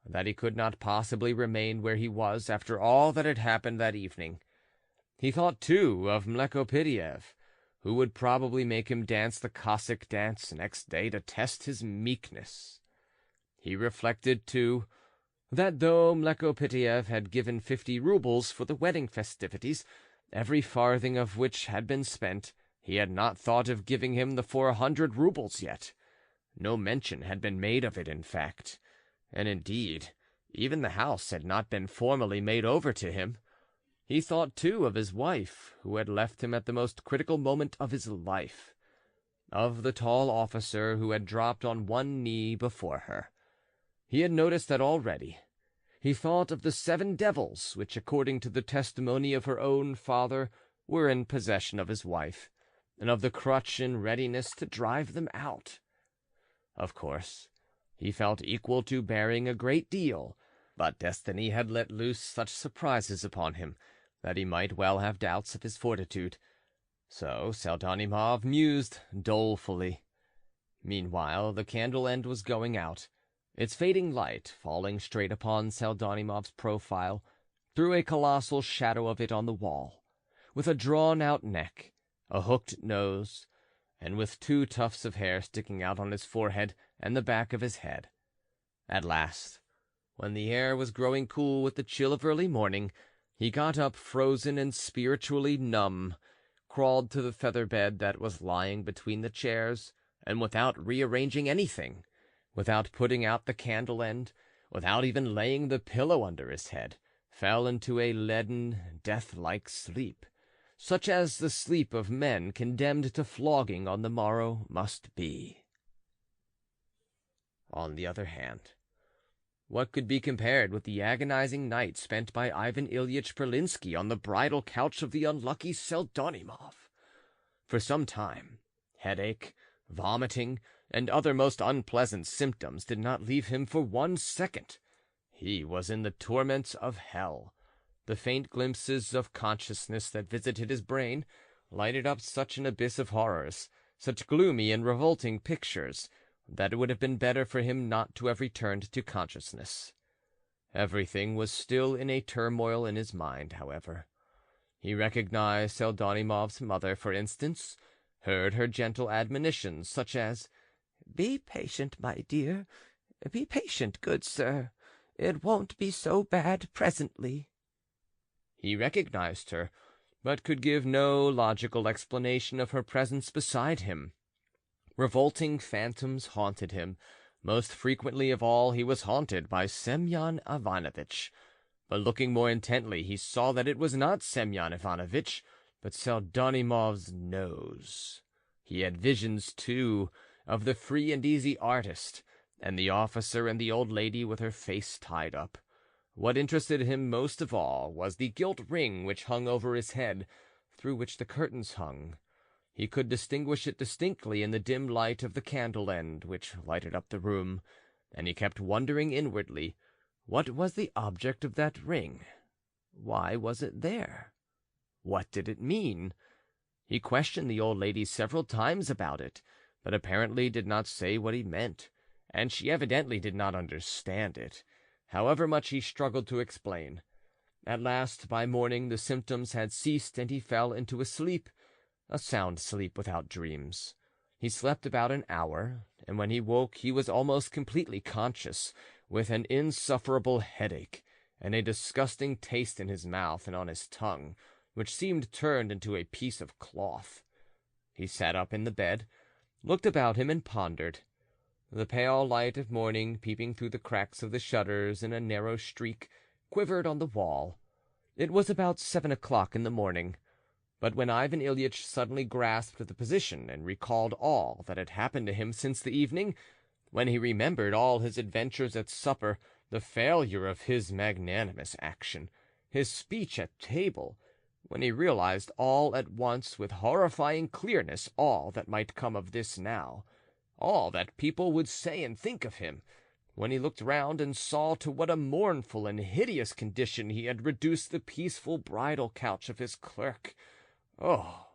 that he could not possibly remain where he was after all that had happened that evening. He thought, too, of Mlekopidiev, who would probably make him dance the Cossack dance next day to test his meekness. He reflected, too, that though Mlekopidiev had given 50 rubles for the wedding festivities, every farthing of which had been spent, he had not thought of giving him the 400 rubles yet. No mention had been made of it, in fact, and indeed, even the house had not been formally made over to him. He thought, too, of his wife, who had left him at the most critical moment of his life, of the tall officer who had dropped on one knee before her. He had noticed that already. He thought of the 7 devils, which, according to the testimony of her own father, were in possession of his wife, and of the crutch in readiness to drive them out. Of course, he felt equal to bearing a great deal, but destiny had let loose such surprises upon him that he might well have doubts of his fortitude. So Pseldonimov mused dolefully. Meanwhile, the candle end was going out, its fading light falling straight upon Pseldonimov's profile, threw a colossal shadow of it on the wall, with a drawn-out neck, a hooked nose, and with 2 tufts of hair sticking out on his forehead and the back of his head. At last, when the air was growing cool with the chill of early morning, he got up frozen and spiritually numb, crawled to the feather bed that was lying between the chairs, and without rearranging anything, without putting out the candle end, without even laying the pillow under his head, fell into a leaden, death-like sleep, such as the sleep of men condemned to flogging on the morrow must be. On the other hand, what could be compared with the agonizing night spent by Ivan Ilyich Pralinsky on the bridal couch of the unlucky Pseldonimov? For some time, headache, vomiting, and other most unpleasant symptoms did not leave him for 1 second. He was in the torments of hell. The faint glimpses of consciousness that visited his brain lighted up such an abyss of horrors, such gloomy and revolting pictures, that it would have been better for him not to have returned to consciousness. Everything was still in a turmoil in his mind, however. He recognized Pseldonimov's mother, for instance, heard her gentle admonitions, such as, "Be patient, my dear, be patient, good sir. It won't be so bad presently." He recognized her, but could give no logical explanation of her presence beside him. Revolting phantoms haunted him. Most frequently of all, he was haunted by Semyon Ivanovitch. But looking more intently, he saw that it was not Semyon Ivanovitch, but Pseldonimov's nose. He had visions, too, of the free and easy artist, and the officer and the old lady with her face tied up. What interested him most of all was the gilt ring which hung over his head, through which the curtains hung. He could distinguish it distinctly in the dim light of the candle end which lighted up the room, and he kept wondering inwardly, what was the object of that ring? Why was it there? What did it mean? He questioned the old lady several times about it, but apparently did not say what he meant, and she evidently did not understand it, however much he struggled to explain. At last, by morning, the symptoms had ceased, and he fell into a sleep, a sound sleep without dreams. He slept about an hour, and when he woke he was almost completely conscious, with an insufferable headache, and a disgusting taste in his mouth and on his tongue, which seemed turned into a piece of cloth. He sat up in the bed, looked about him, and pondered. The pale light of morning, peeping through the cracks of the shutters in a narrow streak, quivered on the wall. It was about 7 o'clock in the morning. But when Ivan Ilyich suddenly grasped the position and recalled all that had happened to him since the evening, when he remembered all his adventures at supper, the failure of his magnanimous action, his speech at table, when he realized all at once with horrifying clearness all that might come of this now, all that people would say and think of him, when he looked round and saw to what a mournful and hideous condition he had reduced the peaceful bridal couch of his clerk, oh,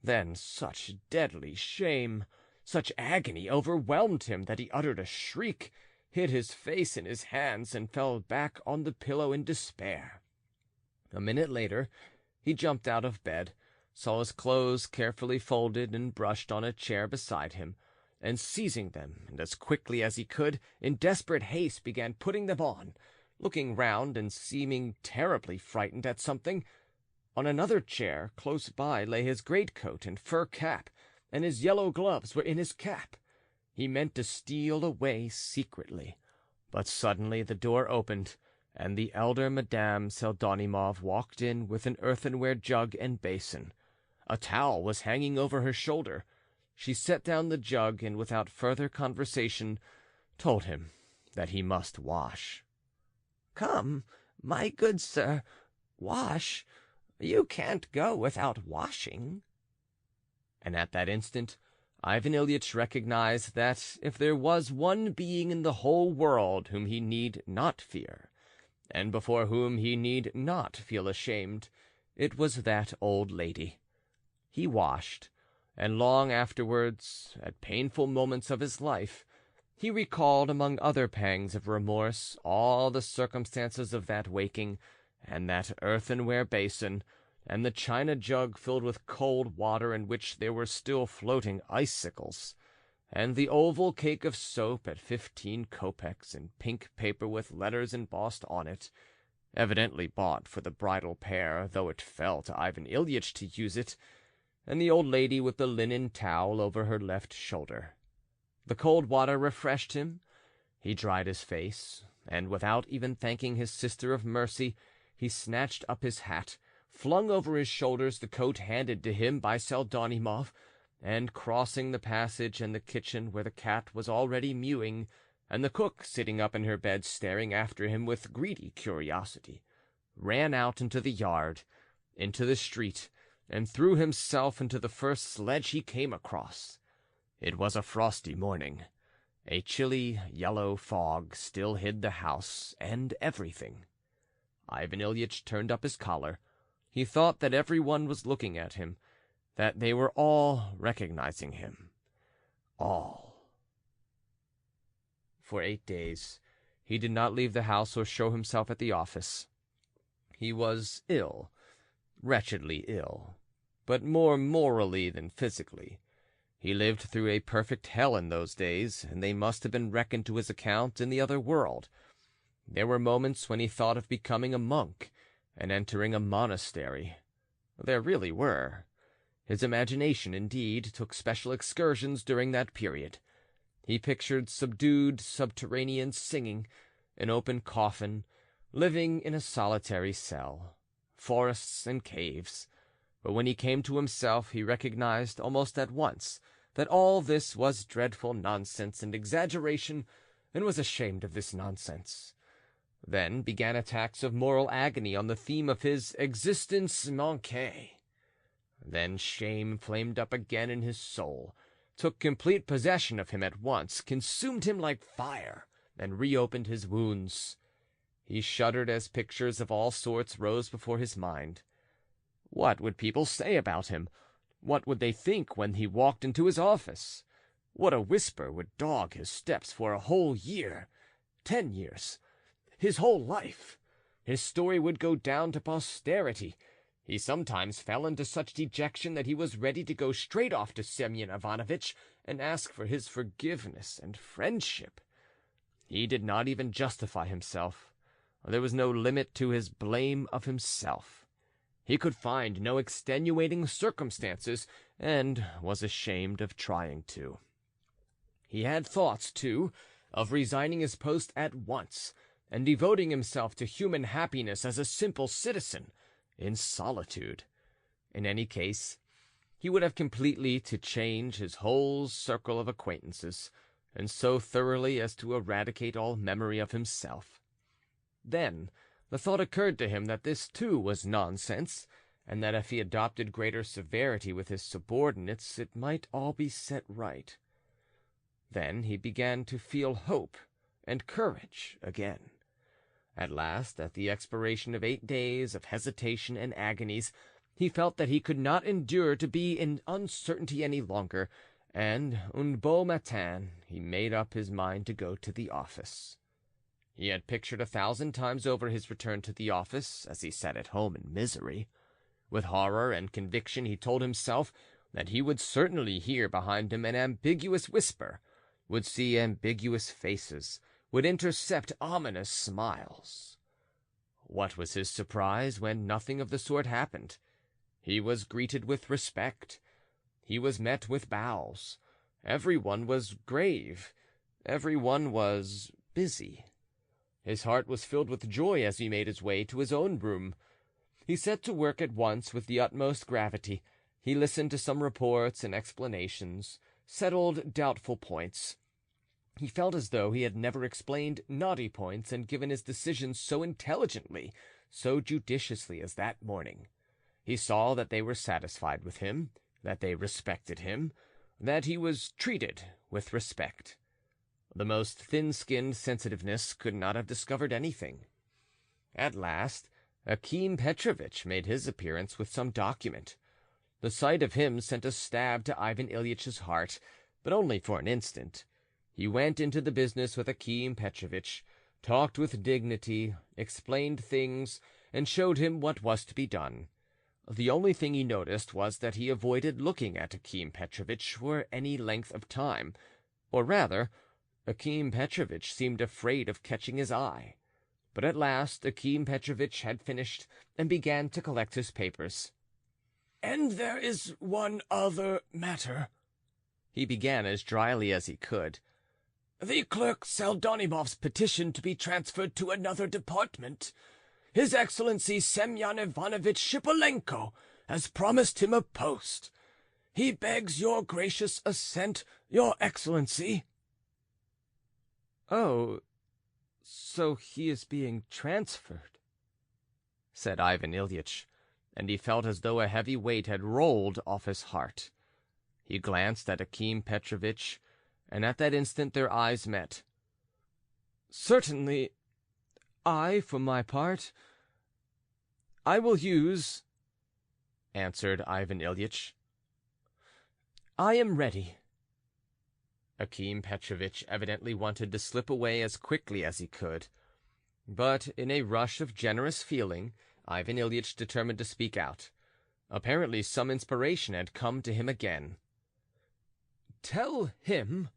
then such deadly shame, such agony overwhelmed him that he uttered a shriek, hid his face in his hands, and fell back on the pillow in despair. A minute later he jumped out of bed, saw his clothes carefully folded and brushed on a chair beside him, and seizing them, and as quickly as he could, in desperate haste began putting them on, looking round and seeming terribly frightened at something. On another chair close by lay his greatcoat and fur cap, and his yellow gloves were in his cap. He meant to steal away secretly, but suddenly the door opened, and the elder Madame Pseldonimov walked in with an earthenware jug and basin. A towel was hanging over her shoulder. She set down the jug, and without further conversation told him that he must wash. "Come, my good sir, wash. You can't go without washing." And at that instant Ivan Ilyich recognized that if there was one being in the whole world whom he need not fear, and before whom he need not feel ashamed, it was that old lady. He washed, and long afterwards, at painful moments of his life, he recalled, among other pangs of remorse, all the circumstances of that waking, and that earthenware basin, and the china jug filled with cold water in which there were still floating icicles, and the oval cake of soap at 15 kopecks in pink paper with letters embossed on it, evidently bought for the bridal pair, though it fell to Ivan Ilyich to use it, and the old lady with the linen towel over her left shoulder. The cold water refreshed him, he dried his face, and without even thanking his sister of mercy, he snatched up his hat, flung over his shoulders the coat handed to him by Pseldonimov, and crossing the passage and the kitchen where the cat was already mewing, and the cook sitting up in her bed staring after him with greedy curiosity, ran out into the yard, into the street, and threw himself into the first sledge he came across. It was a frosty morning. A chilly, yellow fog still hid the house and everything. Ivan Ilyich turned up his collar. He thought that everyone was looking at him, that they were all recognizing him. All. For 8 days he did not leave the house or show himself at the office. He was ill, wretchedly ill, but more morally than physically. He lived through a perfect hell in those days, and they must have been reckoned to his account in the other world. There were moments when he thought of becoming a monk and entering a monastery. There really were. His imagination, indeed, took special excursions during that period. He pictured subdued subterraneans singing, an open coffin, living in a solitary cell, forests and caves. But when he came to himself, he recognized almost at once that all this was dreadful nonsense and exaggeration, and was ashamed of this nonsense. Then began attacks of moral agony on the theme of his existence manquée. Then shame flamed up again in his soul, took complete possession of him at once, consumed him like fire, and reopened his wounds. He shuddered as pictures of all sorts rose before his mind. What would people say about him? What would they think when he walked into his office? What a whisper would dog his steps for a whole year, 10 years, his whole life. His story would go down to posterity. He sometimes fell into such dejection that he was ready to go straight off to Semyon Ivanovitch and ask for his forgiveness and friendship. He did not even justify himself. There was no limit to his blame of himself. He could find no extenuating circumstances, and was ashamed of trying to. He had thoughts, too, of resigning his post at once, and devoting himself to human happiness as a simple citizen, in solitude. In any case, he would have completely to change his whole circle of acquaintances, and so thoroughly as to eradicate all memory of himself. Then the thought occurred to him that this too was nonsense, and that if he adopted greater severity with his subordinates, it might all be set right. Then he began to feel hope and courage again. At last, at the expiration of 8 days of hesitation and agonies, he felt that he could not endure to be in uncertainty any longer, and un beau matin he made up his mind to go to the office. He had pictured 1,000 times over his return to the office as he sat at home in misery. With horror and conviction he told himself that he would certainly hear behind him an ambiguous whisper, would see ambiguous faces, would intercept ominous smiles. What was his surprise when nothing of the sort happened? He was greeted with respect. He was met with bows. Everyone was grave. Everyone was busy. His heart was filled with joy as he made his way to his own room. He set to work at once with the utmost gravity. He listened to some reports and explanations, settled doubtful points. He felt as though he had never explained knotty points and given his decisions so intelligently, so judiciously as that morning. He saw that they were satisfied with him, that they respected him, that he was treated with respect. The most thin-skinned sensitiveness could not have discovered anything. At last, Akim Petrovitch made his appearance with some document. The sight of him sent a stab to Ivan Ilyitch's heart, but only for an instant. He went into the business with Akim Petrovitch, talked with dignity, explained things, and showed him what was to be done. The only thing he noticed was that he avoided looking at Akim Petrovitch for any length of time, or rather, Akim Petrovitch seemed afraid of catching his eye. But at last Akim Petrovitch had finished and began to collect his papers. "And there is one other matter," he began as dryly as he could. "The clerk Pseldonimov's petition to be transferred to another department. His Excellency Semyon Ivanovitch Shipolenko has promised him a post. He begs your gracious assent, your Excellency." "Oh, so he is being transferred," said Ivan Ilyich, and he felt as though a heavy weight had rolled off his heart. He glanced at Akim Petrovitch, and at that instant their eyes met. "Certainly, for my part, I will use," answered Ivan Ilyich. "I am ready." Akim Petrovitch evidently wanted to slip away as quickly as he could, but in a rush of generous feeling, Ivan Ilyich determined to speak out. Apparently some inspiration had come to him again. "Tell him,"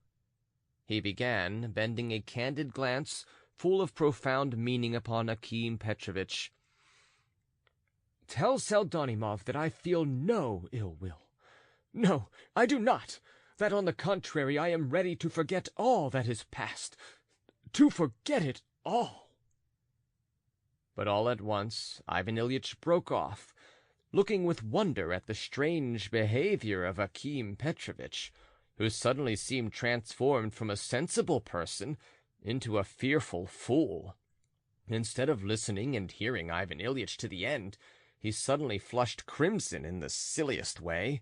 he began, bending a candid glance full of profound meaning upon Akim Petrovitch. "Tell Pseldonimov that I feel no ill will. No, I do not. That, on the contrary, I am ready to forget all that is past, to forget it all." But all at once Ivan Ilyich broke off, looking with wonder at the strange behavior of Akim Petrovitch, who suddenly seemed transformed from a sensible person into a fearful fool. Instead of listening and hearing Ivan Ilyich to the end, he suddenly flushed crimson in the silliest way,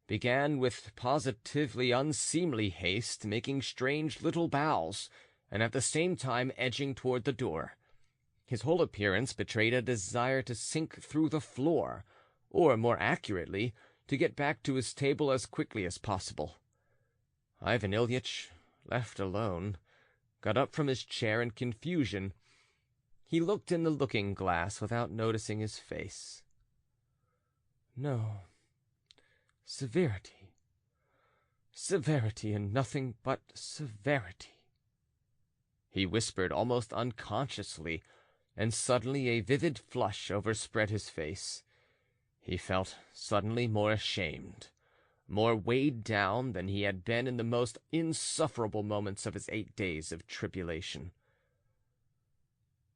began with positively unseemly haste, making strange little bows, and at the same time edging toward the door. His whole appearance betrayed a desire to sink through the floor, or, more accurately, to get back to his table as quickly as possible. Ivan Ilyich, left alone, got up from his chair in confusion. He looked in the looking-glass without noticing his face. "No, severity, severity, and nothing but severity," he whispered almost unconsciously, and suddenly a vivid flush overspread his face. He felt suddenly more ashamed, more weighed down than he had been in the most insufferable moments of his 8 days of tribulation.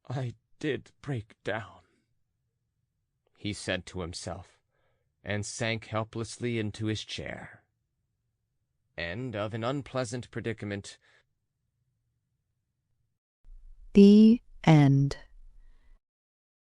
"I did break down," he said to himself, and sank helplessly into his chair. End of An Unpleasant Predicament. The end.